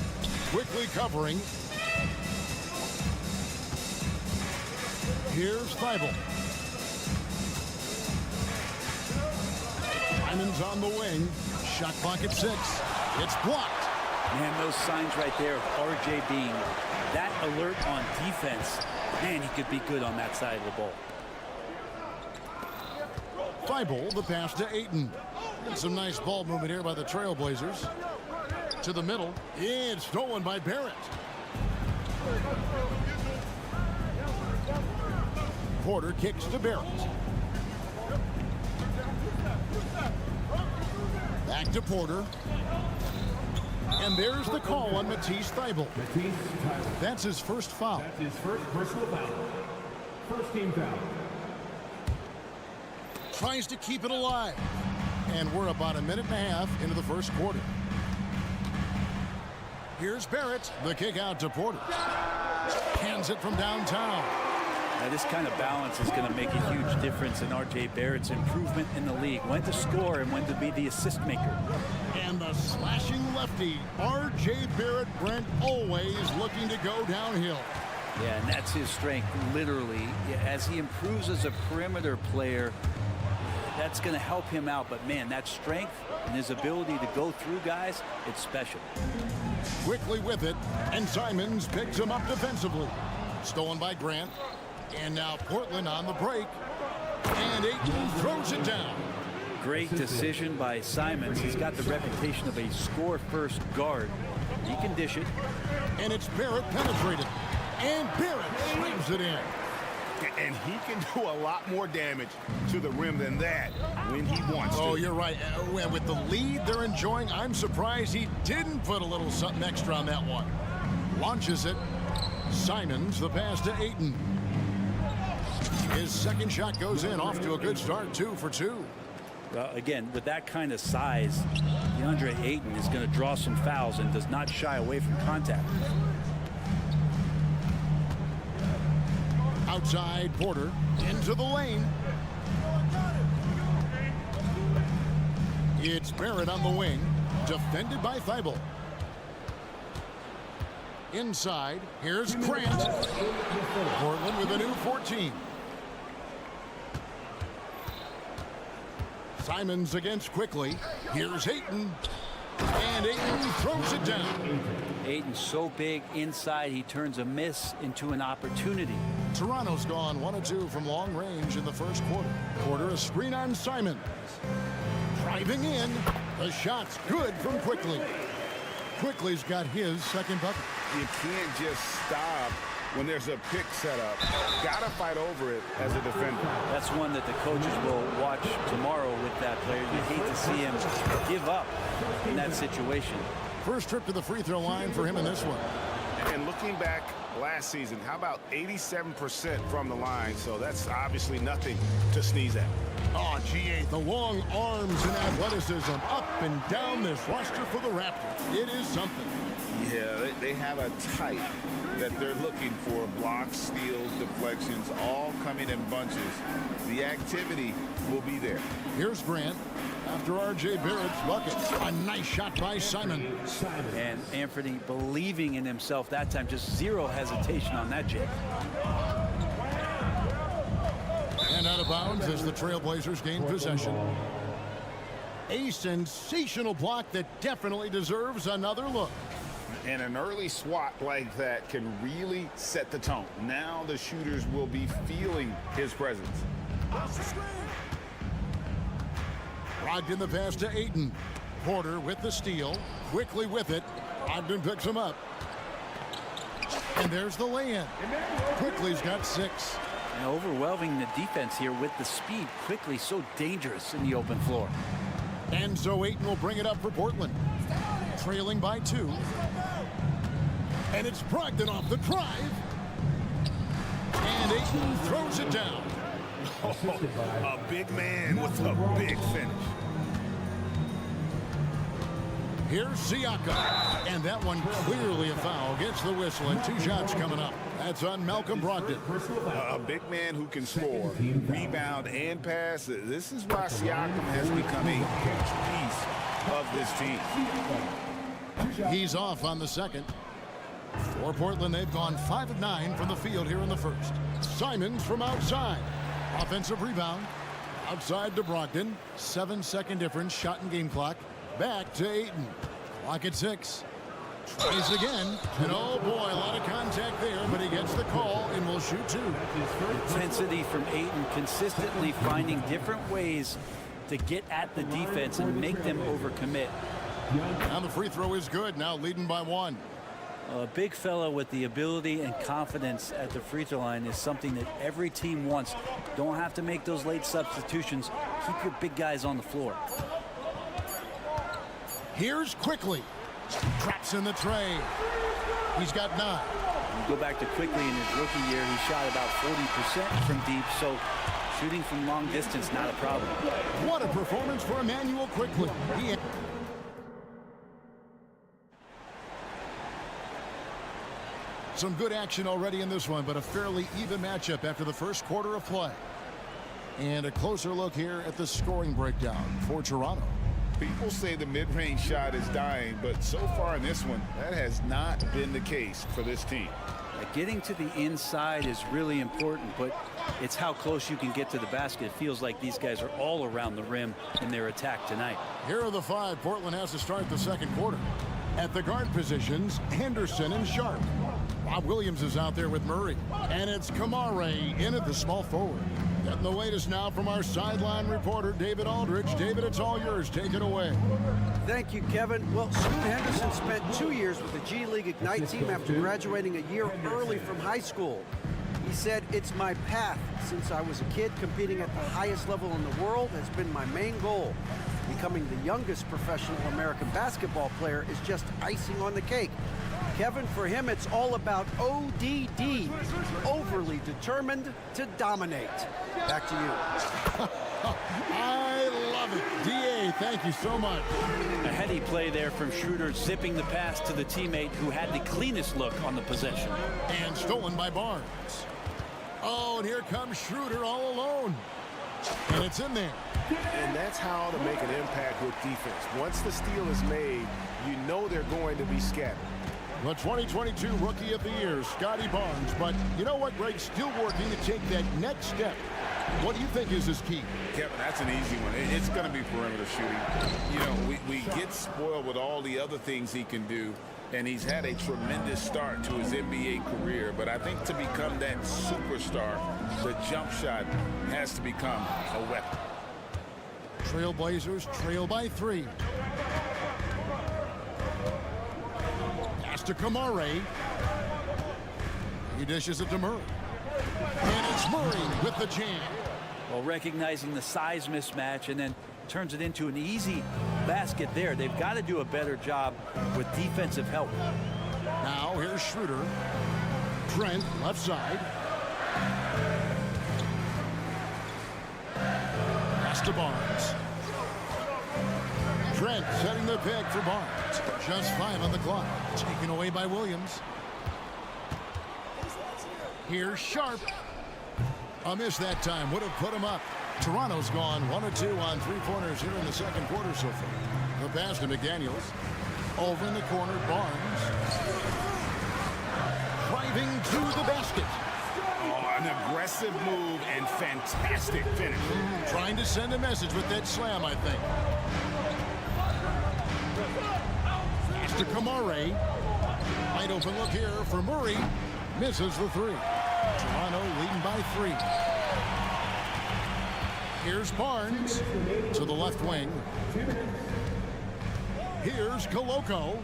quickly covering. Here's Thibault. Simons on the wing. Shot clock at 6. It's blocked. Man, those signs right there of RJ being that alert on defense. Man, he could be good on that side of the ball. Thibault, the pass to Ayton. And some nice ball movement here by the Trailblazers. To the middle. It's stolen by Barrett. Porter kicks to Barrett. Back to Porter. And there's the call on Matisse Thybulle. That's his first foul. That's his first personal foul. First team foul. Tries to keep it alive. And we're about a minute and a half into the first quarter. Here's Barrett. The kick out to Porter. Hands it from downtown. Now, this kind of balance is going to make a huge difference in R.J. Barrett's improvement in the league. When to score and when to be the assist maker. And the slashing lefty, R.J. Barrett, Brent, always looking to go downhill. Yeah, and that's his strength, literally. As he improves as a perimeter player, that's going to help him out. But, man, that strength and his ability to go through guys, it's special. Quickly with it, and Simons picks him up defensively. Stolen by Grant. And now Portland on the break. And Ayton throws it down. Great decision by Simons. He's got the reputation of a score-first guard. He can dish it. And it's Barrett penetrated. And Barrett slams it in. And he can do a lot more damage to the rim than that when he wants to. Oh, you're right. With the lead they're enjoying, I'm surprised he didn't put a little something extra on that one. Launches it. Simons, the pass to Ayton. His second shot goes in, off to a good start, 2 for 2. Well, again, with that kind of size, DeAndre Ayton is going to draw some fouls and does not shy away from contact. Outside, Porter, into the lane. It's Barrett on the wing, defended by Thybulle. Inside, here's Grant. Portland with a new 14. Simons against quickly. Here's Ayton. And Ayton throws it down. Ayton's so big inside, he turns a miss into an opportunity. Toronto's gone 1 of 2 from long range in the first quarter. Porter, a screen on Simon. Driving in. The shot's good from Quickly. Quickly's got his second bucket. You can't just stop when there's a pick set up. Gotta fight over it as a defender. That's one that the coaches will watch tomorrow with that player. You hate to see him give up in that situation. First trip to the free throw line for him in this one. And looking back last season, how about 87% from the line? So that's obviously nothing to sneeze at. Oh, G8, the long arms and athleticism up and down this roster for the Raptors. It is something. Yeah, they have a type that they're looking for. Blocks, steals, deflections, all coming in bunches. The activity will be there. Here's Grant after R.J. Barrett's bucket. A nice shot by Simon. And Anthony believing in himself that time. Just zero hesitation on that, Jake. And out of bounds as the Trailblazers gain possession. A sensational block that definitely deserves another look. And an early swat like that can really set the tone. Now the shooters will be feeling his presence. Brogdon the pass to Ayton. Porter with the steal. Quickly with it. Brogdon picks him up. And there's the lay-in. Quickly's got 6. And overwhelming the defense here with the speed. Quickly so dangerous in the open floor. And so Ayton will bring it up for Portland. Trailing by 2. And it's Brogdon off the drive. And Ayton throws it down. A big man with a big finish. Here's Siakam. And that one clearly a foul. Gets the whistle and 2 shots coming up. That's on Malcolm Brogdon. A big man who can score, rebound, and pass. This is why Siakam has become a huge piece of this team. He's off on the second. For Portland, they've gone 5 of 9 from the field here in the first. Simons from outside. Offensive rebound. Outside to Brogdon. 7-second difference. Shot and game clock. Back to Ayton. Clock at 6. Tries again. And oh boy, a lot of contact there, but he gets the call and will shoot 2. Intensity from Ayton, consistently finding different ways to get at the defense and make them overcommit. And the free throw is good. Now leading by 1. A big fella with the ability and confidence at the free throw line is something that every team wants. Don't have to make those late substitutions. Keep your big guys on the floor. Here's Quickly. Traps in the tray. He's got 9. You go back to Quickly in his rookie year, he shot about 40% from deep, so shooting from long distance, not a problem. What a performance for Emmanuel Quickly. Some good action already in this one, but a fairly even matchup after the first quarter of play. And a closer look here at the scoring breakdown for Toronto. People say the mid-range shot is dying, but so far in this one, that has not been the case for this team. Getting to the inside is really important, but it's how close you can get to the basket. It feels like these guys are all around the rim in their attack tonight. Here are the 5 Portland has to start the second quarter. At the guard positions, Henderson and Sharp. Bob Williams is out there with Murray. And it's Kamare in at the small forward. Getting the latest now from our sideline reporter, David Aldridge. David, it's all yours. Take it away. Thank you, Kevin. Well, Scoot Henderson spent 2 years with the G League Ignite team after graduating a year early from high school. He said, "It's my path. Since I was a kid, competing at the highest level in the world has been my main goal. Becoming the youngest professional American basketball player is just icing on the cake." Kevin, for him, it's all about ODD, overly determined to dominate. Back to you. I love it. D.A., thank you so much. A heady play there from Schroeder, zipping the pass to the teammate who had the cleanest look on the possession. And stolen by Barnes. Oh, and here comes Schroeder all alone. And it's in there. And that's how to make an impact with defense. Once the steal is made, you know they're going to be scattered. The 2022 Rookie of the Year, Scotty Barnes. But you know what, Greg? Still working to take that next step. What do you think is his key? Kevin, that's an easy one. It's going to be perimeter shooting. You know, we get spoiled with all the other things he can do, and he's had a tremendous start to his NBA career. But I think to become that superstar, the jump shot has to become a weapon. Trailblazers trail by 3. Pass to Kamare. He dishes it to Murray. And it's Murray with the jam. Well, recognizing the size mismatch and then turns it into an easy basket there. They've got to do a better job with defensive help. Now here's Schroeder. Trent left side. Pass to Barnes. Trent setting the pick for Barnes. Just 5 on the clock. Taken away by Williams. Here's Sharp. A miss that time. Would have put him up. Toronto's gone 1 of 2 on 3-pointers here in the second quarter so far. The pass to McDaniels. Over in the corner, Barnes. Driving to the basket. Oh, an aggressive move and fantastic finish. Trying to send a message with that slam, I think. Pass to Kamare. Wide open look here for Murray. Misses the 3. Toronto leading by 3. Here's Barnes to the left wing. Here's Koloko.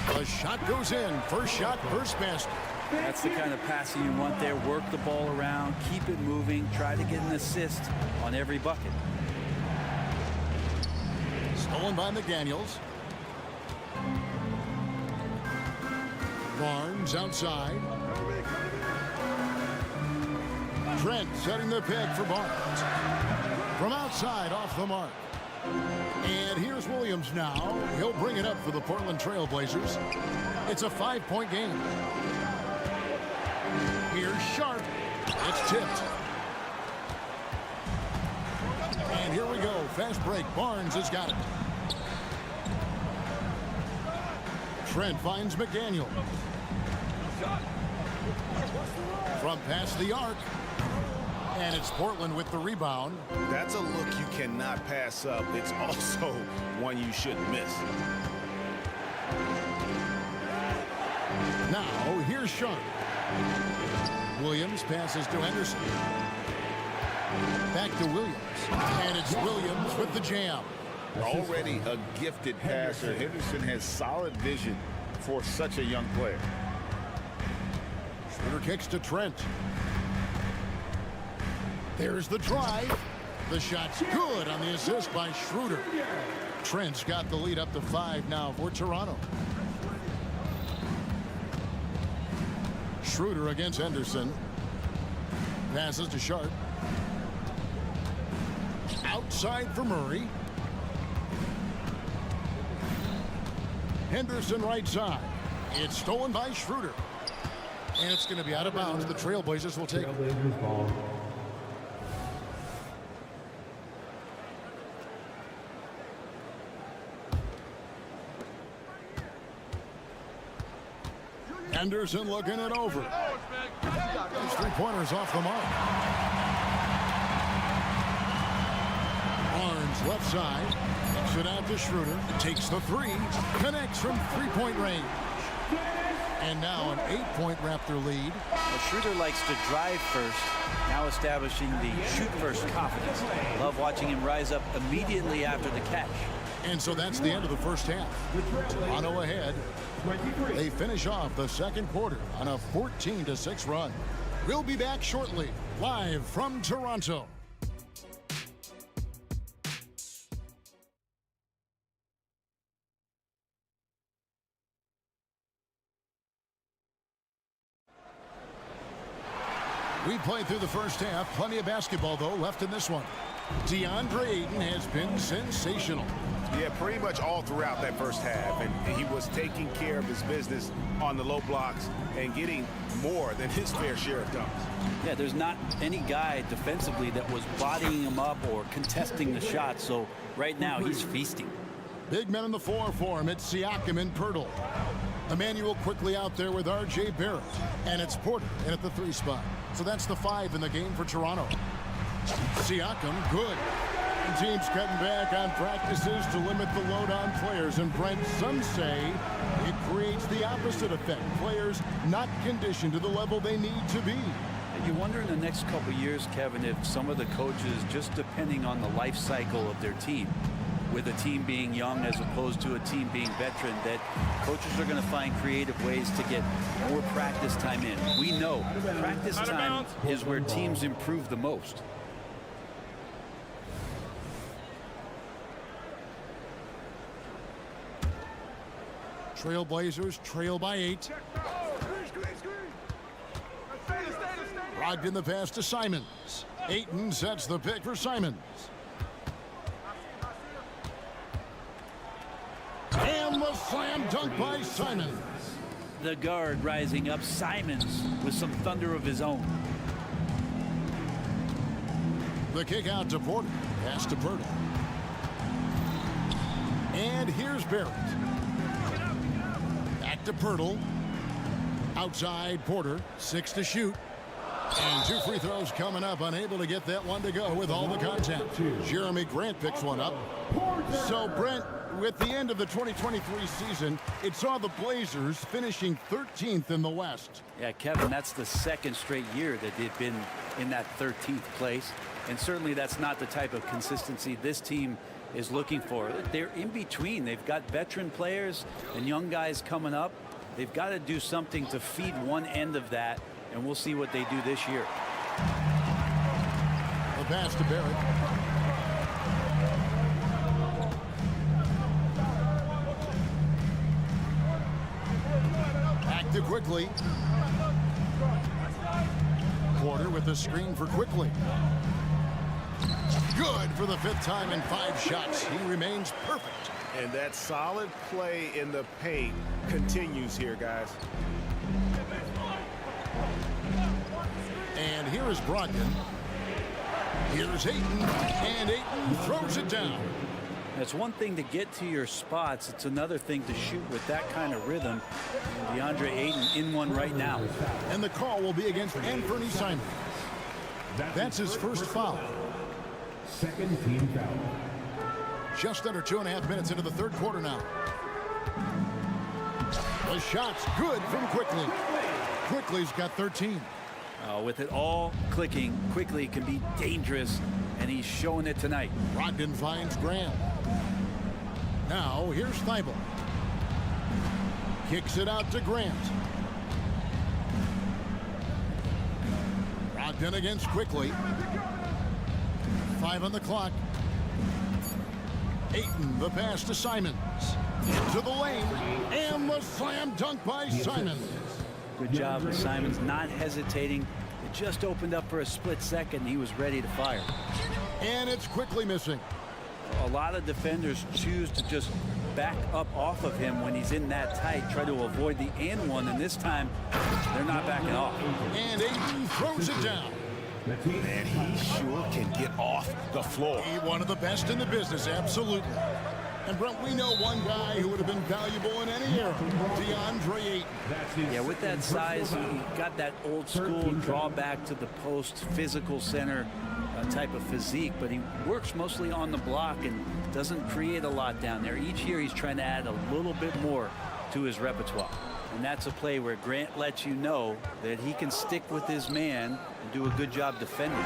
The shot goes in. First shot, first basket. That's the kind of passing you want there. Work the ball around, keep it moving, try to get an assist on every bucket. Stolen by McDaniels. Barnes outside. Trent setting the pick for Barnes. From outside, off the mark. And here's Williams now. He'll bring it up for the Portland Trail Blazers. It's a 5-point game. Here's Sharp. It's tipped. And here we go. Fast break. Barnes has got it. Trent finds McDaniel. From past the arc. And it's Portland with the rebound. That's a look you cannot pass up. It's also one you shouldn't miss. Now, here's Sharp. Williams passes to Henderson. Back to Williams. And it's Williams with the jam. Already a gifted passer, Henderson has solid vision for such a young player. Schroeder kicks to Trent. There's the drive. The shot's good on the assist by Schroeder. Trent's got the lead up to 5 now for Toronto. Schroeder against Henderson. Passes to Sharp. Outside for Murray. Henderson right side. It's stolen by Schroeder. And it's going to be out of bounds. The Trailblazers will take it. Henderson looking it over. Those 3-pointers off the mark. Barnes left side. Kicks it out to Schroeder. Takes the 3. Connects from 3-point range. And now an 8-point Raptor lead. Well, Schroeder likes to drive first, now establishing the shoot first confidence. Love watching him rise up immediately after the catch. And so that's the end of the first half. Toronto ahead. They finish off the second quarter on a 14-6 run. We'll be back shortly, live from Toronto. We played through the first half. Plenty of basketball, though, left in this one. DeAndre Ayton has been sensational. Yeah, pretty much all throughout that first half. And he was taking care of his business on the low blocks and getting more than his fair share of dunks. Yeah, there's not any guy defensively that was bodying him up or contesting the shot. So right now he's feasting. Big men in the 4 for him. It's Siakam and Pirtle. Emmanuel quickly out there with R.J. Barrett. And it's Porter in at the 3 spot. So that's the 5 in the game for Toronto. Siakam, good. The team's cutting back on practices to limit the load on players. And Brent, some say it creates the opposite effect. Players not conditioned to the level they need to be. You wonder in the next couple of years, Kevin, if some of the coaches, just depending on the life cycle of their team, with a team being young as opposed to a team being veteran, that coaches are going to find creative ways to get more practice time in. We know practice time is where teams improve the most. Trailblazers trail by 8. Logged in the pass to Simons. Ayton sets the pick for Simons. And the slam dunk by Simons. The guard rising up, Simons with some thunder of his own. The kick out to Porter. Pass to Pirtle. And here's Barrett. Back to Pirtle. Outside Porter. 6 to shoot. And 2 free throws coming up. Unable to get that one to go with all the contact. Jeremy Grant picks one up. So Brent, with the end of the 2023 season, it saw the Blazers finishing 13th in the West. Yeah, Kevin, that's the second straight year that they've been in that 13th place. And certainly that's not the type of consistency this team is looking for. They're in between. They've got veteran players and young guys coming up. They've got to do something to feed one end of that, and we'll see what they do this year. The pass to Barrett. Back to Quickly. Porter with the screen for Quickly. Good for the 5th time in 5 shots. He remains perfect. And that solid play in the paint continues here, guys. And here is Brogdon. Here's Ayton, and Ayton throws it down. It's one thing to get to your spots. It's another thing to shoot with that kind of rhythm. And DeAndre Ayton in one right now. And the call will be against Anthony Simons. That's his first foul. Second team foul. Just under 2.5 minutes into the 3rd quarter now. The shot's good from Quickly. Quickly's got 13. With it all clicking, Quickly can be dangerous, and he's showing it tonight. Brogdon finds Grant. Now here's Thibault. Kicks it out to Grant. Brogdon against Quickly. 5 on the clock. Ayton, the pass to Simons. Into the lane, and the slam dunk by Simons. Good job with Simons not hesitating. It just opened up for a split second, and he was ready to fire. And it's Quickly missing. A lot of defenders choose to just back up off of him when he's in that tight, try to avoid the and one, and this time they're not backing off. And Ayton throws it down. Man, he sure can get off the floor. He's one of the best in the business, absolutely. And Brent, we know one guy who would have been valuable in any era, DeAndre Ayton. Yeah, with that size, he got that old school draw back to the post, physical center type of physique, but he works mostly on the block and doesn't create a lot down there. Each year he's trying to add a little bit more to his repertoire. And that's a play where Grant lets you know that he can stick with his man and do a good job defending.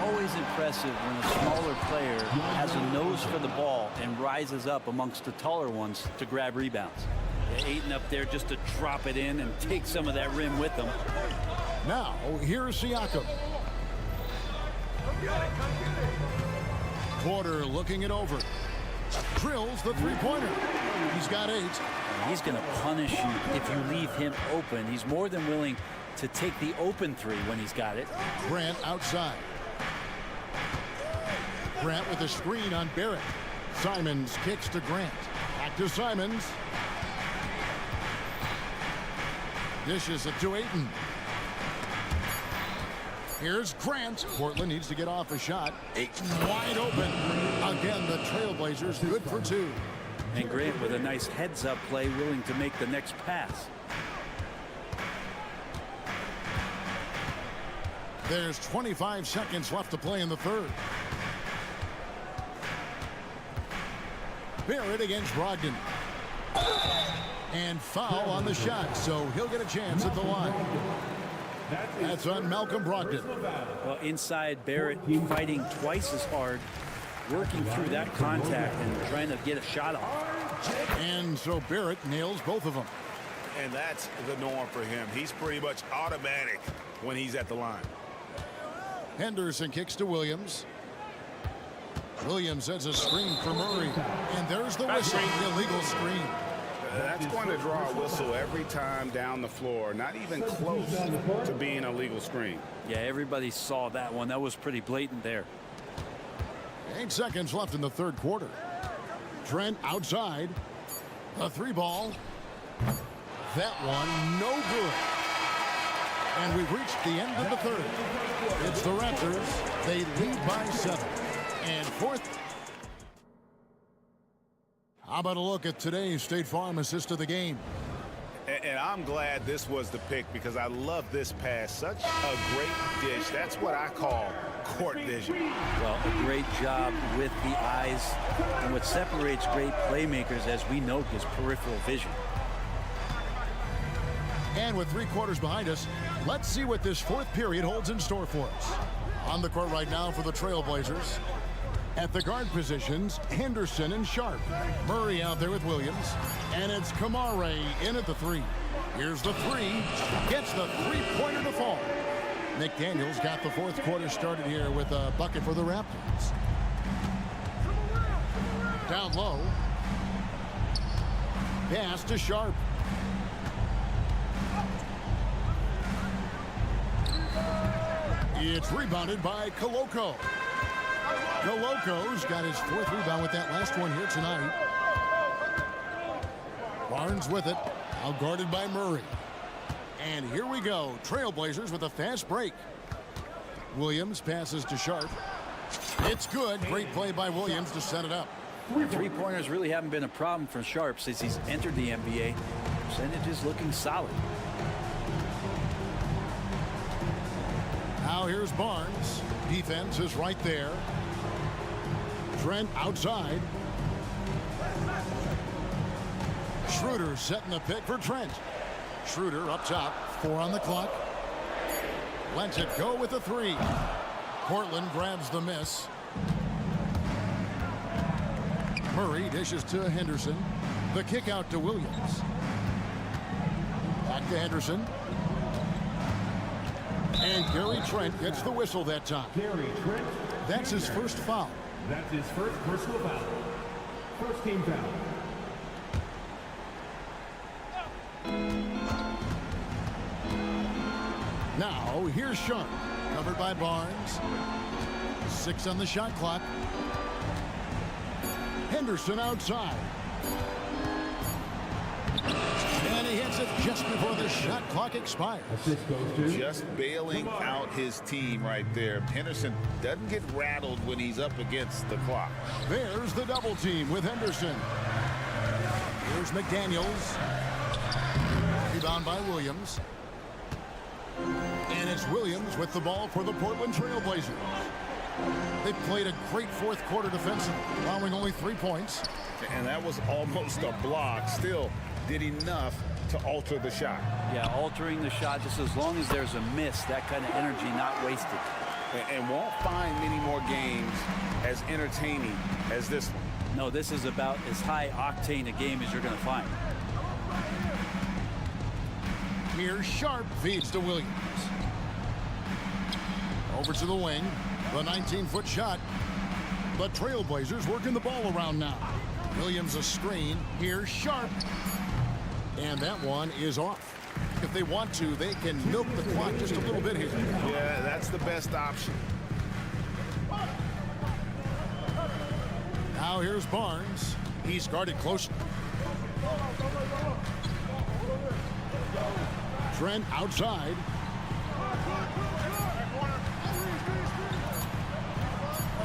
Always impressive when a smaller player has a nose for the ball and rises up amongst the taller ones to grab rebounds. Yeah, Ayton up there just to drop it in and take some of that rim with him. Now, here's Siakam. Porter looking it over. Drills the 3-pointer. He's got 8. He's going to punish you if you leave him open. He's more than willing to take the open 3 when he's got it. Grant outside. Grant with a screen on Barrett. Simons kicks to Grant. Back to Simons. Dishes it to Ayton. Here's Grant. Portland needs to get off a shot. Ayton wide open. Again, the Trailblazers good for 2. And Grant with a nice heads-up play, willing to make the next pass. There's 25 seconds left to play in the 3rd. Barrett against Brogdon. And foul on the shot, so he'll get a chance at the line. That's on Malcolm Brogdon. Well, inside, Barrett fighting twice as hard, working through that contact and trying to get a shot off. And so Barrett nails both of them. And that's the norm for him. He's pretty much automatic when he's at the line. Henderson kicks to Williams. Williams has a screen for Murray. And there's the whistle, illegal screen. That's going to draw a whistle every time down the floor. Not even close to being a legal screen. Yeah, everybody saw that one. That was pretty blatant there. 8 seconds left in the 3rd quarter. Trent outside. A 3-ball. That one no good. And we've reached the end of the 3rd. It's the Raptors. They lead by 7. And 4th. How about a look at today's State Farm assist of the game? And I'm glad this was the pick because I love this pass. Such a great dish. That's what I call court vision. Well, a great job with the eyes. And what separates great playmakers, as we know, is peripheral vision. And with 3 quarters behind us, let's see what this 4th period holds in store for us. On the court right now for the Trailblazers, At the guard positions, Henderson and Sharp. Murray out there with Williams. And it's Kamare in at the 3. Here's the 3. Gets the three-pointer to fall. McDaniels got the fourth quarter started here with a bucket for the Raptors. Down low. Pass to Sharp. It's rebounded by Koloko. Koloko's got his fourth rebound with that last one here tonight. Barnes with it. Now guarded by Murray. And here we go. Trailblazers with a fast break. Williams passes to Sharp. It's good. Great play by Williams to set it up. Three-pointers really haven't been a problem for Sharp since he's entered the NBA. Percentage is looking solid. Now here's Barnes. Defense is right there. Trent outside. Schroeder setting the pick for Trent. Schroeder up top. 4 on the clock. Lets it go with the 3. Portland grabs the miss. Murray dishes to Henderson. The kick out to Williams. Back to Henderson. And Gary Trent gets the whistle that time. Gary Trent. That's his first foul. That's his first personal foul. First team foul. Now here's Sharp. Covered by Barnes. 6 on the shot clock. Henderson outside. And he hits it just before the shot clock expires. Just bailing out his team right there. Henderson doesn't get rattled when he's up against the clock. There's the double team with Henderson. Here's McDaniels. Rebound by Williams. And it's Williams with the ball for the Portland Trailblazers. They played a great fourth quarter defensively, allowing only 3 points. And that was almost a block. Still did enough to alter the shot. Yeah, altering the shot just as long as there's a miss, that kind of energy not wasted. And won't find many more games as entertaining as this one. No, this is about as high octane a game as you're going to find. Here's Sharp, feeds to Williams. Over to the wing. The 19-foot shot. The Trailblazers working the ball around now. Williams a screen. Here's Sharp. And that one is off. If they want to, they can milk the clock just a little bit here. Yeah, that's the best option. Now here's Barnes. He's guarded closely. Trent outside.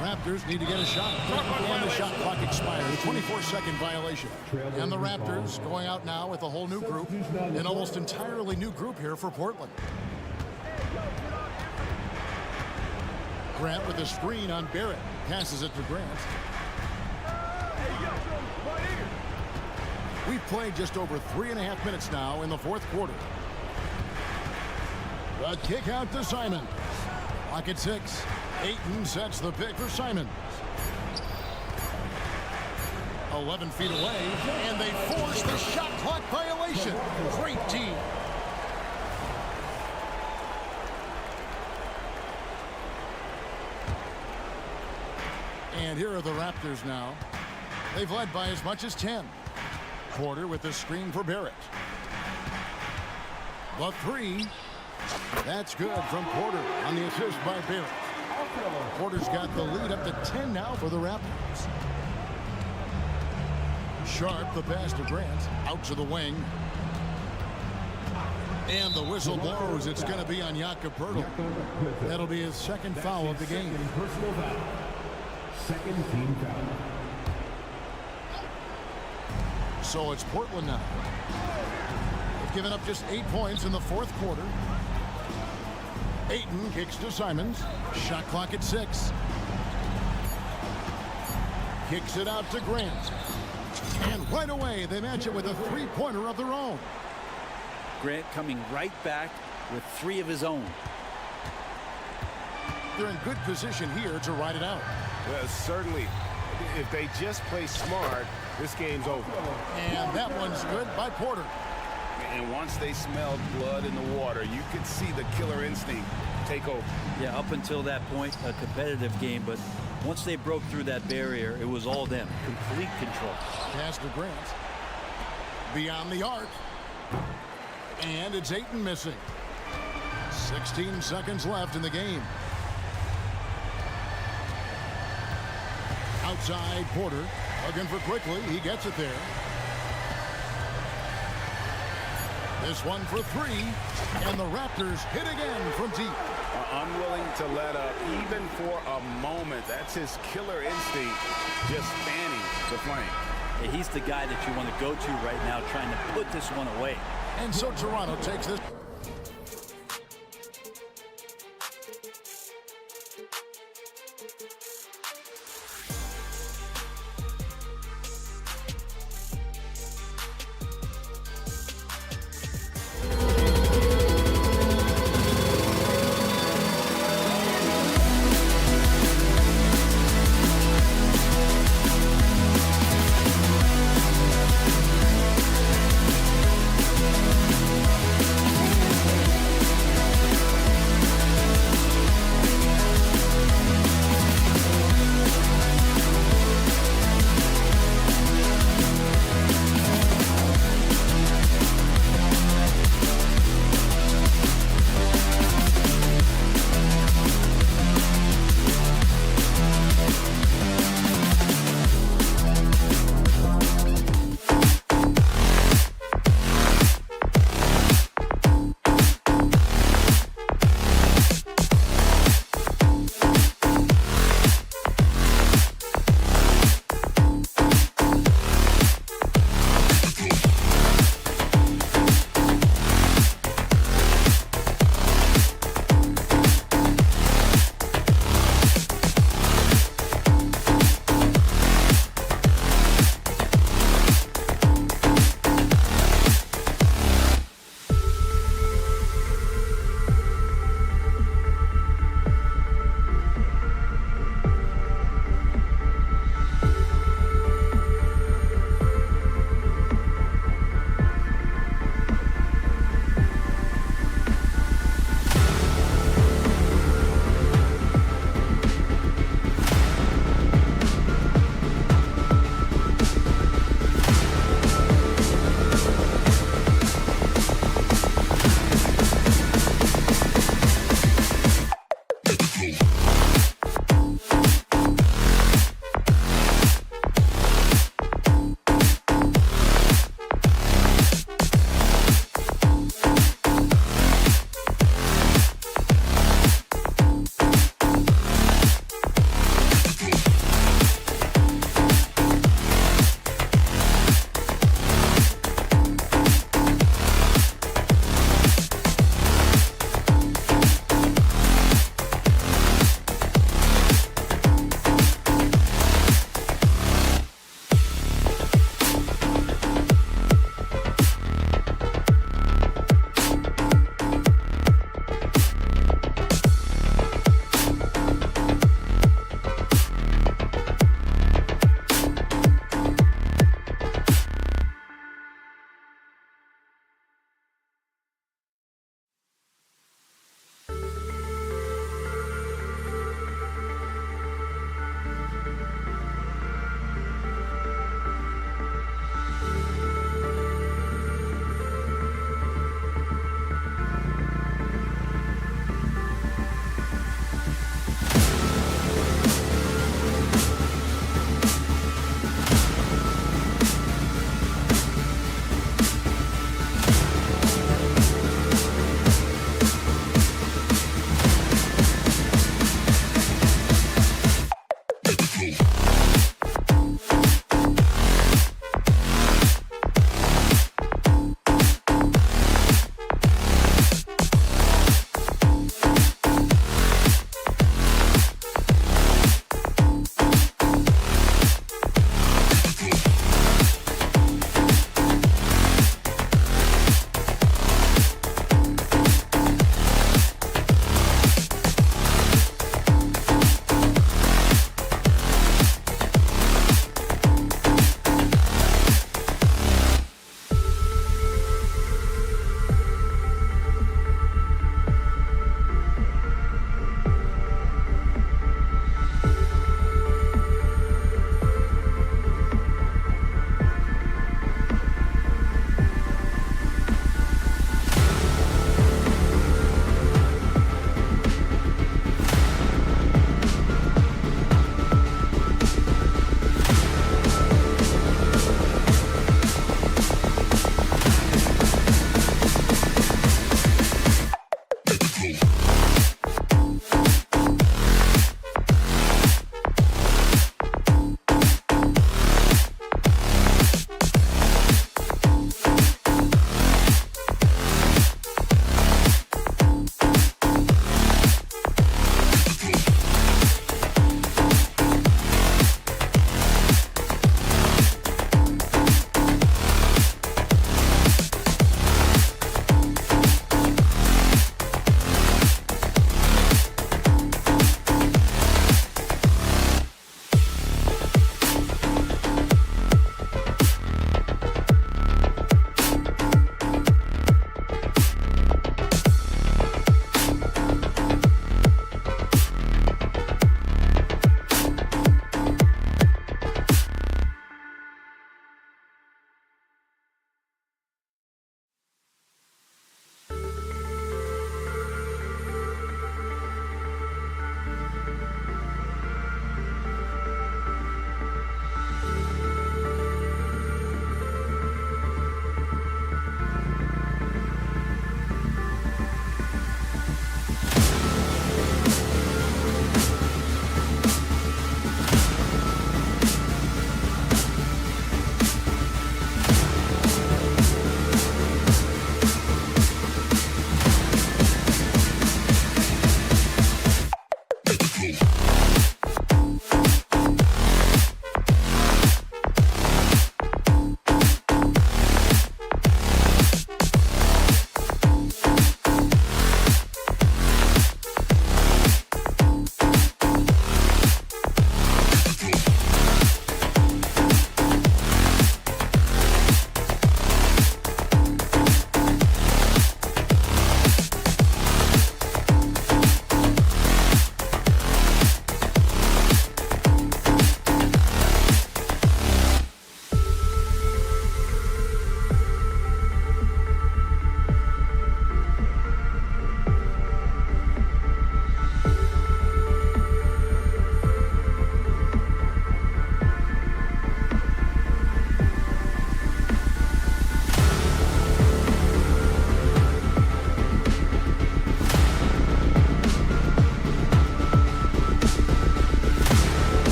Raptors need to get a shot. And the shot clock expired. A 24-second violation. And the Raptors going out now with a whole new group. An almost entirely new group here for Portland. Grant with a screen on Barrett. Passes it to Grant. We've played just over 3.5 minutes now in the fourth quarter. The kick out to Simon. Clock at 6. Ayton sets the pick for Simon. 11 feet away, and they force the shot clock violation. Great team. And here are the Raptors now. They've led by as much as 10. Porter with the screen for Barrett. The 3. That's good from Porter on the assist by Barrett. Porter's got the lead up to 10 now for the Raptors. Sharp, the pass to Grant, out to the wing. And the whistle blows. It's going to be on Jakob Poeltl. That'll be his second foul of the game. Second team foul. So it's Portland now. They've given up just 8 points in the fourth quarter. Ayton kicks to Simons. Shot clock at 6. Kicks it out to Grant. And right away, they match it with a three-pointer of their own. Grant coming right back with 3 of his own. They're in good position here to ride it out. Certainly, if they just play smart, this game's over. And that one's good by Porter. And once they smelled blood in the water, you could see the killer instinct take over. Yeah, up until that point, a competitive game, but once they broke through that barrier, it was all them. Complete control. Pass to Grant. Beyond the arc. And it's Ayton missing. 16 seconds left in the game. Outside Porter. Looking for quickly. He gets it there. This one for three. And the Raptors hit again from deep. Unwilling to let up even for a moment. That's his killer instinct, just fanning the flame. Yeah, he's the guy that you want to go to right now, trying to put this one away. And so Toronto takes this.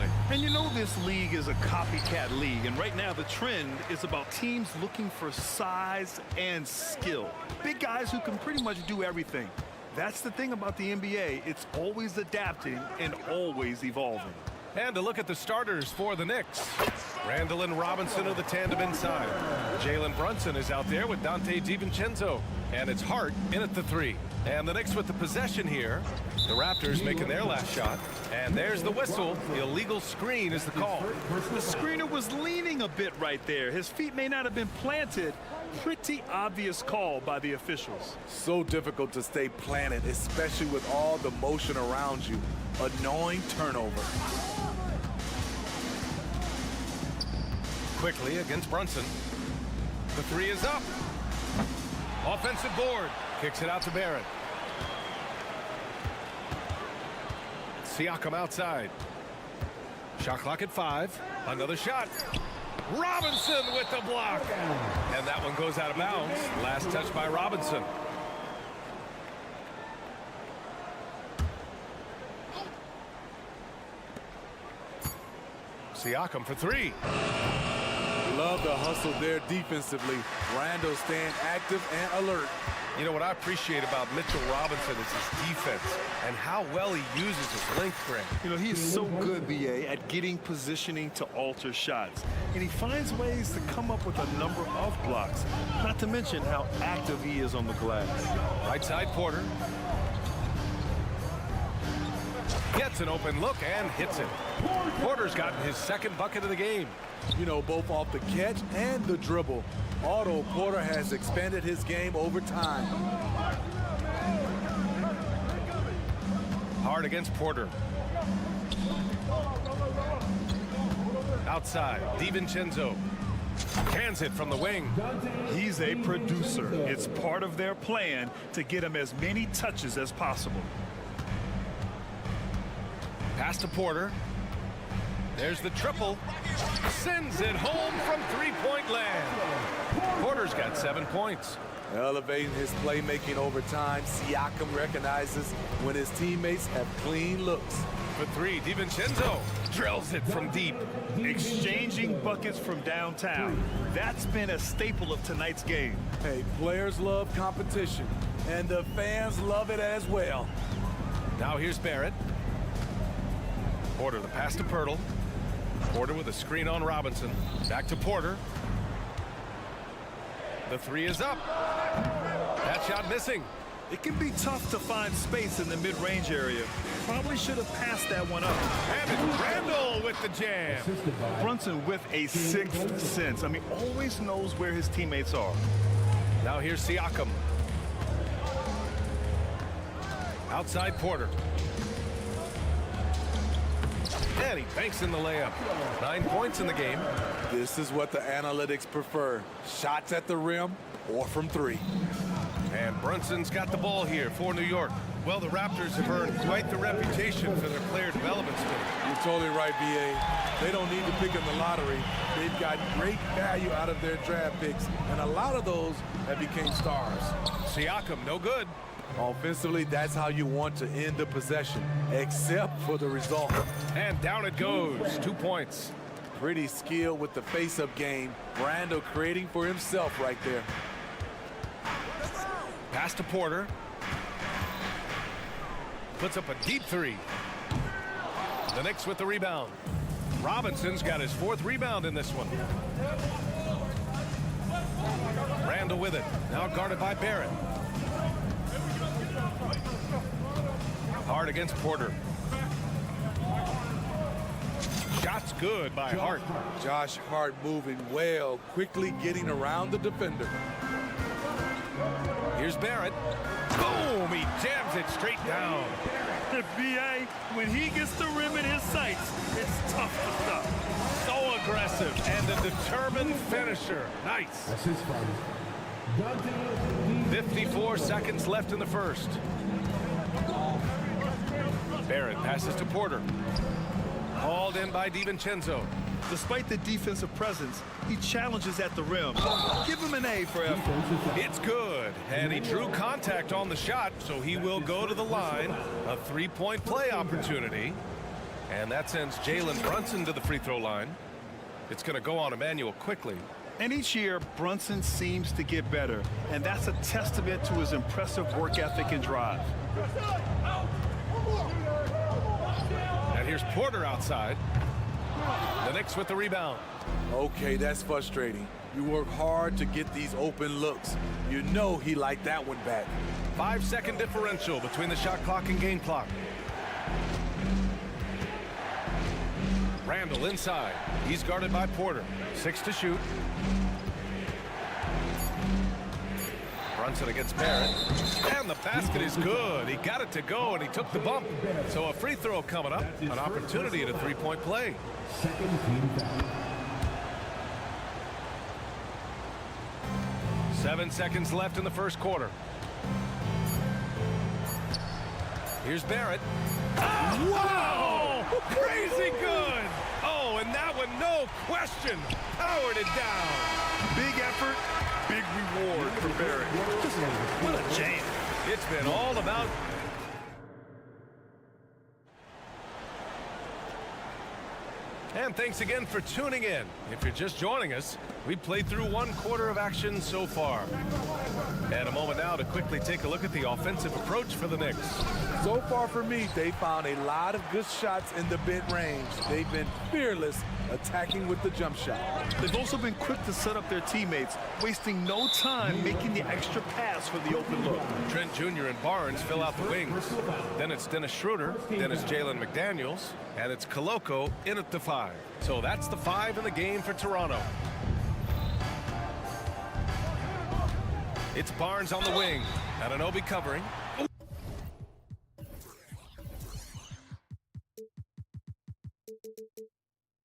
Absolutely. And you know this league is a copycat league, and right now the trend is about teams looking for size and skill. Big guys who can pretty much do everything. That's the thing about the NBA. It's always adapting and always evolving. And to look at the starters for the Knicks. Randall and Robinson are the tandem inside. Jalen Brunson is out there with Dante DiVincenzo. And it's Hart in at the 3. And the Knicks with the possession here. The Raptors making their last shot. And there's the whistle. The illegal screen is the call. The screener was leaning a bit right there. His feet may not have been planted. Pretty obvious call by the officials. So difficult to stay planted, especially with all the motion around you. Annoying turnover. Quickly against Brunson. The 3 is up. Offensive board. Kicks it out to Barrett. Siakam outside. Shot clock at 5. Another shot. Robinson with the block. And that one goes out of bounds. Last touch by Robinson. Siakam for 3. Love the hustle there defensively. Randall staying active and alert. You know what I appreciate about Mitchell Robinson is his defense and how well he uses his length frame. You know, he is so good, BA, at getting positioning to alter shots. And he finds ways to come up with a number of blocks, not to mention how active he is on the glass. Right side Porter. Gets an open look and hits it. Porter's gotten his second bucket of the game. You know, both off the catch and the dribble. Although Porter has expanded his game over time. Hard against Porter. Outside, DiVincenzo. Cans it from the wing. He's a producer. It's part of their plan to get him as many touches as possible. Pass to Porter. There's the triple. Sends it home from three-point land. Porter's got 7 points. Elevating his playmaking over time. Siakam recognizes when his teammates have clean looks. For 3, DiVincenzo drills it from deep. Exchanging buckets from downtown. That's been a staple of tonight's game. Hey, players love competition, and the fans love it as well. Now here's Barrett. Porter, the pass to Pirtle. Porter with a screen on Robinson. Back to Porter. The 3 is up. That shot missing. It can be tough to find space in the mid-range area. Probably should have passed that one up. And it's Randall with the jam. Brunson with a sixth sense. I mean, always knows where his teammates are. Now here's Siakam. Outside Porter. And he banks in the layup. 9 points in the game. This is what the analytics prefer. Shots at the rim or from 3. And Brunson's got the ball here for New York. Well, the Raptors have earned quite the reputation for their player development skills. You're totally right, B.A. They don't need to pick in the lottery. They've got great value out of their draft picks, and a lot of those have become stars. Siakam, no good. Offensively, that's how you want to end the possession, except for the result. And down it goes. 2 points. Pretty skilled with the face-up game. Randall creating for himself right there. Pass to Porter. Puts up a deep 3. The Knicks with the rebound. Robinson's got his 4th rebound in this one. Randall with it. Now guarded by Barrett. Hard against Porter. Shot's good by Hart. Josh Hart moving well, quickly getting around the defender. Here's Barrett. Boom! He jams it straight down. B.A., when he gets the rim in his sights, it's tough to stop. So aggressive and a determined finisher. Nice. That's his fault. 54 seconds left in the first. Barrett passes to Porter. Hauled in by DiVincenzo. Despite the defensive presence, he challenges at the rim. Give him an A for effort. It's good. And he drew contact on the shot, so he will go to the line. A 3-point play opportunity. And that sends Jalen Brunson to the free throw line. It's going to go on Emmanuel quickly. And each year, Brunson seems to get better, and that's a testament to his impressive work ethic and drive. And here's Porter outside. The Knicks with the rebound. Okay, that's frustrating. You work hard to get these open looks. You know he liked that one back. 5-second differential between the shot clock and game clock. Randall inside. He's guarded by Porter. 6 to shoot. Brunson against Barrett. And the basket is good. He got it to go, and he took the bump. So a free throw coming up. An opportunity at a three-point play. Second team foul. 7 seconds left in the first quarter. Here's Barrett. Oh, wow! Crazy good! Oh, and that one, no question, powered it down. Big effort, big reward for Barrett. What a jam. It's been all about... And thanks again for tuning in. If you're just joining us, we played through 1 quarter of action so far. And a moment now to quickly take a look at the offensive approach for the Knicks. So far for me, they found a lot of good shots in the mid-range. They've been fearless attacking with the jump shot. They've also been quick to set up their teammates, wasting no time making the extra pass for the open look. Trent Jr. and Barnes fill out the wings. Then it's Dennis Schroeder, then it's Jalen McDaniels, and it's Koloko in at the 5. So that's the 5 in the game for Toronto. It's Barnes on the wing. Anunoby covering.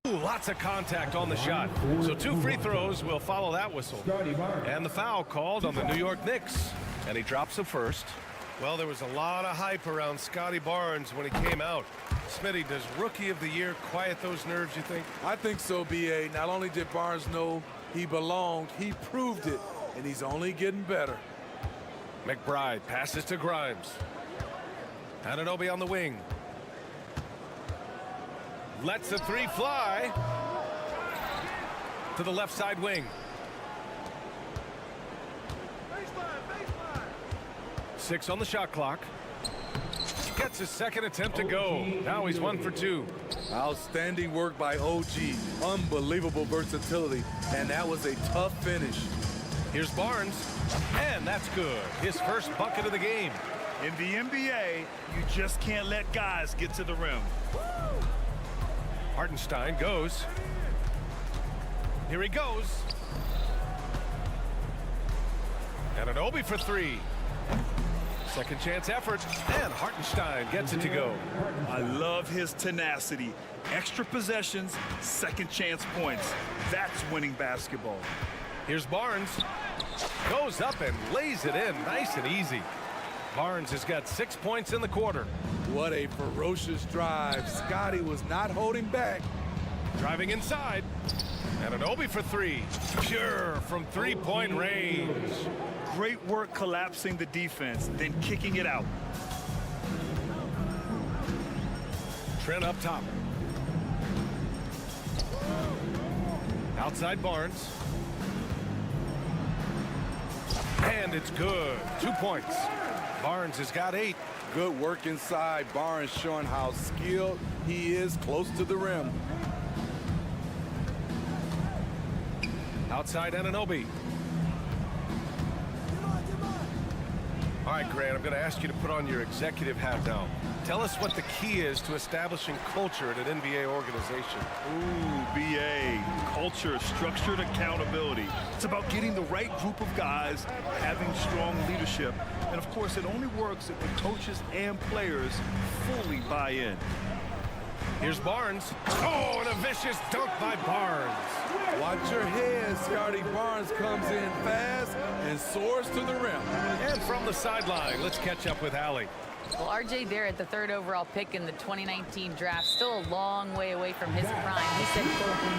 Ooh, lots of contact on the shot. So 2 free throws will follow that whistle. And the foul called on the New York Knicks. And he drops the first. Well, there was a lot of hype around Scotty Barnes when he came out. Smitty, does Rookie of the Year quiet those nerves, you think? I think so, B.A. Not only did Barnes know he belonged, he proved it, and he's only getting better. McBride passes to Grimes. Anunoby on the wing. Lets the 3 fly to the left side wing. 6 on the shot clock. Gets his second attempt to go. Now he's 1 for 2. Outstanding work by OG. Unbelievable versatility. And that was a tough finish. Here's Barnes. And that's good. His first bucket of the game. In the NBA, you just can't let guys get to the rim. Hartenstein goes. Here he goes. Anunoby for 3. Second chance effort, and Hartenstein gets it to go. I love his tenacity. Extra possessions, second chance points. That's winning basketball. Here's Barnes. Goes up and lays it in nice and easy. Barnes has got 6 points in the quarter. What a ferocious drive. Scotty was not holding back. Driving inside. Anunoby for 3. Pure from 3-point range. Great work collapsing the defense, then kicking it out. Trent up top. Outside Barnes. And it's good. 2 points. Barnes has got 8. Good work inside. Barnes showing how skilled he is close to the rim. Outside Anunoby. All right, Grant, I'm going to ask you to put on your executive hat now. Tell us what the key is to establishing culture at an NBA organization. Ooh, BA. Culture, structured accountability. It's about getting the right group of guys, having strong leadership. And, of course, it only works if the coaches and players fully buy in. Here's Barnes. Oh, and a vicious dunk by Barnes. Watch your head. Scotty Barnes comes in fast and soars to the rim. And from the sideline, let's catch up with Allie. Well, R.J. Barrett, the 3rd overall pick in the 2019 draft, still a long way away from his prime. He said,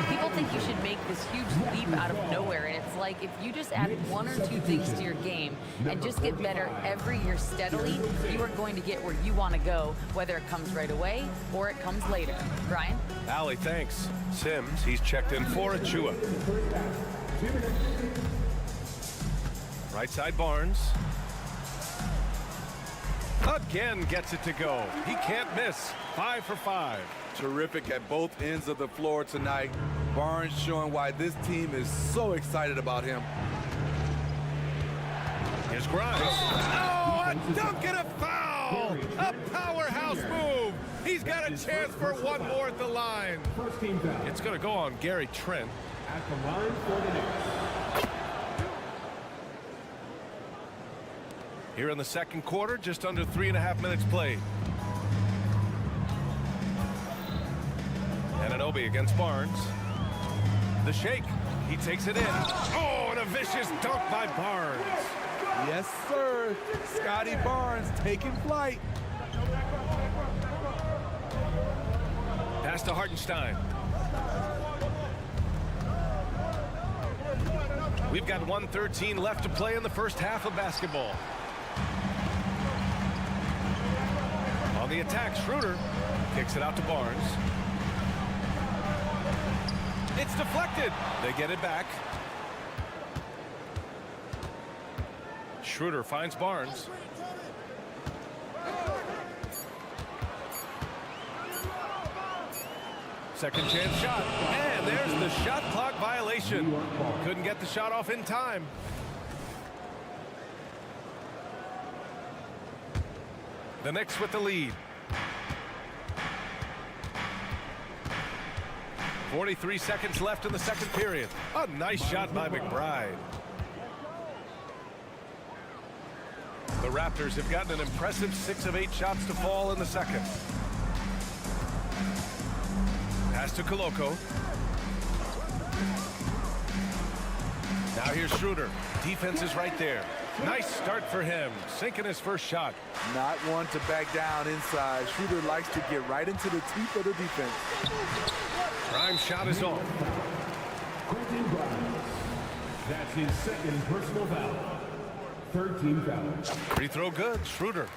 people think you should make this huge leap out of nowhere, and it's like if you just add 1 or 2 things to your game and just get better every year steadily, you are going to get where you want to go, whether it comes right away or it comes later. Brian? Allie, thanks. Sims, he's checked in for Achua. Right side Barnes. Again gets it to go. He can't miss. 5 for 5. Terrific at both ends of the floor tonight. Barnes showing why this team is so excited about him. Here's Grimes. Oh, a dunk and a foul! A powerhouse move. He's got a chance for one more at the line. It's going to go on Gary Trent. At the line for the Knicks. Here in the second quarter, just under 3.5 minutes played. Anunoby against Barnes. The shake. He takes it in. Oh, and a vicious dunk by Barnes. Yes, sir. Scotty Barnes taking flight. Pass to Hartenstein. We've got 1:13 left to play in the first half of basketball. On the attack, Schroeder kicks it out to Barnes. It's deflected. They get it back. Schroeder finds Barnes. Second chance shot. And there's the shot clock violation. Couldn't get the shot off in time. The Knicks with the lead. 43 seconds left in the second period. A nice shot by McBride. The Raptors have gotten an impressive 6 of 8 shots to fall in the second. Pass to Koloko. Now here's Schroeder. Defense is right there. Nice start for him. Sinking his first shot. Not one to back down inside. Schroeder likes to get right into the teeth of the defense. Grimes' shot is off. Quentin Grimes. That's his second personal foul. 13 fouls. Free throw good. Schroeder.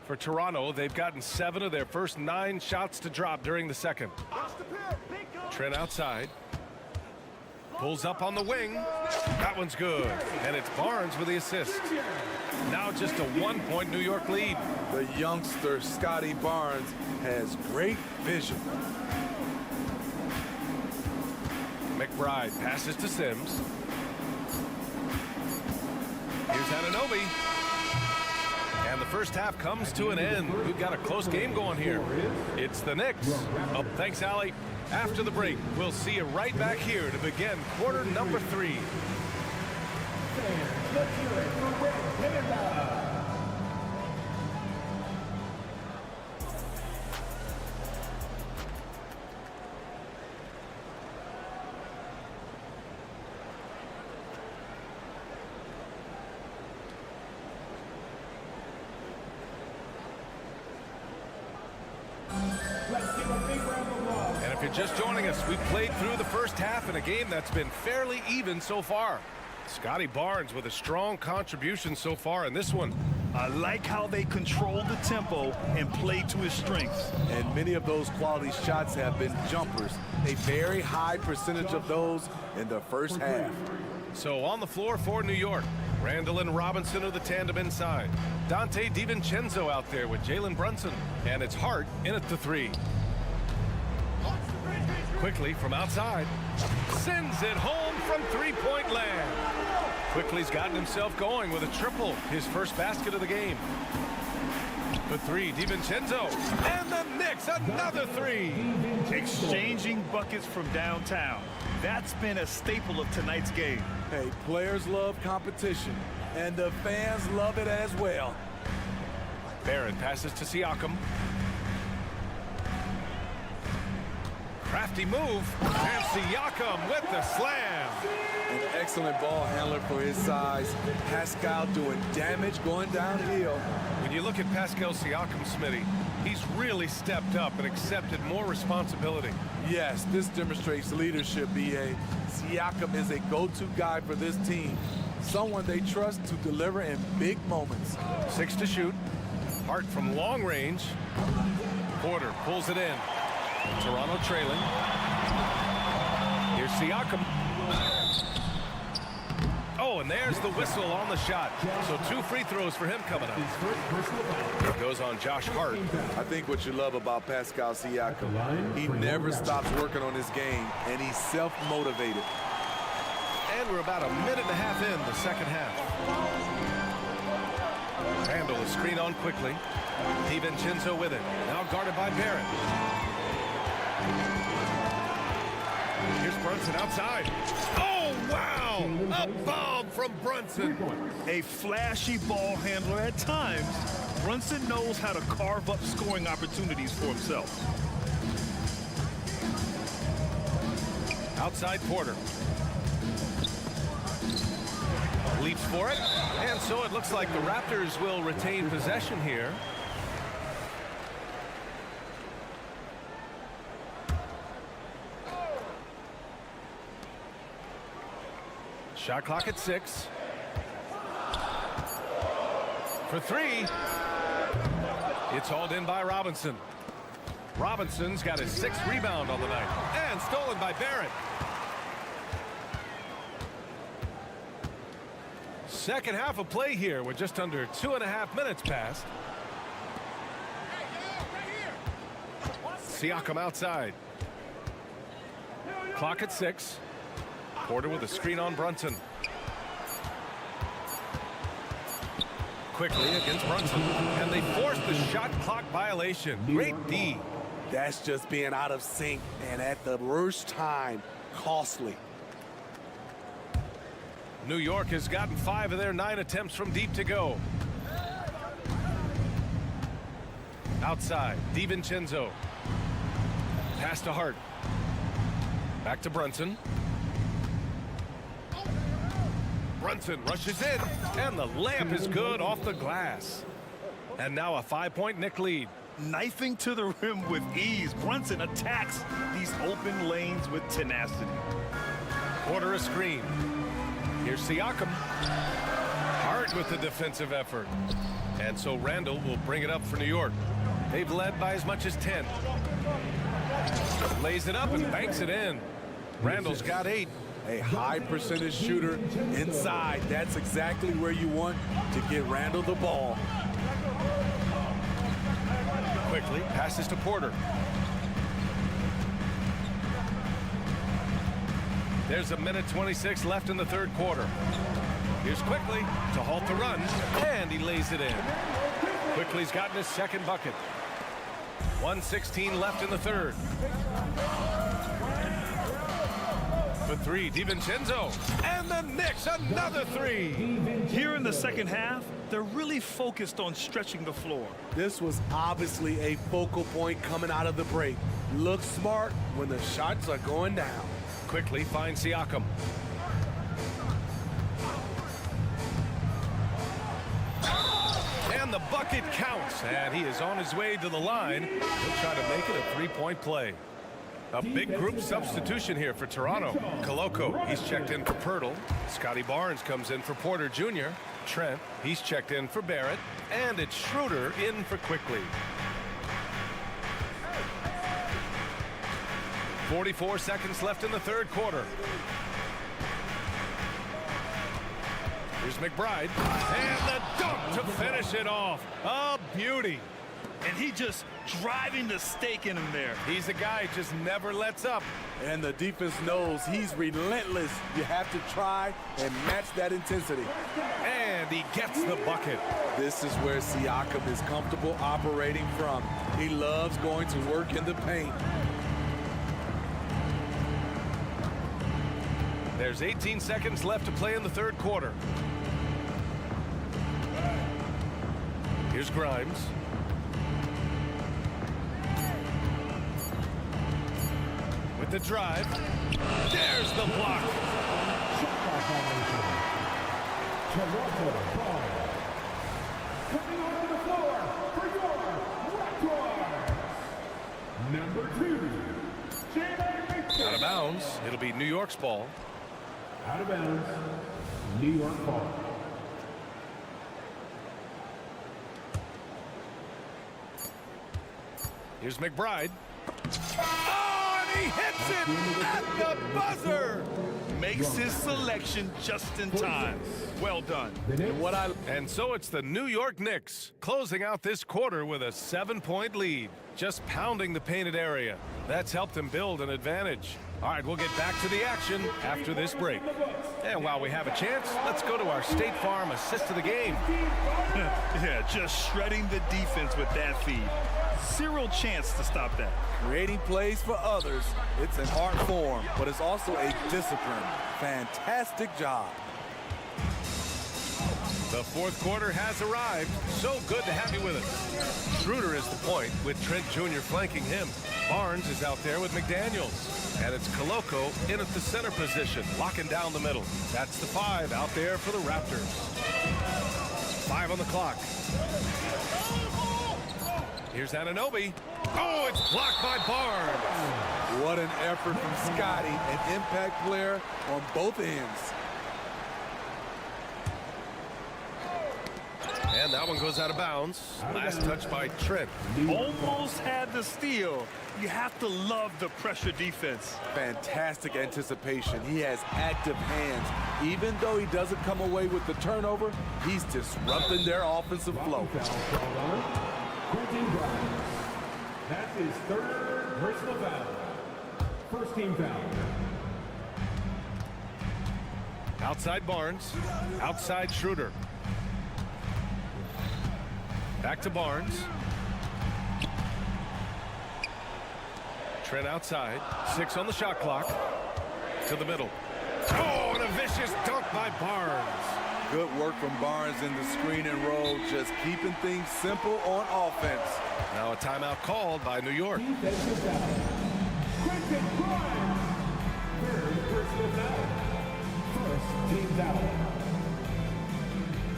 For Toronto, they've gotten 7 of their first 9 shots to drop during the second. Trent outside. Pulls up on the wing. That one's good. And it's Barnes with the assist. Now just a 1-point New York lead. The youngster, Scotty Barnes, has great vision. McBride passes to Sims. Here's Anunoby. And the first half comes to an end. We've got a close game going here. It's the Knicks. Oh, thanks, Allie. After the break, we'll see you right back here to begin quarter number 3. Let's hear it for Red Panda. And if you're just joining us, we've played through the first half in a game that's been fairly even so far. Scotty Barnes with a strong contribution so far in this one. I like how they control the tempo and play to his strengths. And many of those quality shots have been jumpers. A very high percentage of those in the first half. So on the floor for New York, Randall and Robinson are the tandem inside. Dante DiVincenzo out there with Jalen Brunson. And it's Hart in at the 3. Quickly from outside. Sends it home from 3-point land. Quickly's gotten himself going with a triple. His first basket of the game. The 3, DiVincenzo. And the Knicks, another 3. Exchanging buckets from downtown. That's been a staple of tonight's game. Hey, players love competition, and the fans love it as well. Barrett passes to Siakam. Crafty move. And Siakam with the slam. An excellent ball handler for his size. Pascal doing damage going downhill. When you look at Pascal Siakam, Smitty, he's really stepped up and accepted more responsibility. Yes, this demonstrates leadership, B.A. Siakam is a go-to guy for this team. Someone they trust to deliver in big moments. 6 to shoot. Hart from long range. Porter pulls it in. Toronto trailing. Here's Siakam. Oh, and there's the whistle on the shot. So 2 free throws for him coming up. It goes on Josh Hart. I think what you love about Pascal Siakam, he never stops working on his game, and he's self-motivated. And we're about a minute and a half in the second half. Randall is screen on quickly. DiVincenzo with it. Now guarded by Barrett. Here's Brunson outside. Oh, wow! A bomb from Brunson. A flashy ball handler at times. Brunson knows how to carve up scoring opportunities for himself. Outside Porter. Leaps for it. And so it looks like the Raptors will retain possession here. Shot clock at 6. For 3. It's hauled in by Robinson. Robinson's got his 6th rebound on the night. And stolen by Barrett. Second half of play here with just under 2.5 minutes passed. Siakam outside. Clock at 6. Porter with a screen on Brunson. Quickly against Brunson. And they force the shot clock violation. Great D. That's just being out of sync and at the worst time, costly. New York has gotten 5 of their 9 attempts from deep to go. Outside, DiVincenzo. Pass to Hart. Back to Brunson. Brunson rushes in, and the layup is good off the glass. And now a 5-point Knick lead. Knifing to the rim with ease, Brunson attacks these open lanes with tenacity. Porter a screen. Here's Siakam. Hart with the defensive effort. And so Randall will bring it up for New York. They've led by as much as 10. Lays it up and banks it in. Randall's got 8. A high percentage shooter inside. That's exactly where you want to get Randall the ball. Quickly passes to Porter. There's a minute 26 left in the third quarter. Here's Quickly to halt the run, and he lays it in. Quickly's gotten his 2nd bucket. 1:16 left in the third. For 3, DiVincenzo, and the Knicks another 3. Here in the second half, they're really focused on stretching the floor. This was obviously a focal point coming out of the break. Look smart when the shots are going down. Quickly finds Siakam. And the bucket counts, and he is on his way to the line. He'll try to make it a 3-point play. A big group substitution here for Toronto. Koloko, he's checked in for Pirtle. Scotty Barnes comes in for Porter Jr. Trent, he's checked in for Barrett. And it's Schroeder in for Quickly. 44 seconds left in the third quarter. Here's McBride. And the dunk to finish it off. A beauty. And he just driving the stake in him there. He's a guy who just never lets up. And the defense knows he's relentless. You have to try and match that intensity. And he gets the bucket. This is where Siakam is comfortable operating from. He loves going to work in the paint. There's 18 seconds left to play in the third quarter. Here's Grimes. with the drive. There's the block. Toronto ball. Coming onto the floor for your Raptors. Number 2, Jalen. Out of bounds. It'll be New York's ball. Out of bounds. New York ball. Here's McBride. Oh, and he hits it at the buzzer. Makes his selection just in time. Well done. And so it's the New York Knicks closing out this quarter with a 7-point lead, just pounding the painted area. That's helped them build an advantage. All right, we'll get back to the action after this break. And while we have a chance, let's go to our State Farm assist of the game. Yeah, just shredding the defense with that feed. Zero chance to stop that. Creating plays for others. It's an art form, but it's also a discipline. Fantastic job. The fourth quarter has arrived. So good to have you with us. Schroeder is the point with Trent Jr. flanking him. Barnes is out there with McDaniels. And it's Koloko in at the center position, locking down the middle. That's the 5 out there for the Raptors. 5 on the clock. Here's Anunoby. Oh, it's blocked by Barnes. What an effort from Scotty, an impact player on both ends. And that one goes out of bounds. Last touch by Trent. Almost had the steal. You have to love the pressure defense. Fantastic anticipation. He has active hands. Even though he doesn't come away with the turnover, he's disrupting their offensive flow. That's his 3rd personal foul. First team foul. Outside Barnes. Outside Schroeder. Back to Barnes. Trent outside. 6 on the shot clock. To the middle. Oh, and a vicious dunk by Barnes. Good work from Barnes in the screen and roll, just keeping things simple on offense. Now a timeout called by New York. Defensive foul. Quentin Grimes. 3rd personal foul. First team foul.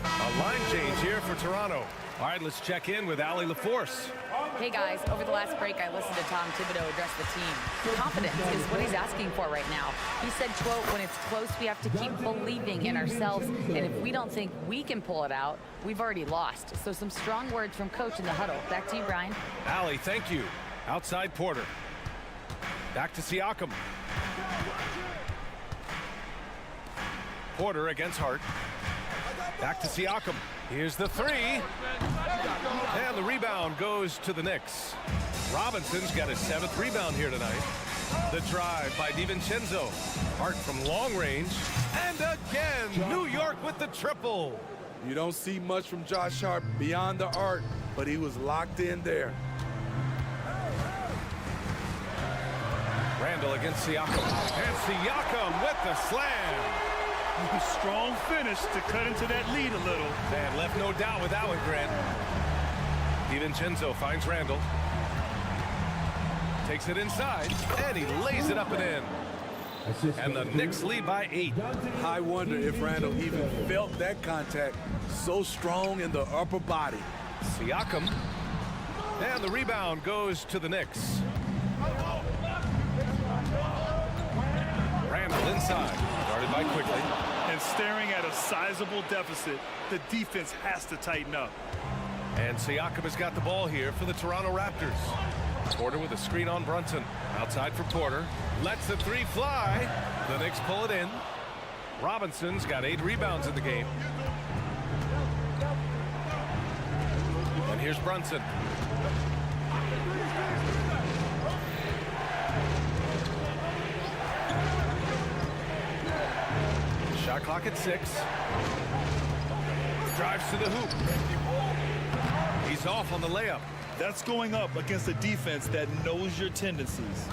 A line change here for Toronto. All right, let's check in with Allie LaForce. Hey guys, over the last break, I listened to Tom Thibodeau address the team. Confidence is what he's asking for right now. He said, quote, when it's close, we have to keep believing in ourselves. And if we don't think we can pull it out, we've already lost. So some strong words from coach in the huddle. Back to you, Brian. Allie, thank you. Outside Porter. Back to Siakam. Porter against Hart. Back to Siakam. Here's the 3. And the rebound goes to the Knicks. Robinson's got his 7th rebound here tonight. The drive by DiVincenzo. Hart from long range. And again, New York with the triple. You don't see much from Josh Hart beyond the arc, but he was locked in there. Randall against Siakam. And Siakam with the slam. Strong finish to cut into that lead a little. Man, left no doubt with that one, Grant. DiVincenzo finds Randall. Takes it inside, and he lays it up and in. And the Knicks lead by 8. I wonder if Randall even felt that contact. So strong in the upper body. Siakam. And the rebound goes to the Knicks. Randall inside. Guarded by Quickly. And staring at a sizable deficit, the defense has to tighten up. And Siakam has got the ball here for the Toronto Raptors. Porter with a screen on Brunson. Outside for Porter. Lets the 3 fly. The Knicks pull it in. Robinson's got 8 rebounds in the game. And here's Brunson. Shot clock at 6. Drives to the hoop. He's off on the layup. That's going up against a defense that knows your tendencies.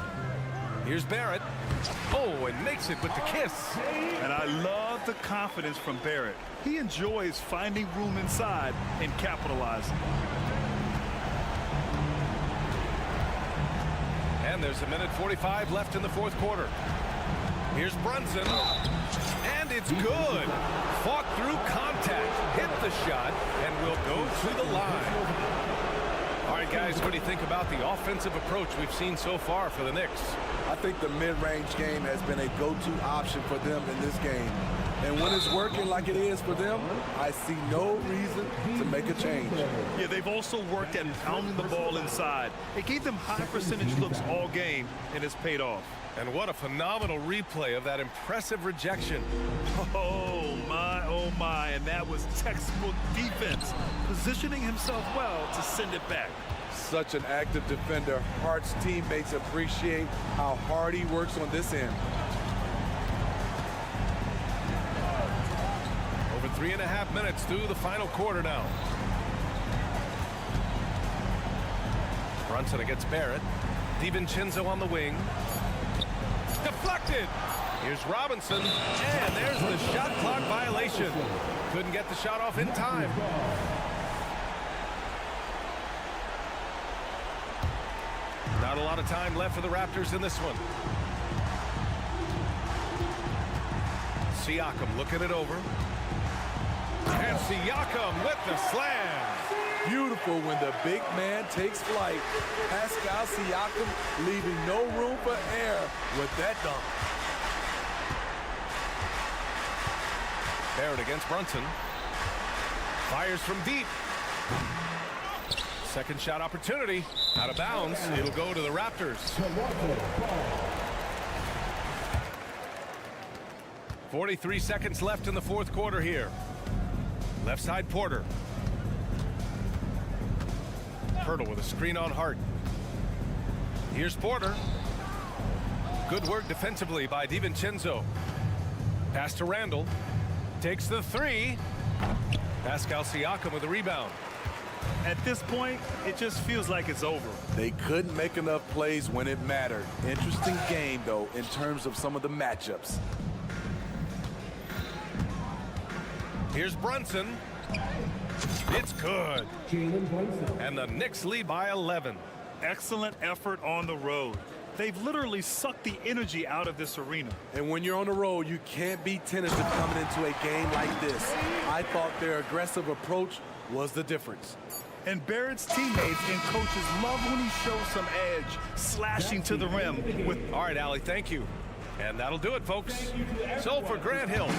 Here's Barrett. Oh, and makes it with the kiss. And I love the confidence from Barrett. He enjoys finding room inside and capitalizing. And there's 1:45 left in the fourth quarter. Here's Brunson. And it's good. Fought through contact, hit the shot, and will go to the line. All right, guys, what do you think about the offensive approach we've seen so far for the Knicks? I think the mid-range game has been a go-to option for them in this game. And when it's working like it is for them, I see no reason to make a change. Yeah, they've also worked at pounding the ball inside. It gave them high percentage looks all game, and it's paid off. And what a phenomenal replay of that impressive rejection. Oh, my, and that was textbook defense, positioning himself well to send it back. Such an active defender. Hart's teammates appreciate how hard he works on this end. Over 3.5 minutes through the final quarter now. Brunson against Barrett. DiVincenzo on the wing. Deflected. Here's Robinson, and there's the shot clock violation. Couldn't get the shot off in time. Not a lot of time left for the Raptors in this one. Siakam looking it over. And Siakam with the slam. Beautiful when the big man takes flight. Pascal Siakam leaving no room for error with that dunk. Barrett against Brunson. Fires from deep. Second shot opportunity. Out of bounds. It'll go to the Raptors. 43 seconds left in the fourth quarter here. Left side Porter. Hurdle with a screen on Hart. Here's Porter. Good work defensively by DiVincenzo. Pass to Randall. Takes the three. Pascal Siakam with a rebound. At this point, it just feels like it's over. They couldn't make enough plays when it mattered. Interesting game, though, in terms of some of the matchups. Here's Brunson. It's good. And the Knicks lead by 11. Excellent effort on the road. They've literally sucked the energy out of this arena. And when you're on the road, you can't be tentative coming into a game like this. I thought their aggressive approach was the difference. And Barrett's teammates and coaches love when he shows some edge, slashing to the rim with... All right, Allie, thank you. And that'll do it, folks. So for Grant Hill.